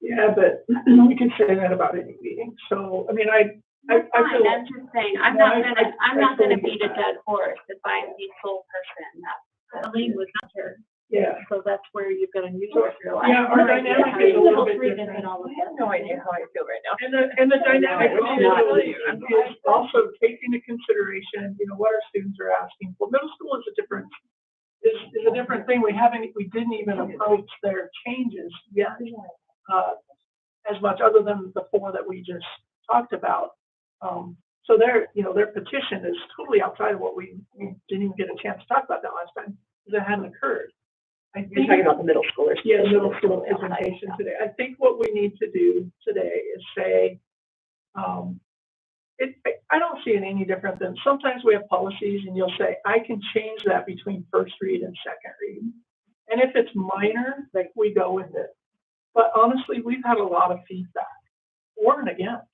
Yeah, but we can say that about any meeting. So, I mean, I feel. I'm just saying, I'm not gonna beat a dead horse if I'm the sole person that. Elaine was not here. Yeah. So that's where you've got a new source of your life. Yeah, our dynamic is a little bit different. I have no idea how I feel right now. And the dynamic is also taking into consideration, you know, what our students are asking for. Middle school is a different thing. We didn't even approach their changes yet, as much, other than the 4 that we just talked about. So their petition is totally outside of what we didn't even get a chance to talk about that last time, because it hadn't occurred. You're talking about the middle schoolers. Yeah, middle school presentation today. I think what we need to do today is say, I don't see it any different than sometimes we have policies and you'll say, I can change that between first read and second read. And if it's minor, like we go with it. But honestly, we've had a lot of feedback for and against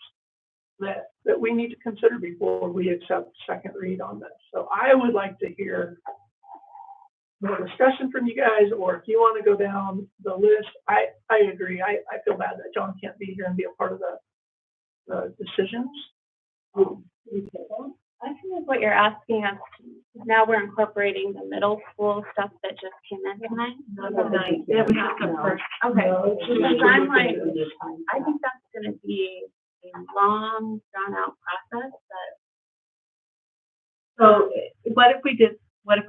that we need to consider before we accept second read on this. So I would like to hear more discussion from you guys, or if you want to go down the list, I agree. I feel bad that John can't be here and be a part of the decisions. I think that's what you're asking us. Now we're incorporating the middle school stuff that just came in tonight. Yeah, we have to first. Okay, because I'm like, I think that's gonna be a long, drawn out process that. So what if we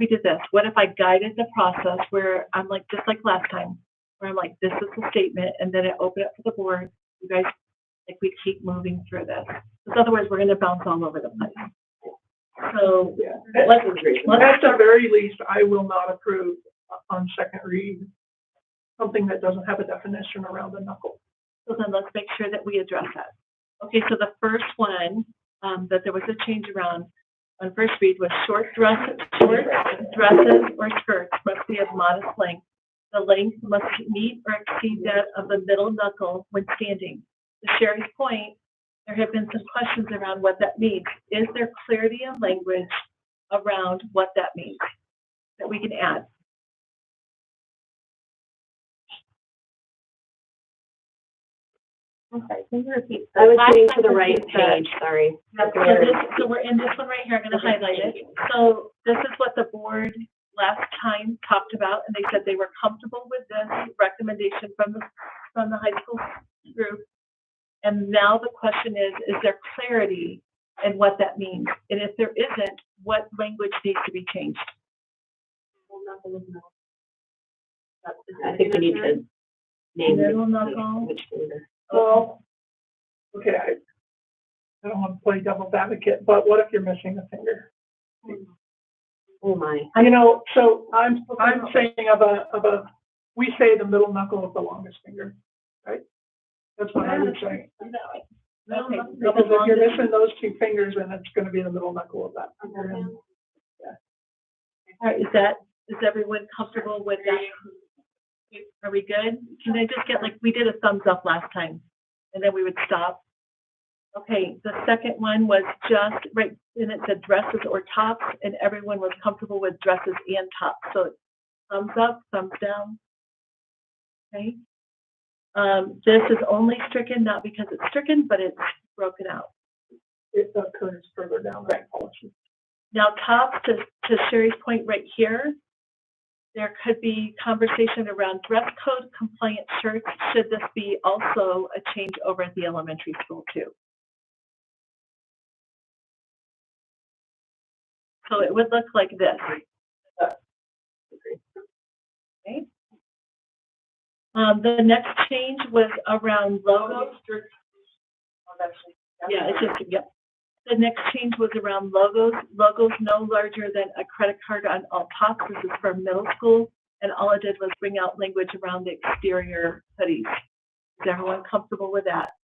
did this? What if I guided the process where I'm like, just like last time, where I'm like, this is the statement, and then I open it up to the board. You guys, like, we keep moving through this. Because otherwise, we're going to bounce all over the place. So let's at the very least, I will not approve on second read something that doesn't have a definition around the knuckle. So then let's make sure that we address that. Okay, so the first one that there was a change around, on first read was short dresses or skirts must be of modest length. The length must meet or exceed that of the middle knuckle when standing. To Sherry's point, there have been some questions around what that means. Is there clarity of language around what that means that we can add? Okay, can you repeat? I was getting to the right page, sorry. So we're in this one right here. I'm going to highlight it. So this is what the board last time talked about, and they said they were comfortable with this recommendation from the high school group. And now the question is there clarity in what that means? And if there isn't, what language needs to be changed? I think we need to name middle knuckle. Well, okay, I don't want to play devil's advocate, but what if you're missing a finger? Oh my. You know, so I'm saying we say the middle knuckle is the longest finger, right? That's what I would say. Okay. Because if you're missing those two fingers, then it's going to be the middle knuckle of that finger. Yeah. All right, is everyone comfortable with that? Are we good? Can I just get, like, we did a thumbs up last time, and then we would stop. Okay, the second one was just, right, and it said dresses or tops, and everyone was comfortable with dresses and tops. So thumbs up, thumbs down. Okay. This is only stricken, not because it's stricken, but it's broken out. It occurs further down that policy. Now, tops, to Sherry's point right here, there could be conversation around dress code compliant shirts. Should this be also a change over at the elementary school too? So it would look like this. Okay. The next change was around logos. Yeah, it's just, yep. The next change was around logos. Logos no larger than a credit card on all tops. This is for middle school. And all it did was bring out language around the exterior hoodies. Is everyone comfortable with that?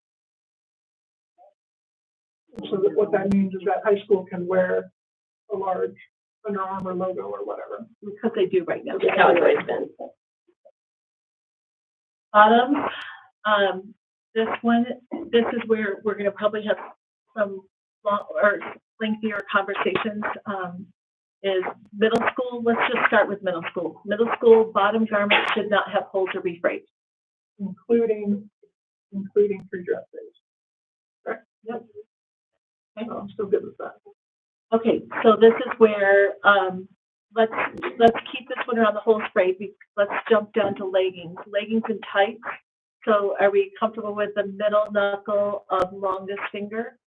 So what that means is that high school can wear a large Under Armour logo or whatever. Because they do right now. That's how it's always been. Bottom, this is where we're going to probably have some long or lengthier conversations. Is middle school, let's just start with middle school. Middle school bottom garments should not have holes or rephrase. Including free dress days. Correct? Yep. Okay. I'm still good with that. Okay, so this is where, let's keep this one around the whole spray. Let's jump down to leggings. Leggings and tights. So are we comfortable with the middle knuckle of longest finger?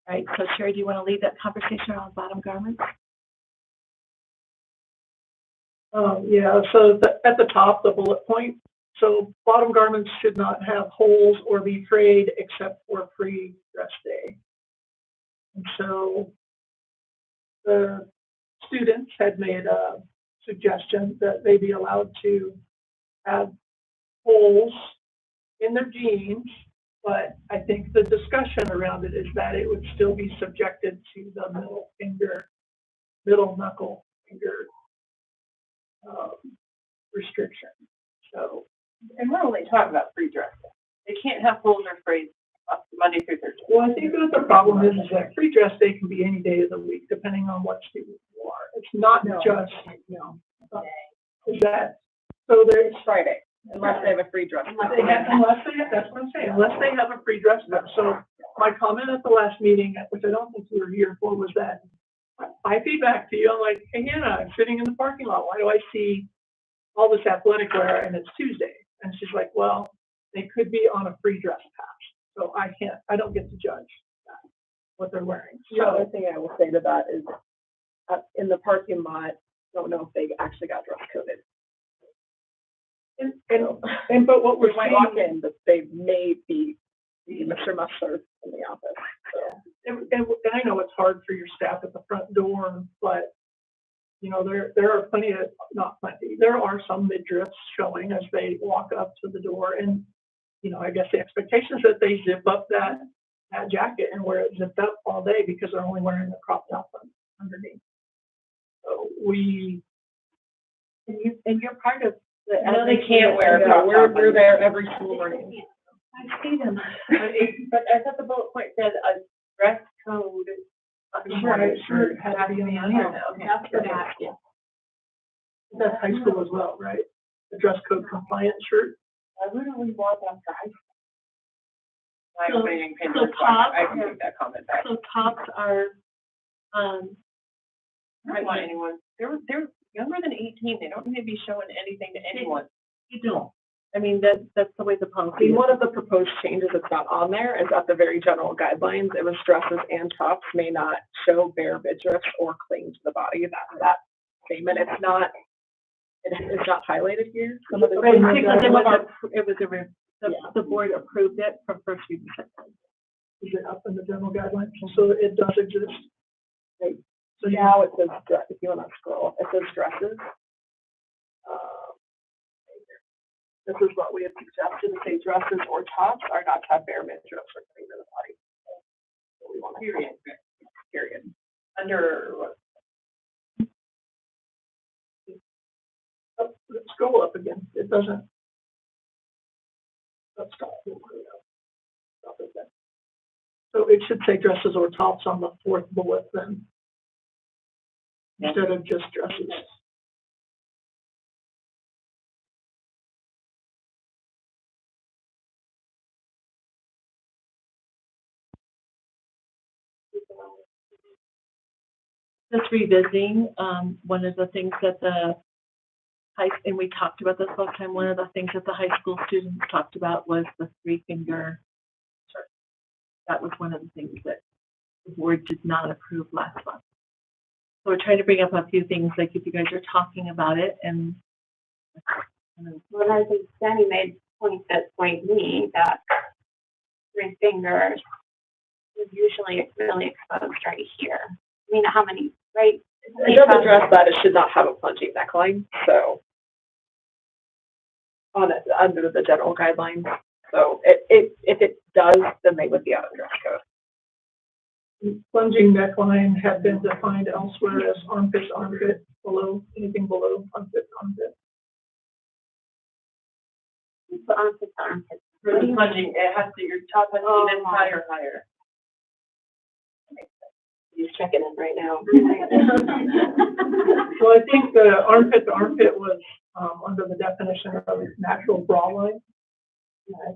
All right, so Sherry, do you want to lead that conversation around bottom garments? Yeah, so at the top, the bullet point. So bottom garments should not have holes or be frayed except for free dress day. And so the students had made a suggestion that they be allowed to have holes in their jeans, but I think the discussion around it is that it would still be subjected to the middle knuckle finger restriction. So, and we're only talking about free dress. They can't have holes or frays Monday through Thursday. well, I think that the problem is that free dress day can be any day of the week, depending on what student you are. It's not just, is that, so there's Friday, unless they have a free dress. That's what I'm saying, unless they have a free dress code. So my comment at the last meeting, which I don't think you were here for, was that my feedback to you, I'm like, hey, Hannah, I'm sitting in the parking lot. Why do I see all this athletic wear and it's Tuesday? And she's like, well, they could be on a free dress pass. So I don't get to judge what they're wearing. The other thing I will say to that is in the parking lot, don't know if they actually got dress coded. But what we're might walk in, but they may be Mr. Mustard in the office. So. And I know it's hard for your staff at the front door, but You know, there are plenty of, not plenty, there are some midriffs showing as they walk up to the door, and, you know, I guess the expectation is that they zip up that jacket and wear it zipped up all day because they're only wearing the crop top underneath. So and you're part of the. No, they can't wear it, but we're there every school morning. I see them, but I thought the bullet point said a dress code. Sure, it has to be in the annual. That's for that, yeah. That's high school as well, right? The dress code compliant shirt. I literally wore that for high school. I'm waiting for tops, I can take that comment back. So tops are, I don't want anyone, they're younger than 18, they don't need to be showing anything to anyone. you don't. I mean, that's the way the I policy mean, is. one of the proposed changes that's not on there is at the very general guidelines, it was dresses and tops may not show bare midriffs or cling to the body. That statement, it's not highlighted here. Some of the. Right, because the board approved it from first reading. Is it up in the general guidelines? So it does exist. Right. So now it says, if you want to scroll, it says dresses. This is what we had suggested, to say dresses or tops are not to have bare midriffs or cling to the body. So we want to. Period. Under what? Oh, let's scroll up again. It doesn't. Let's stop. Stop it then. So it should say dresses or tops on the fourth bullet then, instead of just dresses. Just revisiting, one of the things that and we talked about this last time, one of the things that the high school students talked about was the 3-finger shirt. That was one of the things that the board did not approve last month. So we're trying to bring up a few things, like if you guys are talking about it and. Well, I think Danny made points that point me that 3 fingers is usually really exposed right here. I mean, how many, right? It does address that it should not have a plunging neckline, so on it, under the general guidelines. So if it does, then they would be out of dress code. Plunging neckline have been defined elsewhere as armpit to armpit, below, anything below armpit to armpit. So armpit to armpit. For the plunging, it has to, your top has to be this high or higher. He's checking it right now. So I think the armpit to armpit was under the definition of natural bra line.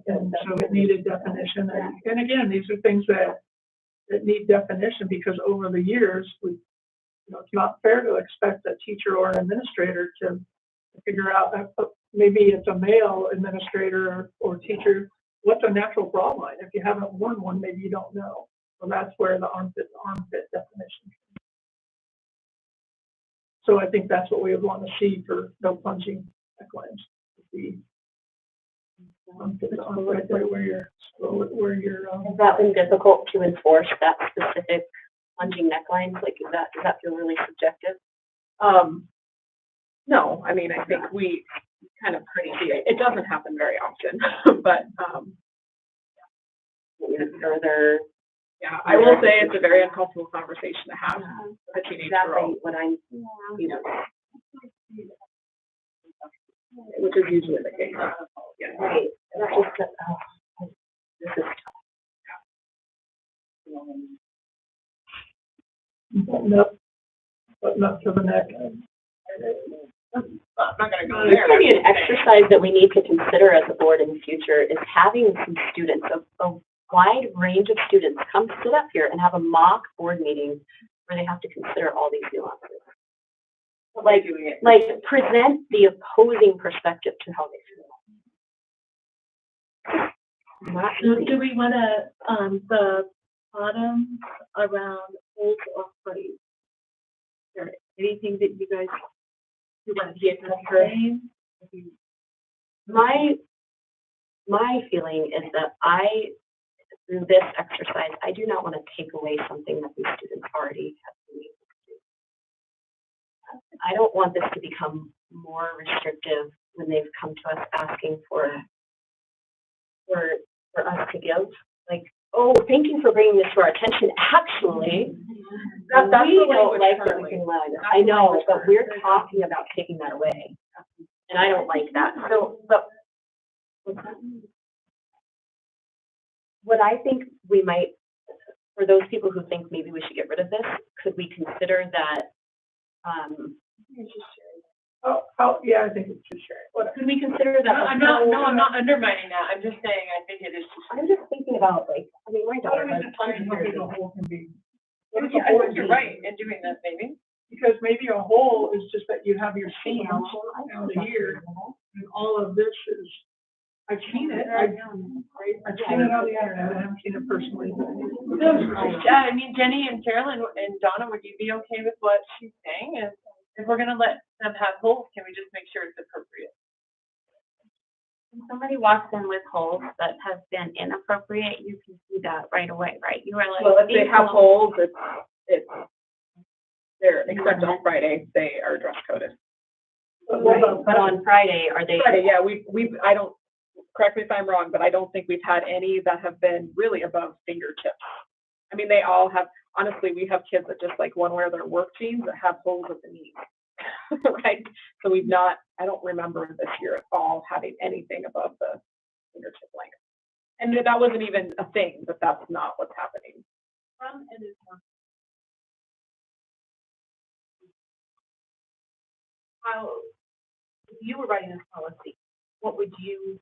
And so it needed definition. And again, these are things that need definition because over the years, it's not fair to expect a teacher or an administrator to figure out, maybe it's a male administrator or teacher, what's a natural bra line? If you haven't worn one, maybe you don't know. So that's where the armpit to armpit definition. So I think that's what we would want to see for no plunging necklines. The armpit to armpit, right where you're. Has that been difficult to enforce, that specific plunging neckline? Like, does that feel really subjective? No, I mean, I think we kind of see it. It doesn't happen very often, but further. Yeah, I will say it's a very uncomfortable conversation to have with a teenage girl. What I'm, which is usually the case. Yeah. Right. This is tough. Button up to the neck. I'm not gonna go This there. could be an exercise that we need to consider as a board in the future, is having some students, a wide range of students, come sit up here and have a mock board meeting where they have to consider all these nuances. Like present the opposing perspective to how they feel. So do we want to, the bottom around hold or phrase? Is there anything that you guys, want to get the same? My feeling is that through this exercise, I do not want to take away something that these students already have been able to do. I don't want this to become more restrictive when they've come to us asking for us to give. Like, oh, thank you for bringing this to our attention. Actually, That's we the don't language like that currently. we can allow this. That's I the know, language but we're currently. talking about taking that away. And I don't like that. So, but what I think we might, for those people who think maybe we should get rid of this, could we consider that, Yeah, I think it's just sharing. Whatever. could we consider that? I'm not undermining that. I'm just saying I think it is. I'm just thinking about, like, I mean, my daughter has tons of years. A whole can be. Yeah, I think you're right in doing that, maybe. Because maybe a whole is just that you have your seniors out a year, and all of this is, I've seen it, I've seen it on the internet, I haven't seen it personally. Yeah, I mean, Jenny and Carolyn and Donna, would you be okay with what she's saying? If we're gonna let them have holes, can we just make sure it's appropriate? When somebody walks in with holes that have been inappropriate, you can see that right away, right? You are like. Well, if they have holes, they're, except on Friday, they are dress coded. But on Friday, are they? Friday, yeah, I don't, correct me if I'm wrong, but I don't think we've had any that have been really above fingertips. I mean, they all have, honestly, we have kids that just like want to wear their work jeans that have holes at the knees, right? So we've not, I don't remember this year at all having anything above the fingertip length. And that wasn't even a thing, but that's not what's happening. How, if you were writing this policy, what would you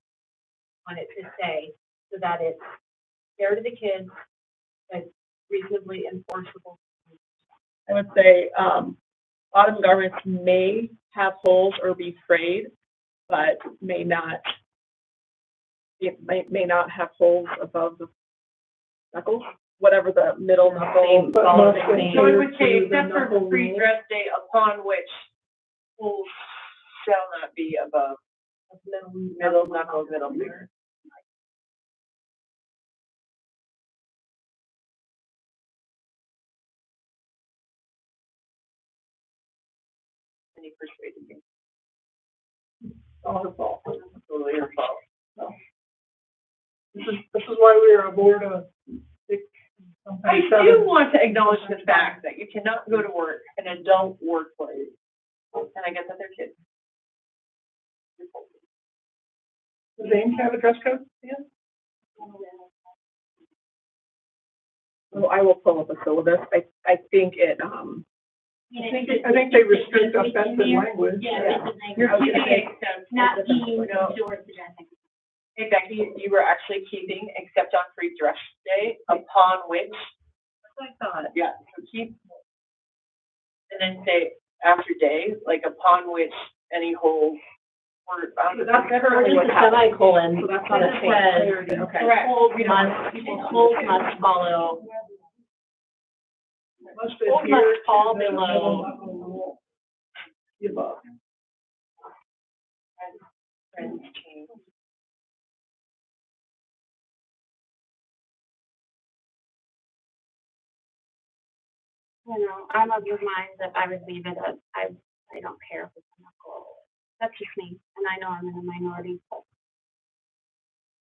want it to say so that it's fair to the kids, but reasonably enforceable? I would say bottom garments may have holes or be frayed, but may not have holes above the knuckles, whatever the middle knuckle. So it would say, except for free dress day, upon which holes shall not be above middle knuckle, middle finger. Any persuaded me. All her fault. Totally her fault. No. This is why we are a board of six. I do want to acknowledge the fact that you cannot go to work in an adult workplace. And I get that they're kids. Does Ames have a dress code? Yeah. So I will pull up a syllabus. I think it, I think they restrict offensive language. Yeah. You're keeping it Not being No. towards the dressing. Hey Becky, you were actually keeping except on free dress day, upon which, that's what I thought, yeah, so keep, and then say after day, like upon which any holes were, that's currently what happens. Semicolon, So that's on not it a says, change. Okay. correct, holes must follow, Must holes adhere must fall to the below. middle knuckle rule. The above. friends change. You know, I'm of the mind that I would leave it at, I don't care if it's a knuckle. That's just me, and I know I'm in a minority.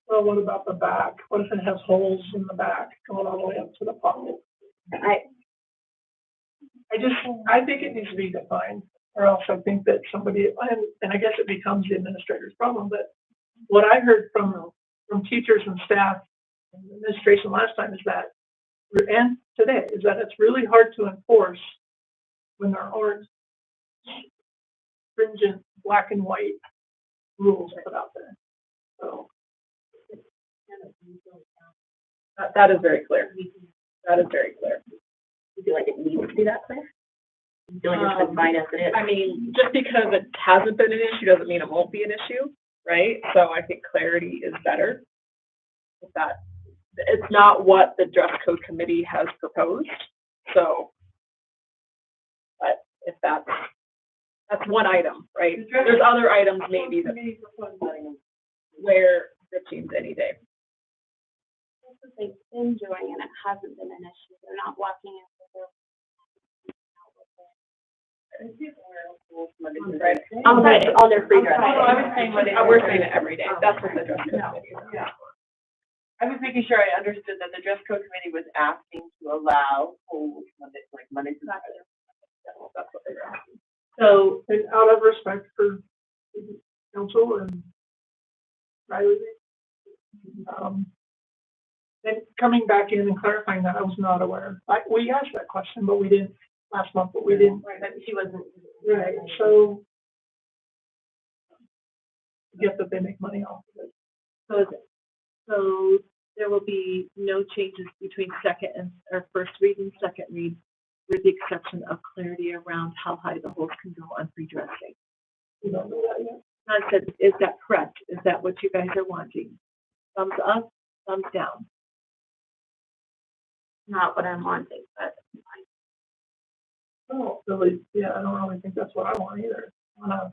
Well, what about the back? What if it has holes in the back going all the way up to the pocket? I think it needs to be defined, or else I think that somebody, and I guess it becomes the administrator's problem, but what I heard from teachers and staff and administration last time is that, and today, is that it's really hard to enforce when there aren't stringent black and white rules put out there. So that is very clear. That is very clear. You feel like it needs to be that clear? You feel like it's been fine as it is? I mean, just because it hasn't been an issue doesn't mean it won't be an issue, right? So I think clarity is better. That it's not what the dress code committee has proposed. So, but if that's one item, right? There's other items maybe that wear ripped jeans any day. They've been doing, and it hasn't been an issue. They're not walking in with their On Friday, on their free dress. I was saying Monday, we're saying it every day, that's what the dress code committee is. Yeah. I was making sure I understood that the dress code committee was asking to allow polls Monday, like Monday through Friday. That's what they were asking. So, and out of respect for council and Riley, then coming back in and clarifying that, I was not aware. We asked that question, but we didn't last month, but we didn't. Right, but she wasn't. Right, so I guess that they make money off of it. So there will be no changes between second and, or first read and second read, with the exception of clarity around how high the holes can go on free dress day. You don't know that yet? I said, is that correct? Is that what you guys are wanting? Thumbs up, thumbs down. Not what I'm wanting, but. Oh, really? Yeah, I don't really think that's what I want either. I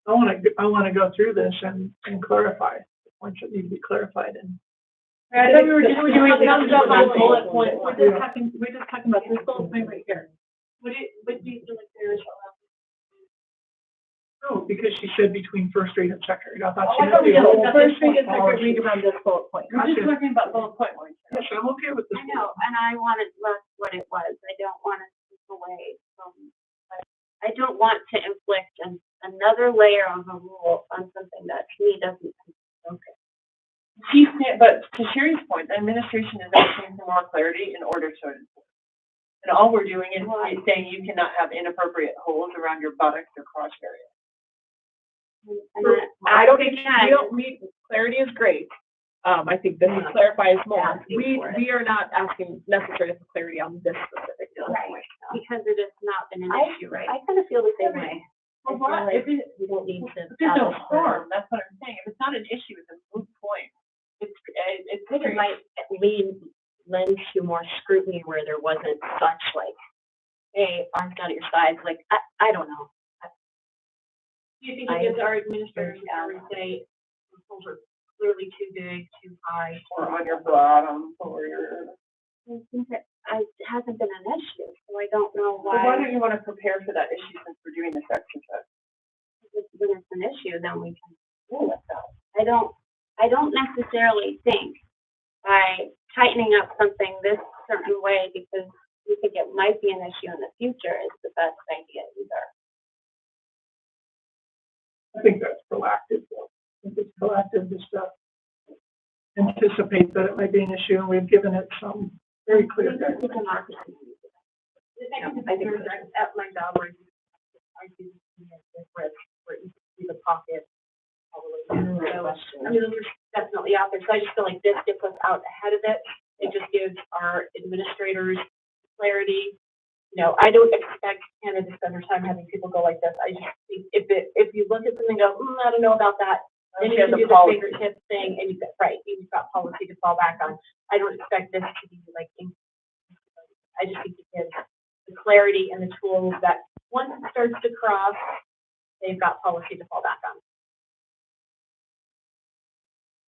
want to go through this and clarify the points that need to be clarified. And I thought we were just doing thumbs up on bullet point. We're just talking about this bullet point right here. What do you feel like there is? no, because she said between first read and second read. I thought I thought we did first read and second read around this bullet point. We're just talking about bullet point one. Yes, I'm okay with this. I know, and I wanted less what it was. I don't want to take away from, I don't want to inflict another layer of a rule on something that to me doesn't. Okay. But to Sherry's point, the administration is asking for more clarity in order to enforce. And all we're doing is saying you cannot have inappropriate holes around your buttocks or crotch area. I don't think clarity is great. I think this clarifies more. We are not asking necessarily for clarity on this specific point. Because it has not been an issue, right? I kind of feel the same way. Well, what? We don't need to. There's no harm. That's what I'm saying. If it's not an issue, it's a moot point. I think it might lend to more scrutiny where there wasn't such like, hey, arms down at your sides. Like, I don't know. Do you think it gives our administrators power to say holes are clearly too big, too high, or on your bottom, or your? I think that it hasn't been an issue, so I don't know why. Well, why don't you want to prepare for that issue since we're doing this exercise? When it's an issue, then we can deal with that. I don't necessarily think by tightening up something this certain way because you think it might be an issue in the future is the best idea either. I think that's proactive, though. I think it's proactive just to anticipate that it might be an issue, and we've given it some very clear guidance. I think at my job where I do where you can see the pocket all the way down. So, I mean, those are definitely out there. So I just feel like this gets us out ahead of it. It just gives our administrators clarity. You know, I don't expect Hannah to spend her time having people go like this. I just think if you look at something and go, I don't know about that, then you can do the fingertip thing, and you've got policy to fall back on. I don't expect this to be like, I just think it gives the clarity and the tools that once it starts to cross, they've got policy to fall back on.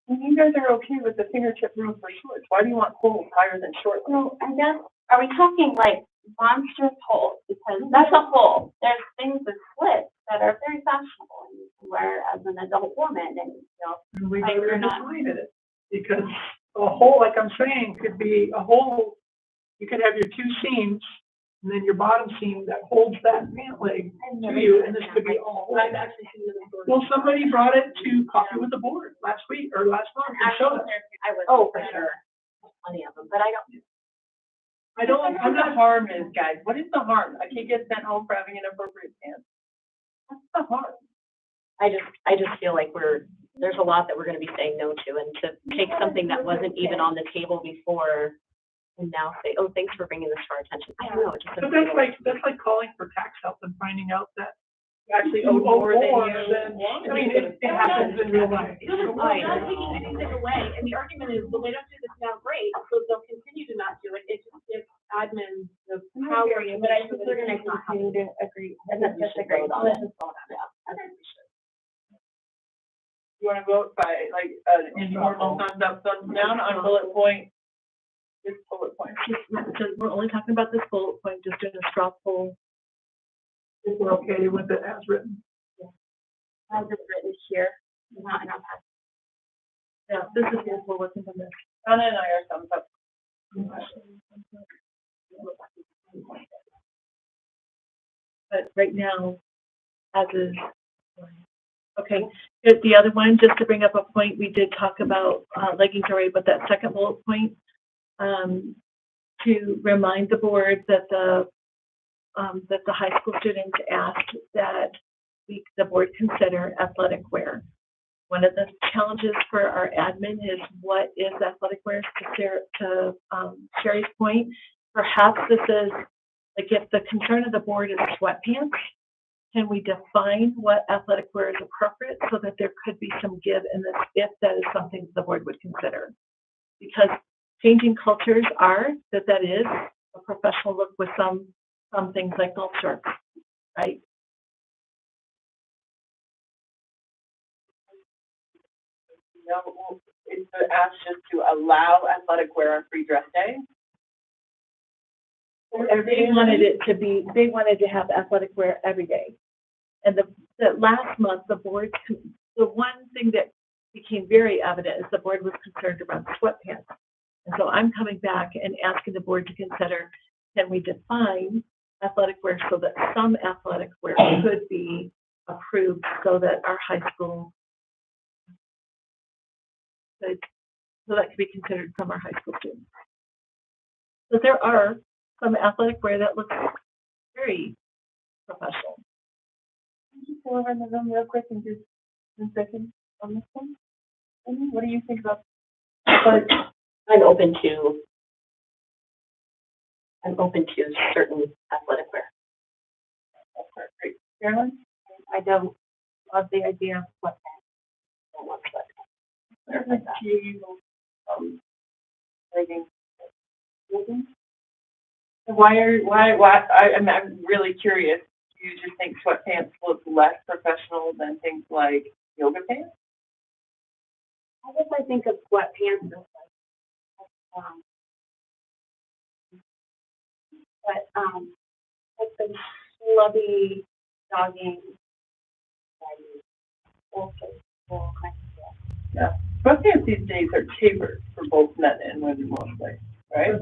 And you guys are okay with the fingertip rule for shorts. Why do you want holes higher than short? Well, I guess, are we talking like monstrous holes? Because that's a hole. There's things with slits that are very fashionable and you can wear as an adult woman, and we never decided it because a hole, like I'm saying, could be a hole. You could have your two seams, and then your bottom seam that holds that pant leg to you, and this could be all. I've actually seen this before. Well, somebody brought it to Coffee with the Board last week or last month and showed us. For sure. Plenty of them, but I don't. What the harm is, guys? What is the harm? I can't get sent home for having inappropriate pants. What's the harm? I just feel like there's a lot that we're going to be saying no to, and to take something that wasn't even on the table before and now say, oh, thanks for bringing this to our attention. I don't know. It just but that's like calling for tax help and finding out that actually owe more than you. I mean, it happens in real life. We're not taking anything away, and the argument is, well, they don't do this now, great, so they'll continue to not do it. It just gives admin the power. But I think we're going to continue to agree. And that's just a great on it. You want to vote by like an informal thumbs up, thumbs down on bullet point this bullet point. So we're only talking about this bullet point, just doing a straw poll. If we're okay with it as written. As it's written here, not in our packet. Yeah, this is what we're working on this. Donna and I are thumbs up. But right now, as is. Okay, the other one, just to bring up a point, we did talk about leggings already, but that second bullet point, to remind the board that the high school students asked that the board consider athletic wear. One of the challenges for our admin is what is athletic wear. To Sherry's point, perhaps this is, like, if the concern of the board is sweatpants, can we define what athletic wear is appropriate so that there could be some give in this if that is something the board would consider? Because changing cultures are that is a professional look with some things like golf shorts, right? No, it's asked just to allow athletic wear on free dress day. They wanted to have athletic wear every day. And the last month, the one thing that became very evident is the board was concerned around sweatpants. And so I'm coming back and asking the board to consider, can we define athletic wear so that some athletic wear could be approved so that our high school so that could be considered from our high school students. So there are some athletic wear that looks very professional. Can you go over in the room real quick and just 1 second on this one? Amy, what do you think about? I'm open to certain athletic wear. Great. Carolyn? I don't love the idea of sweatpants. Don't want sweatpants. I'm really curious. Do you just think sweatpants look less professional than things like yoga pants? I guess I think of sweatpants as like the schlubby jogging, all kinds of stuff. Yeah. Sweatpants these days are tapered for both men and women mostly, right?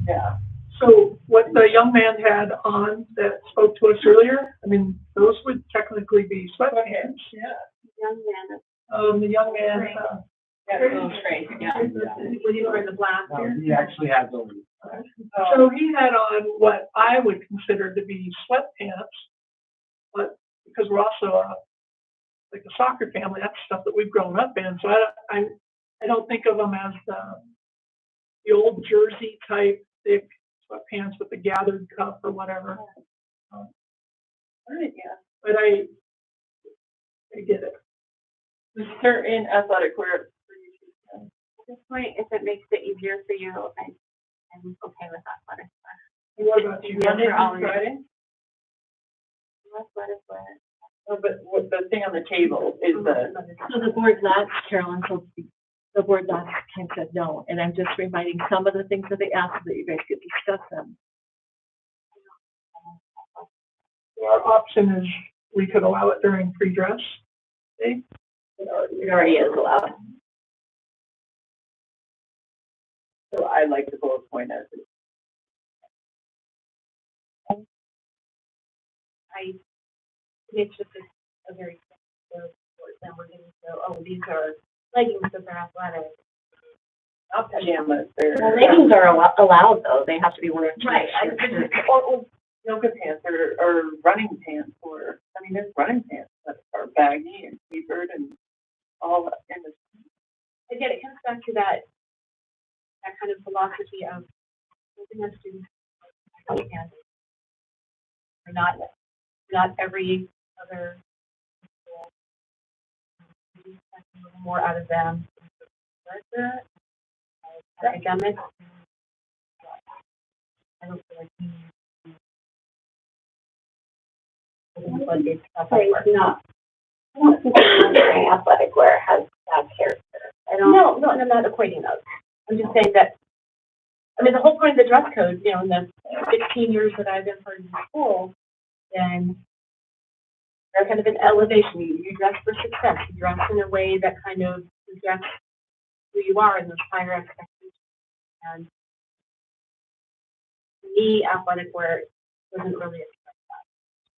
Yeah. So what the young man had on that spoke to us earlier, I mean, those would technically be sweatpants. Yeah. Young man. The young man. When you were in the black. He actually had those. So he had on what I would consider to be sweatpants, but because we're also like a soccer family, that's stuff that we've grown up in. So I don't think of them as the old jersey type thick sweatpants with the gathered cuff or whatever. Right, yeah. But I get it. Is certain athletic wear for you? At this point, if it makes it easier for you, I'm okay with athletic wear. And what about you? Monday through Friday? Athletic wear. Oh, but what the thing on the table is So the board last, Carolyn, so the board last time said no, and I'm just reminding some of the things that they asked so that you guys could discuss them. Our option is we could allow it during pre-dress day. It already is allowed. So I like the bullet point as it. It's just a very simple sport. Then we're going to go, oh, these are leggings that are athletic. Not pajamas. Well, leggings are allowed though. They have to be worn. Right. Or yoga pants or running pants there's running pants that are baggy and tapered and all in the. Again, it comes back to that kind of philosophy of helping our students understand. Not every other more out of them. Academics. I don't feel like No. I don't think wearing athletic wear has that character. No, I'm not equating those. I'm just saying that I mean, the whole point of the dress code, you know, in the 16 years that I've been part of the school, then there's kind of an elevation. You dress for success. You dress in a way that kind of suggests who you are and those higher expectations. And to me, athletic wear doesn't really express that.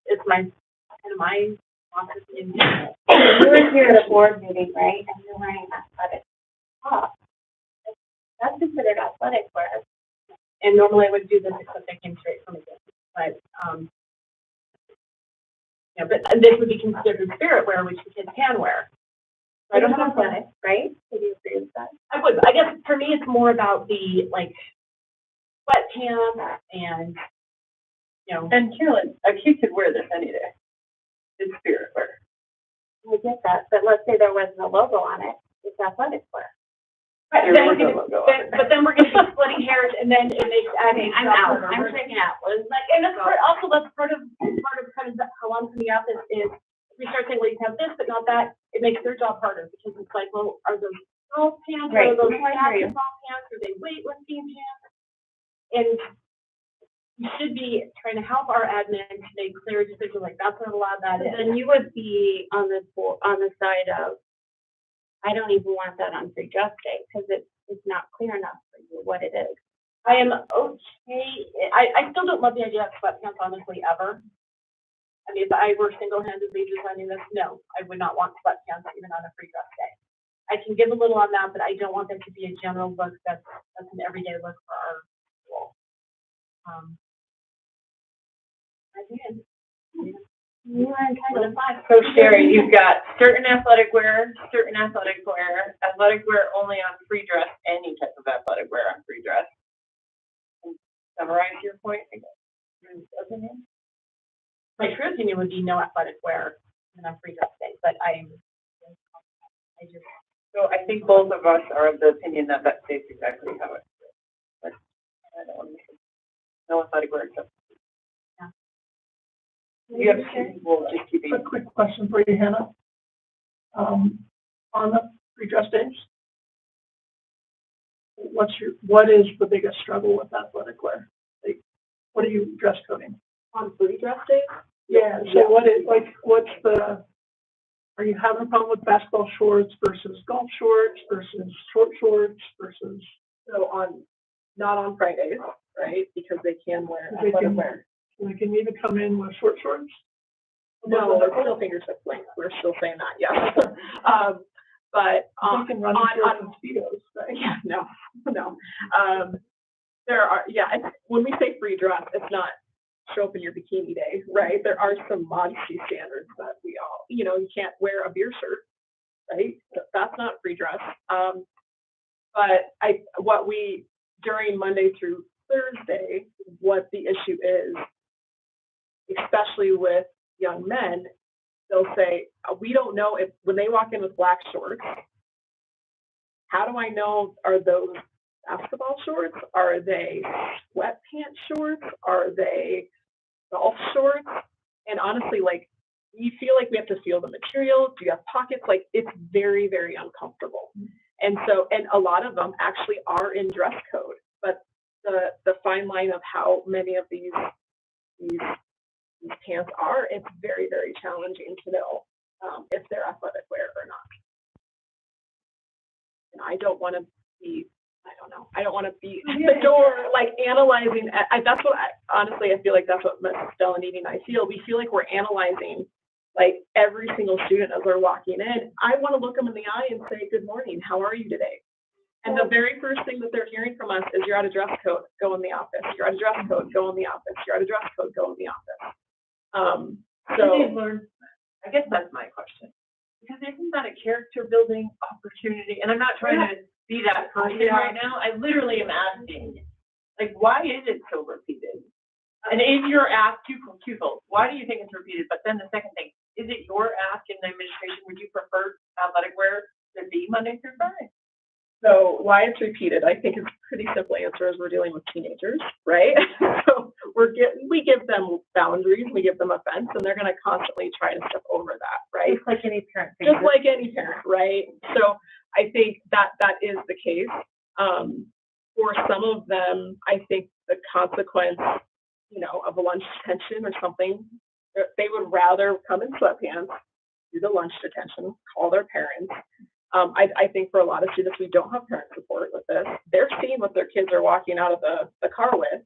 It's my philosophy in general. You were here at a board meeting, right? And you're wearing athletic top. That's considered athletic wear. And normally I would do this except I came straight from a distance. But yeah, but this would be considered spirit wear, which the kids can wear. So I don't have athletic, right? Would you agree with that? I would. I guess for me, it's more about the like sweatpants and And Carolyn, a kid could wear this any day. It's spirit wear. I get that, but let's say there wasn't a logo on it. It's athletic wear. Right, then we're gonna be splitting hairs, and then it makes. I mean, I'm out. I'm checking out. Like, and that's also that's part of kind of how I'm coming out is if we start saying, well, you can have this, but not that. It makes their job harder because it's like, well, are those golf pants? Right. Are those basketball pants? Are they weightlifting pants? And we should be trying to help our admin to make clear decisions like that's not allowed. That is. Then you would be on the side of, I don't even want that on free dress day because it's not clear enough for you what it is. I am okay. I still don't love the idea of sweatpants, honestly, ever. I mean, if I were single-handedly designing this, no, I would not want sweatpants even on a free dress day. I can give a little on that, but I don't want that to be a general look that's an everyday look for our school. You are entitled. So Sherry, you've got certain athletic wear only on free dress, any type of athletic wear on free dress. And summarize your point again. My true opinion would be no athletic wear on a free dress day, but So I think both of us are of the opinion that stays exactly how it is. But I don't want to make it. No athletic wear except. You have two people just keeping. A quick question for you, Hannah. On the free dress days, what is the biggest struggle with athletic wear? Like, what are you dress coding? On free dress days? Yeah, so are you having a problem with basketball shorts versus golf shorts versus short shorts versus? So not on Fridays, right? Because they can wear athletic wear. They can even come in with short shorts? No, it's still fingertip length. We're still saying that, yes. But they can run on speedos, right? Yeah, no. There are, when we say free dress, it's not show up in your bikini day, right? There are some modesty standards that we all, you can't wear a beer shirt, right? That's not free dress. But during Monday through Thursday, what the issue is, especially with young men, they'll say, we don't know if, when they walk in with black shorts, how do I know, are those basketball shorts? Are they sweatpants shorts? Are they golf shorts? And honestly, like, you feel like we have to feel the material. Do you have pockets? Like, it's very, very uncomfortable. And a lot of them actually are in dress code, but the fine line of how many of these pants are, it's very, very challenging to know if they're athletic wear or not. And I don't want to be at the door, like, analyzing. That's what honestly, I feel like that's what Ms. Delaney and I feel. We feel like we're analyzing, like, every single student as they're walking in. I want to look them in the eye and say, good morning, how are you today? And the very first thing that they're hearing from us is, you're out of dress code, go in the office. You're out of dress code, go in the office. You're out of dress code, go in the office. I guess that's my question. Because isn't that a character building opportunity? And I'm not trying to be that person right now. I literally am asking, like, why is it so repeated? And if you're asked twofold, why do you think it's repeated? But then the second thing, is it your ask in the administration? Would you prefer athletic wear to be Monday through Friday? So why it's repeated, I think it's pretty simple answer is we're dealing with teenagers, right? So we give them boundaries, we give them a fence, and they're going to constantly try to step over that, right? Just like any parent. Just like any parent, right? So I think that is the case. for some of them, I think the consequence, you know, of a lunch detention or something, they would rather come in sweatpants, do the lunch detention, call their parents. I think for a lot of students, we don't have parent support with this. They're seeing what their kids are walking out of the car with.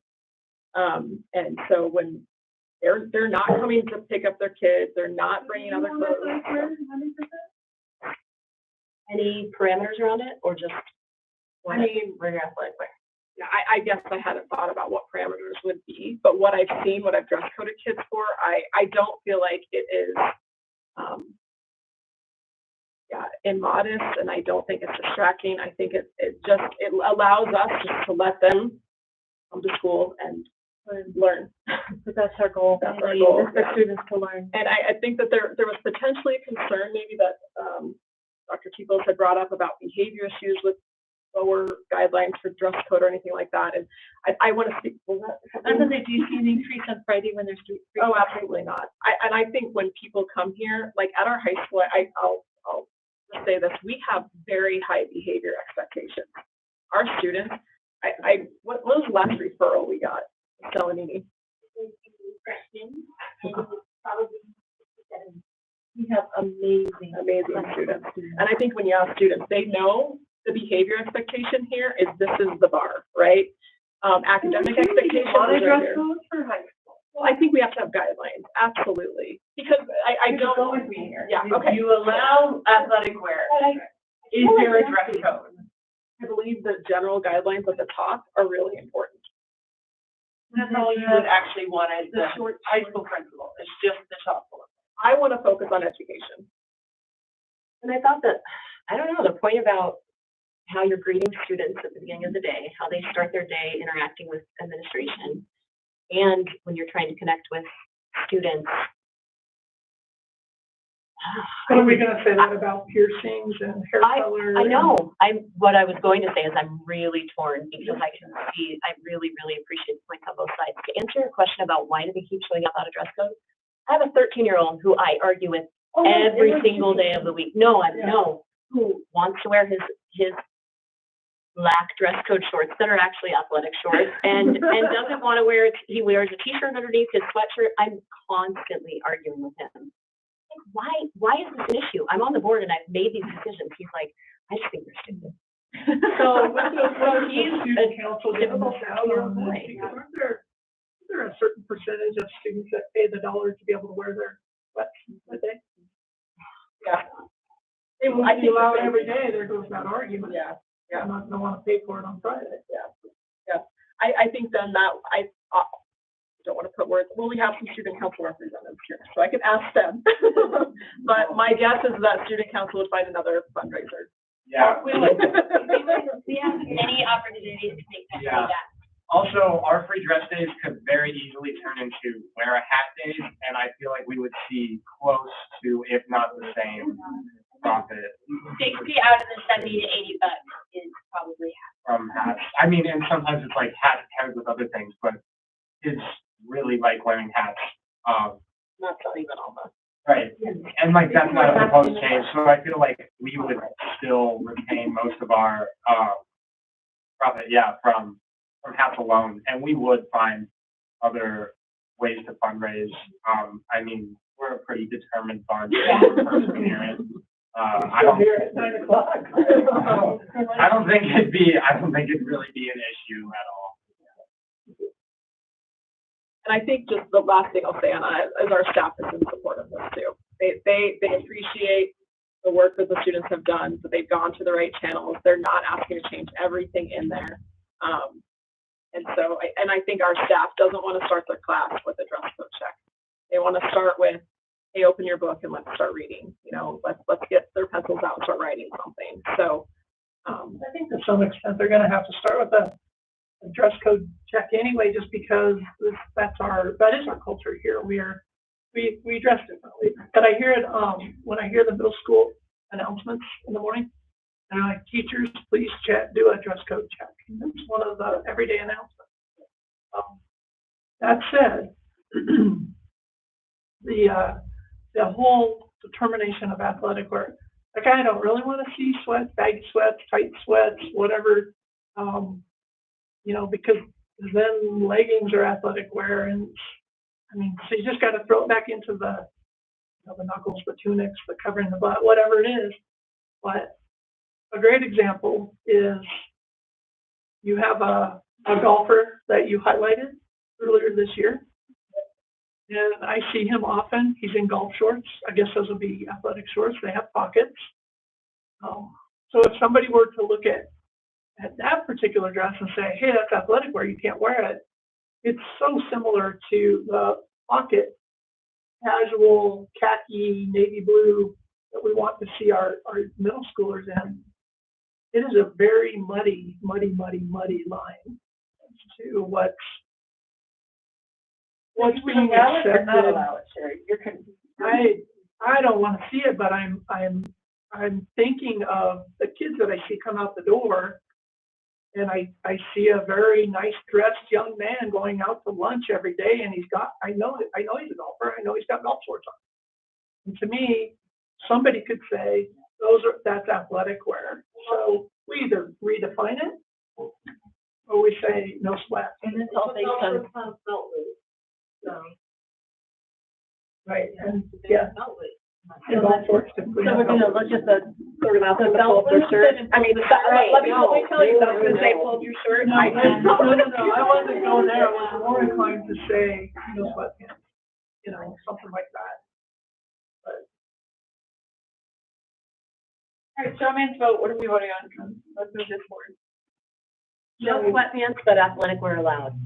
And so when they're not coming to pick up their kids, they're not bringing other clothes. Any parameters around it, or just I mean, bring athletic wear. Yeah, I guess I hadn't thought about what parameters would be, but what I've seen, what I've dress coded kids for, I don't feel like it is, immodest, and I don't think it's distracting. I think it allows us just to let them come to school and learn. But that's our goal. That's our goal. Is for students to learn. And I think that there was potentially a concern maybe that Dr. T-Bose had brought up about behavior issues with lower guidelines for dress code or anything like that. And I want to speak. Do you see an increase on Friday when there's street? Oh, absolutely not. I think when people come here, like at our high school, I'll just say this: we have very high behavior expectations. Our students, what was the last referral we got? Selenini. We have amazing students. And I think when you ask students, they know the behavior expectation here is this is the bar, right? Academic expectations are here. Well, I think we have to have guidelines, absolutely. Because I don't go with me here. Yeah, If okay. you allow athletic wear, is there a dress code? I believe the general guidelines at the top are really important. That's all you would actually want as the high school principal. It's just the top floor. I want to focus on education. And I thought that, I don't know, the point about how you're greeting students at the beginning of the day, how they start their day interacting with administration, and when you're trying to connect with students. What are we going to say that about piercings and hair color? I know. What I was going to say is I'm really torn because I can see, I really, really appreciate the points on both sides. To answer your question about why do they keep showing up out of dress code, I have a 13-year-old who I argue with every single day of the week. Who wants to wear his black dress code shorts that are actually athletic shorts and doesn't want to wear it. He wears a t-shirt underneath his sweatshirt. I'm constantly arguing with him. Why is this an issue? I'm on the board and I've made these decisions. He's like, I just think they're stupid. So he's a typical 13-year-old boy. Aren't there a certain percentage of students that pay the dollar to be able to wear their sweats that day? Yeah. I think allow it every day, there goes that argument. Yeah. I'm not going to want to pay for it on Friday. Yeah. I think then that I don't want to put words. Well, we have some student council representatives here, so I can ask them. But my guess is that student council would find another fundraiser. Yeah. We have many opportunities to make that feedback. Also, our free dress days could very easily turn into wear a hat days, and I feel like we would see close to, if not the same, profit 60 out of the 70 to 80 bucks is probably half. from hats. I mean, and sometimes it's like hats paired with other things, but kids really like wearing hats. Not even all that. Right, and like that's not a proposed change, so I feel like we would still retain most of our profit, from hats alone, and we would find other ways to fundraise. I mean, we're a pretty determined bunch. I don't think it'd really be an issue at all. And I think just the last thing I'll say on that is our staff is in support of this too. They appreciate the work that the students have done, that they've gone to the right channels. They're not asking to change everything in there. And so, I think our staff doesn't want to start their class with a dress code check. They want to start with, hey, open your book and let's start reading. You know, let's get their pencils out and start writing something. So I think to some extent they're going to have to start with a dress code check anyway, just because that is our culture here. We dress differently. But I hear it when I hear the middle school announcements in the morning. And like, teachers, please do a dress code check. It's one of the everyday announcements. That said, the whole determination of athletic wear, like I don't really want to see sweats, baggy sweats, tight sweats, whatever you know, because then leggings are athletic wear, and I mean, so you just got to throw it back into the, you know, the knuckles, the tunics, the covering the butt, whatever it is. But a great example is you have a golfer that you highlighted earlier this year, and I see him often. He's in golf shorts. I guess those would be athletic shorts. They have pockets. So if somebody were to look at that particular dress and say, hey, that's athletic wear, you can't wear it, it's so similar to the pocket casual khaki navy blue that we want to see our middle schoolers in. It is a very muddy line to what's being accepted. Or not allow it, Sherry? You're confused. I don't want to see it, but I'm thinking of the kids that I see come out the door, and I see a very nice dressed young man going out to lunch every day, and I know he's a golfer. I know he's got golf shorts on. And to me, somebody could say that's athletic wear. So we either redefine it or we say no sweat. And it's all based on right, and yeah. And golf shorts typically. So we're gonna look at the sort of the belt shirt. I mean, let me tell you something. Say pulled your shirt. No, I wasn't going there. I was more inclined to say no sweatpants, you know, something like that. All right, show man's vote. What are we voting on? Let's move this forward. No sweatpants, but athletic wear allowed.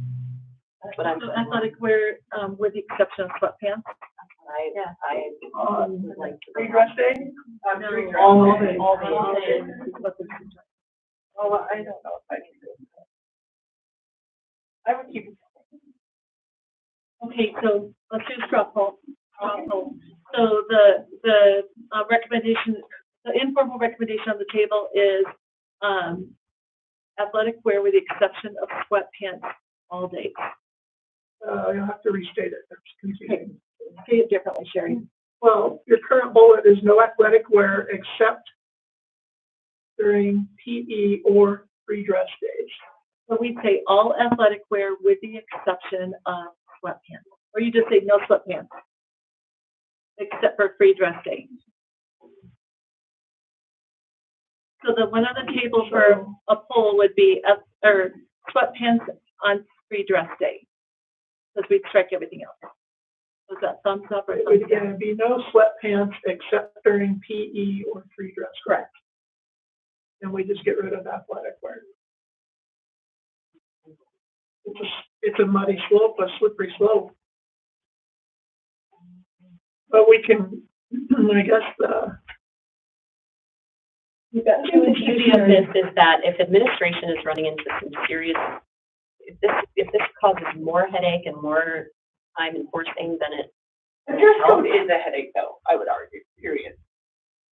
That's what I'm saying. Athletic wear, with the exception of sweatpants. I would like to. Free dress day? All day. Oh, I don't know if I can do it. I would keep it. Okay, so let's do straw poll. So the recommendation, the informal recommendation on the table is athletic wear with the exception of sweatpants all day. You'll have to restate it. That's confusing. Say it differently, Sherry. Well, your current bullet is no athletic wear except during PE or free dress days. So we'd say all athletic wear with the exception of sweatpants. Or you just say no sweatpants, except for free dress day. So the one on the table for a poll would be or sweatpants on free dress day, because we'd strike everything else. Was that thumbs up or thumbs down? It would be no sweatpants except during PE or free dress. Correct. And we just get rid of athletic wear. It's a muddy slope, a slippery slope. But we can, I guess, The beauty of this is that if administration is running into some serious, if this causes more headache and more time enforcing, then it. The dress code is a headache, though, I would argue, period.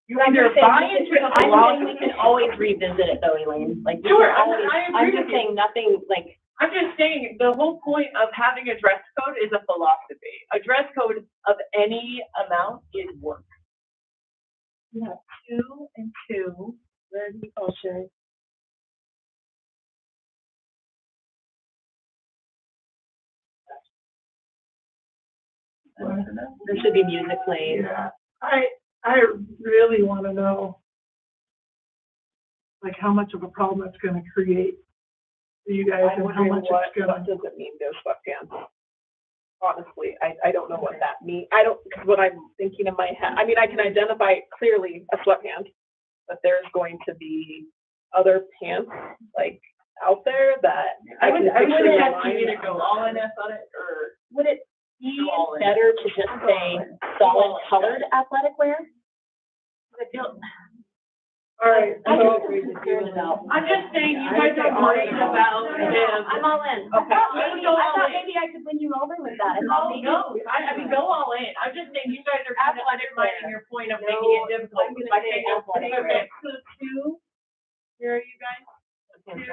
You either buy into the law. I'm saying we can always revisit it, though, Elaine. Like, sure, always, I agree I'm with just saying nothing, like. I'm just saying the whole point of having a dress code is a philosophy. A dress code of any amount is work. We have 2 and 2. Where do you go, Sherry? There should be music playing. Yeah, I really want to know, like, how much of a problem it's going to create for you guys, and how much it's going to. What does it mean, no sweatpants? Honestly, I don't know what that means. I don't, because what I'm thinking in my head, I mean, I can identify clearly a sweatpant, but there's going to be other pants, like, out there that I would have to you either go all in athletic or. Would it be better to just say solid colored athletic wear? All right. I don't agree with you about. I'm just saying, you guys are worried about them. I'm all in. Okay. I thought maybe I could win you over with that. Oh, no, I mean, go all in. I'm just saying, you guys are kind of undermining your point of making it difficult. I'm gonna say athletic wear. Okay, so 2, here are you guys?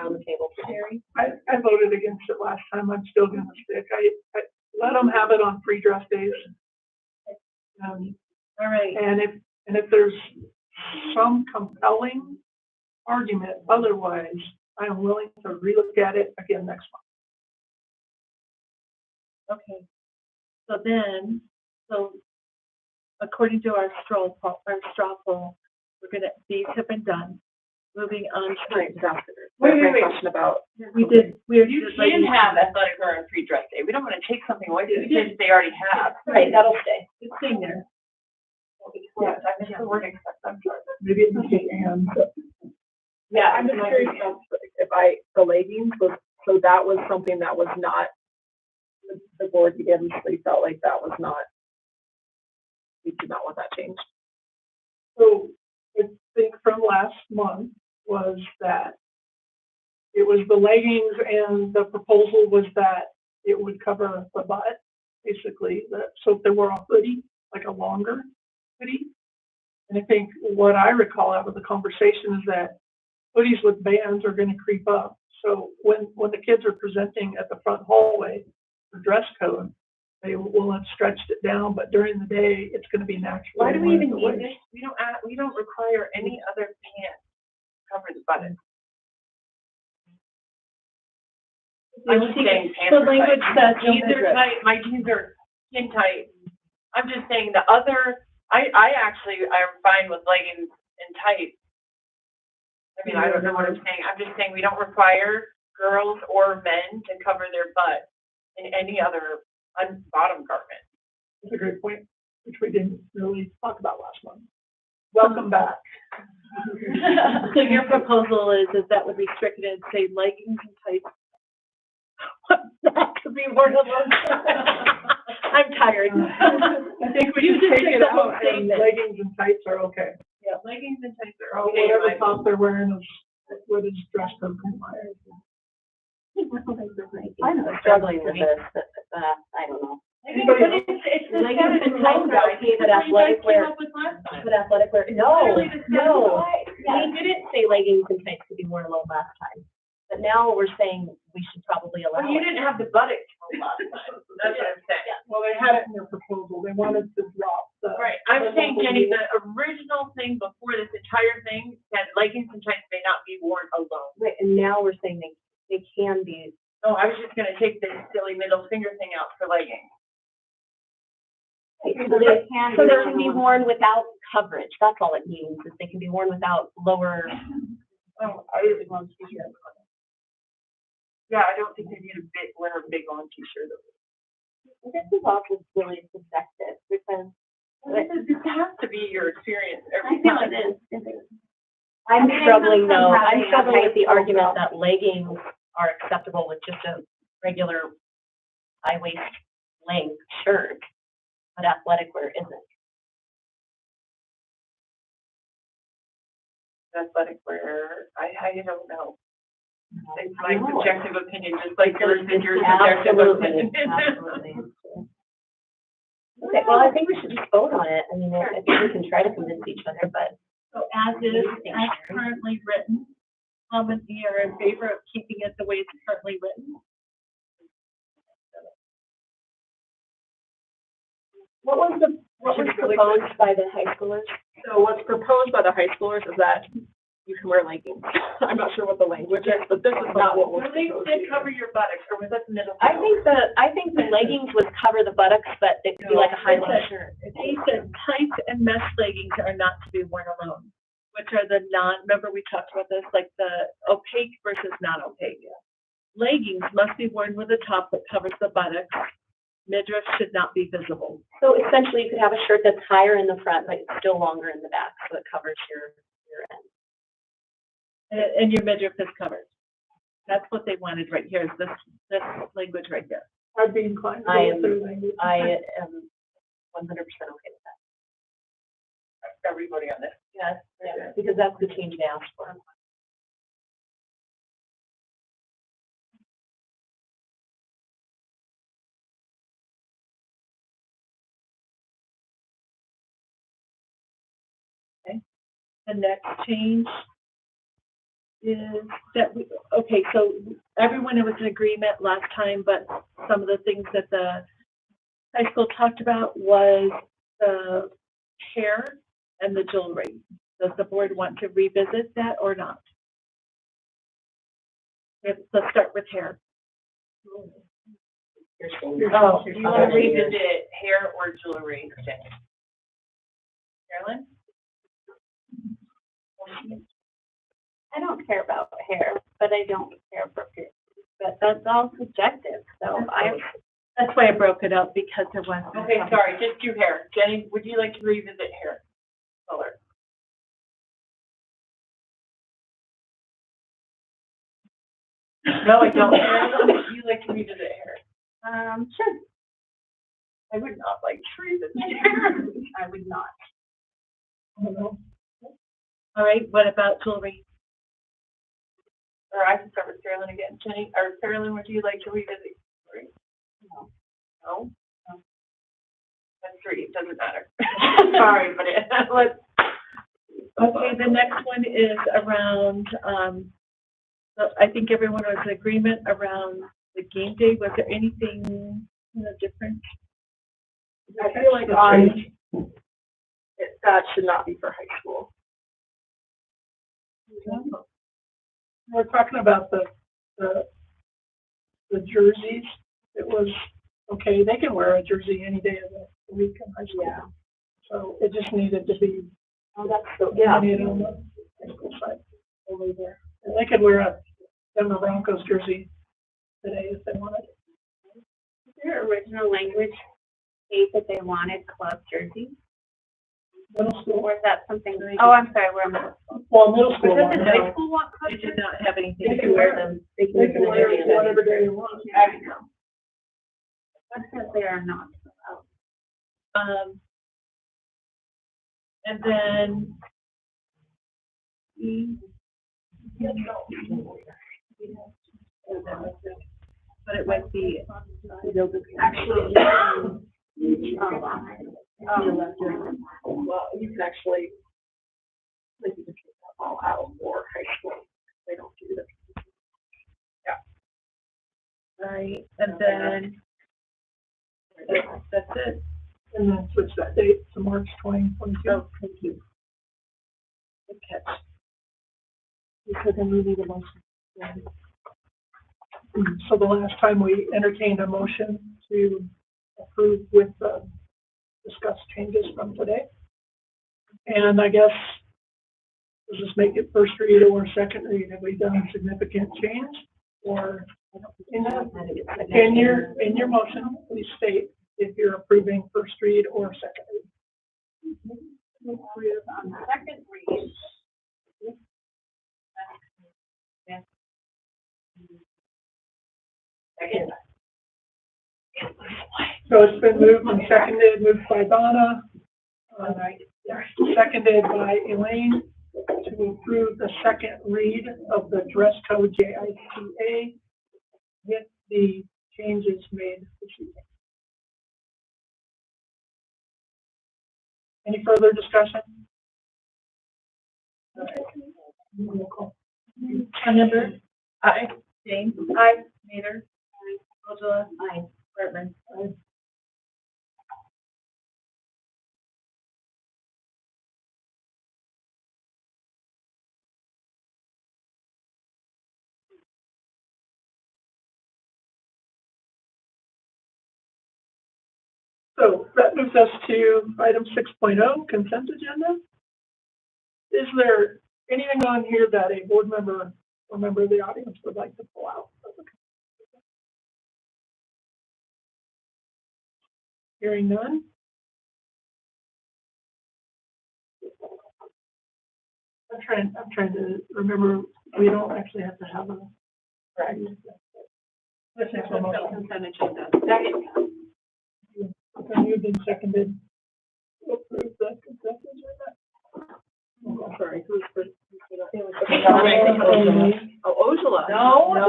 On the table. Sherry? I voted against it last time. I'm still going to stick. I let them have it on free dress days. All right. And if there's some compelling argument otherwise, I am willing to relook at it again next month. Okay. So according to our straw poll, these have been done. Moving on to ambassadors. Wait. Question about. You can have athletic wear and free dress day. We don't want to take something away from the kids they already have. Right, that'll stay. It's staying there. Yeah, I missed the word except, I'm sorry. Maybe it's okay, and. Yeah, I'm just curious the leggings was, so that was something that was not, the board unanimously felt like that was not, we did not want that changed. So I think from last month was that it was the leggings, and the proposal was that it would cover the butt, basically. So if they wore a hoodie, like a longer hoodie. And I think what I recall out of the conversation is that hoodies with bands are going to creep up. So when the kids are presenting at the front hallway for dress code, they will have stretched it down, but during the day, it's going to be natural. Why do we even need this? We don't require any other pants to cover the button. I'm just saying pants the language says jeans are tight, my jeans are skin tight. I'm just saying the other, I actually am fine with leggings and tights. I mean, I don't know what I'm saying. I'm just saying we don't require girls or men to cover their butt in any other bottom garment. That's a great point, which we didn't really talk about last month. Welcome back. So your proposal is that would be stricken and say leggings and tights. That could be worn alone. I'm tired. I think we just take it out, and leggings and tights are okay. Yeah, leggings and tights are okay. Whatever top they're wearing is what is dress code compliant. I'm struggling with this, but I don't know. But it's the leggings and tights are okay, but athletic wear. But athletic wear, no. We didn't say leggings and tights could be worn alone last time. But now we're saying we should probably allow. Well, you didn't have the buttocks last time. That's what I'm saying. Yeah. Well, they had it in their proposal. They wanted to drop the. Right. I'm saying, Jenny, the original thing before this entire thing said leggings and tights may not be worn alone. Right, and now we're saying they can be. No, I was just going to take the silly middle finger thing out for leggings. Right, so they can be worn without coverage. That's all it means, is they can be worn without lower. Oh, I really want to see that. Yeah, I don't think they need wear a big long t-shirt. This is also really subjective because this has to be your experience every I feel time. it is. I'm struggling though. I'm struggling with the argument that leggings are acceptable with just a regular high waist length shirt, but athletic wear isn't. Athletic wear, I don't know. It's my subjective opinion, just like yours and your subjective opinion. Absolutely. Okay, well, I think we should just vote on it. I mean, I think we can try to convince each other, but. So as currently written, how many are in favor of keeping it the way it's currently written? What was proposed by the high schoolers? So what's proposed by the high schoolers is that you can wear leggings. I'm not sure what the language is, but this is not what was proposed. They did cover your buttocks, or was that the middle? I think the leggings would cover the buttocks, but it could be like a high-waist shirt. They said tights and mesh leggings are not to be worn alone, which are the remember we talked about this, like the opaque versus non-opaque. Leggings must be worn with a top that covers the buttocks. Midriff should not be visible. So essentially, you could have a shirt that's higher in the front, but still longer in the back, so it covers your end. And your midriff is covered. That's what they wanted right here, is this language right here. I'd be inclined to I go through language. am 100% okay with that. Everybody on this. Yes, yeah, because that's the change they asked for. Okay. The next change is that so everyone was in agreement last time, but some of the things that the high school talked about was the hair and the jewelry. Does the board want to revisit that or not? Let's start with hair. Oh, do you want to revisit hair or jewelry today? Carolyn? I don't care about hair, but I don't care for piercing. But that's all subjective, so That's why I broke it up, because there was. Okay, sorry, just do hair. Jenny, would you like to revisit hair color? No, I don't. Carolyn, would you like to revisit hair? Sure. I would not like to revisit hair. I would not. All right, what about jewelry? Or I can start with Carolyn again. Jenny, or Carolyn, would you like to revisit jewelry? No. No? No. That's three, it doesn't matter. Sorry, but let's. Okay, the next one is around, so I think everyone was in agreement around the game day. Was there anything, different? I feel like that should not be for high school. We're talking about the jerseys. It was, okay, they can wear a jersey any day of the week in high school. Yeah. So it just needed to be, on the high school side over there. And they could wear a Denver Broncos jersey today if they wanted. Is their original language state that they wanted club jerseys? Middle school. Or is that something? Oh, I'm sorry, we're in middle school. Well, middle school. But doesn't wanted- high school want club They jerseys? did not have anything They to can wear wear them. They can wear it whatever day they want. I know. What says they are not? And then but it went the actually well, you can actually like you can take that all out for high school. They don't do that. Yeah. right, and then that's it. And then switch that date to March 2022. Oh, thank you. Good catch. So then we need a motion. So the last time we entertained a motion to approve with the discussed changes from today. And I guess, does this make it first read or second read? Have we done significant change? Or in your motion, please state if you're approving first read or second read. Approve on second read. Second. So it's been moved and seconded, moved by Donna, seconded by Elaine to approve the second read of the dress code JICA with the changes made this evening. Any further discussion? Roll call. Member? Aye. James? Aye. Mater? Aye. Angela? Aye. Hartman? Aye. So that moves us to item 6.0, consent agenda. Is there anything on here that a board member or member of the audience would like to pull out? Hearing none. I'm trying to remember, we don't actually have to have a. Right. Let's have a motion. Consent agenda. Second. Moved and seconded. To approve the consent agenda. Oh, sorry, who's for? Oh, Ojala. No. I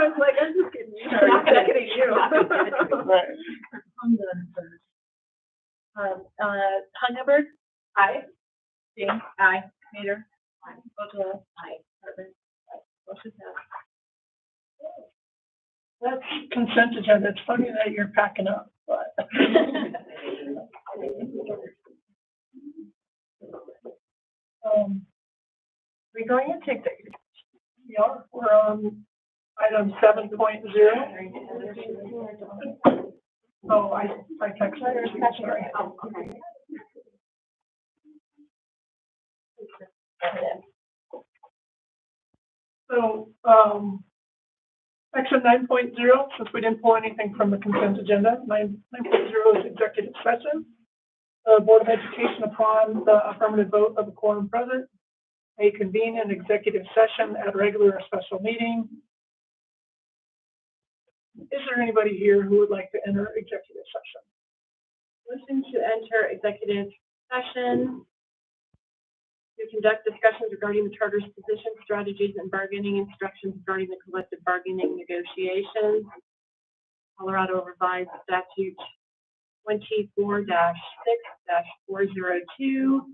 was like, I'm just kidding you. I'm not kidding you. Hungerberg? Aye. James? Aye. Mater? Aye. Ojala? Aye. Hartman? Aye. Motion passed. That's consent agenda. It's funny that you're packing up, but. We're going into executive. We are. We're on item 7.0. Oh, I texted her. Sorry. Oh, okay. So, section 9.0, since we didn't pull anything from the consent agenda, 9.0 is executive session. The Board of Education, upon the affirmative vote of the quorum present, may convene an executive session at a regular or special meeting. Is there anybody here who would like to enter executive session? Motion to enter executive session to conduct discussions regarding the charter's position, strategies, and bargaining instructions regarding the collective bargaining negotiations. Colorado Revised Statute 24-6-402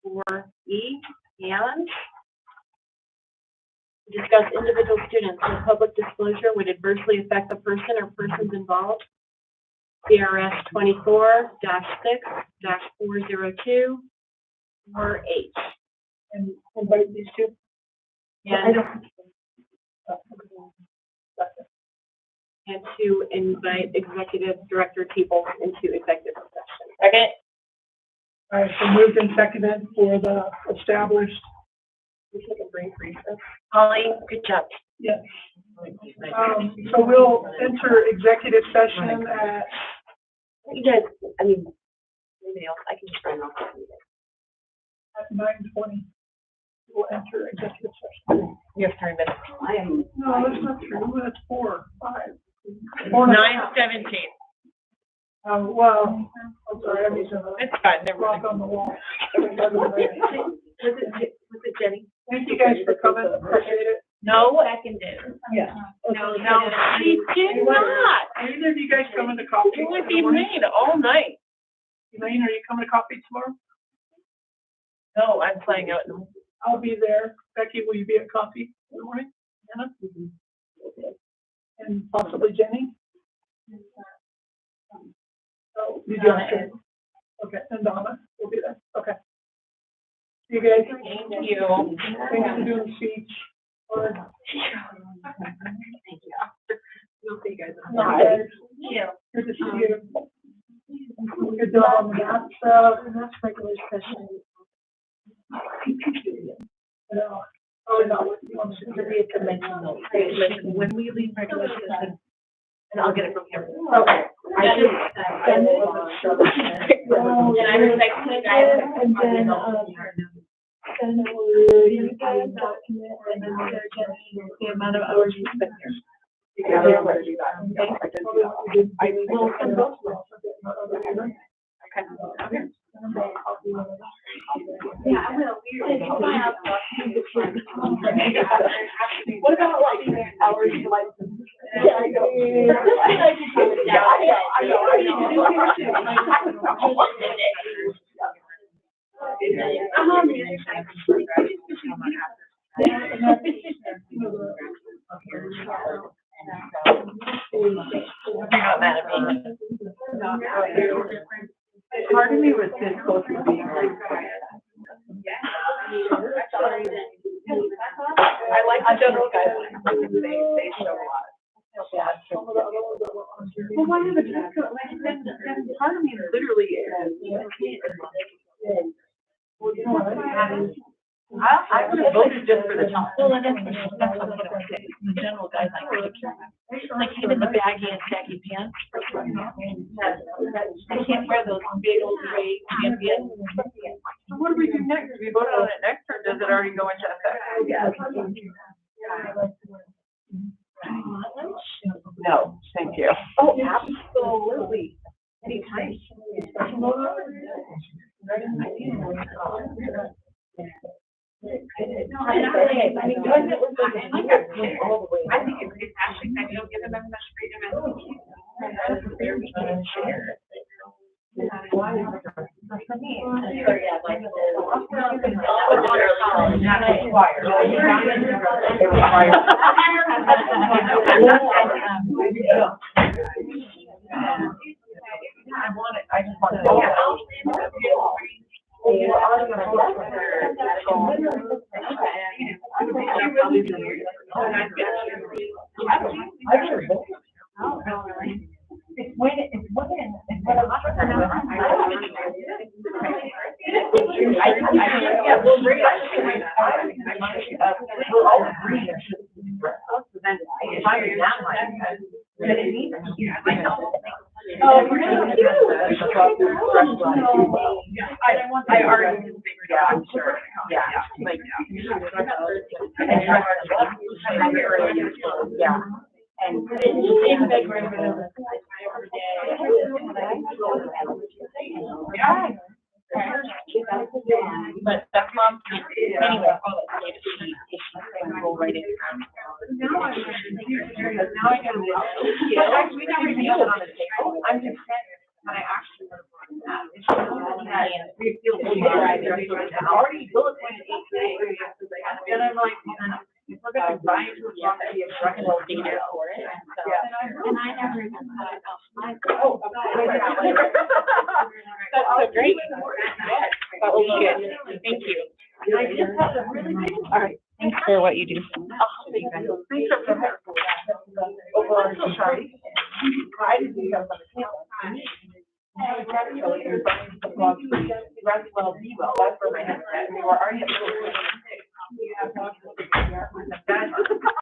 4E, and discuss individual students whose public disclosure would adversely affect the person or persons involved. CRS 24-6-402 4H. And invite these two? And to invite Executive Director Peoples into executive session. Second. All right, so moved and seconded for the established. We take a brief recess. Holly, good job. Yes. So we'll enter executive session at. You guys, I mean, anybody else, I can just run off. At 9:20. We'll enter executive session. You have 3 minutes. No, that's not true. That's 4, 5. 9:17. Well, I'm sorry. I mean, It's fine. Never rock mind. on the wall. Was it Jenny? Thank you guys for coming. Appreciate it. No. Seconded. Yeah. No, she did not. Are either of you guys coming to coffee? It would be Elaine all night. Elaine, are you coming to coffee tomorrow? No, I'm playing out. I'll be there. Becky, will you be at coffee in the morning? Anna? And possibly Jenny? Oh, you do have. Okay, and Donna will be there. Okay. See you guys. Thank you. Thanks for doing the speech. Thank you. We'll see you guys. Good to see you. Good job on that. So, and that's regular session. Oh, no, you want to be a conventional. When we leave regular session, and I'll get it from here. Okay. I just send it. And I respect you guys. And then, send you guys document and then the amount of hours you spent here. I will send those. Yeah, I will. What about like hours you like? Yeah, I know. Part of me was just supposed to be like. I like the general guidelines. They show a lot. Well, why have a dress code? Like, then part of me literally is. Well, you know what? I would have voted just for the top. Well, and that's what I'm saying. The general guidelines. Like even the baggy and saggy pants. I can't wear those big old gray champions. So what do we do next? Do we vote on it next, or does it already go into effect? No, thank you. Oh, absolutely. Anytime. I think it's fantastic that you don't give them as much freedom as we can. For me, I just want to. She was I already figured out, sure. Yeah. Like, yeah. And but that's mom. Anyway, all that data sheet go right in. Now I can. We never even put it on the table. I'm just saying, when I actually would have learned that. We feel already bullet pointed 8 days. And I'm like, if we're going to buy into a block that we have structural data for it. And I never even thought about my. Oh, that's so great. That was good. Thank you. I just had a really big. All right. Thanks for what you do. Thanks for over. Sorry. I didn't think I was on the table. Well, be well. That's where my head was at. We were already at 6.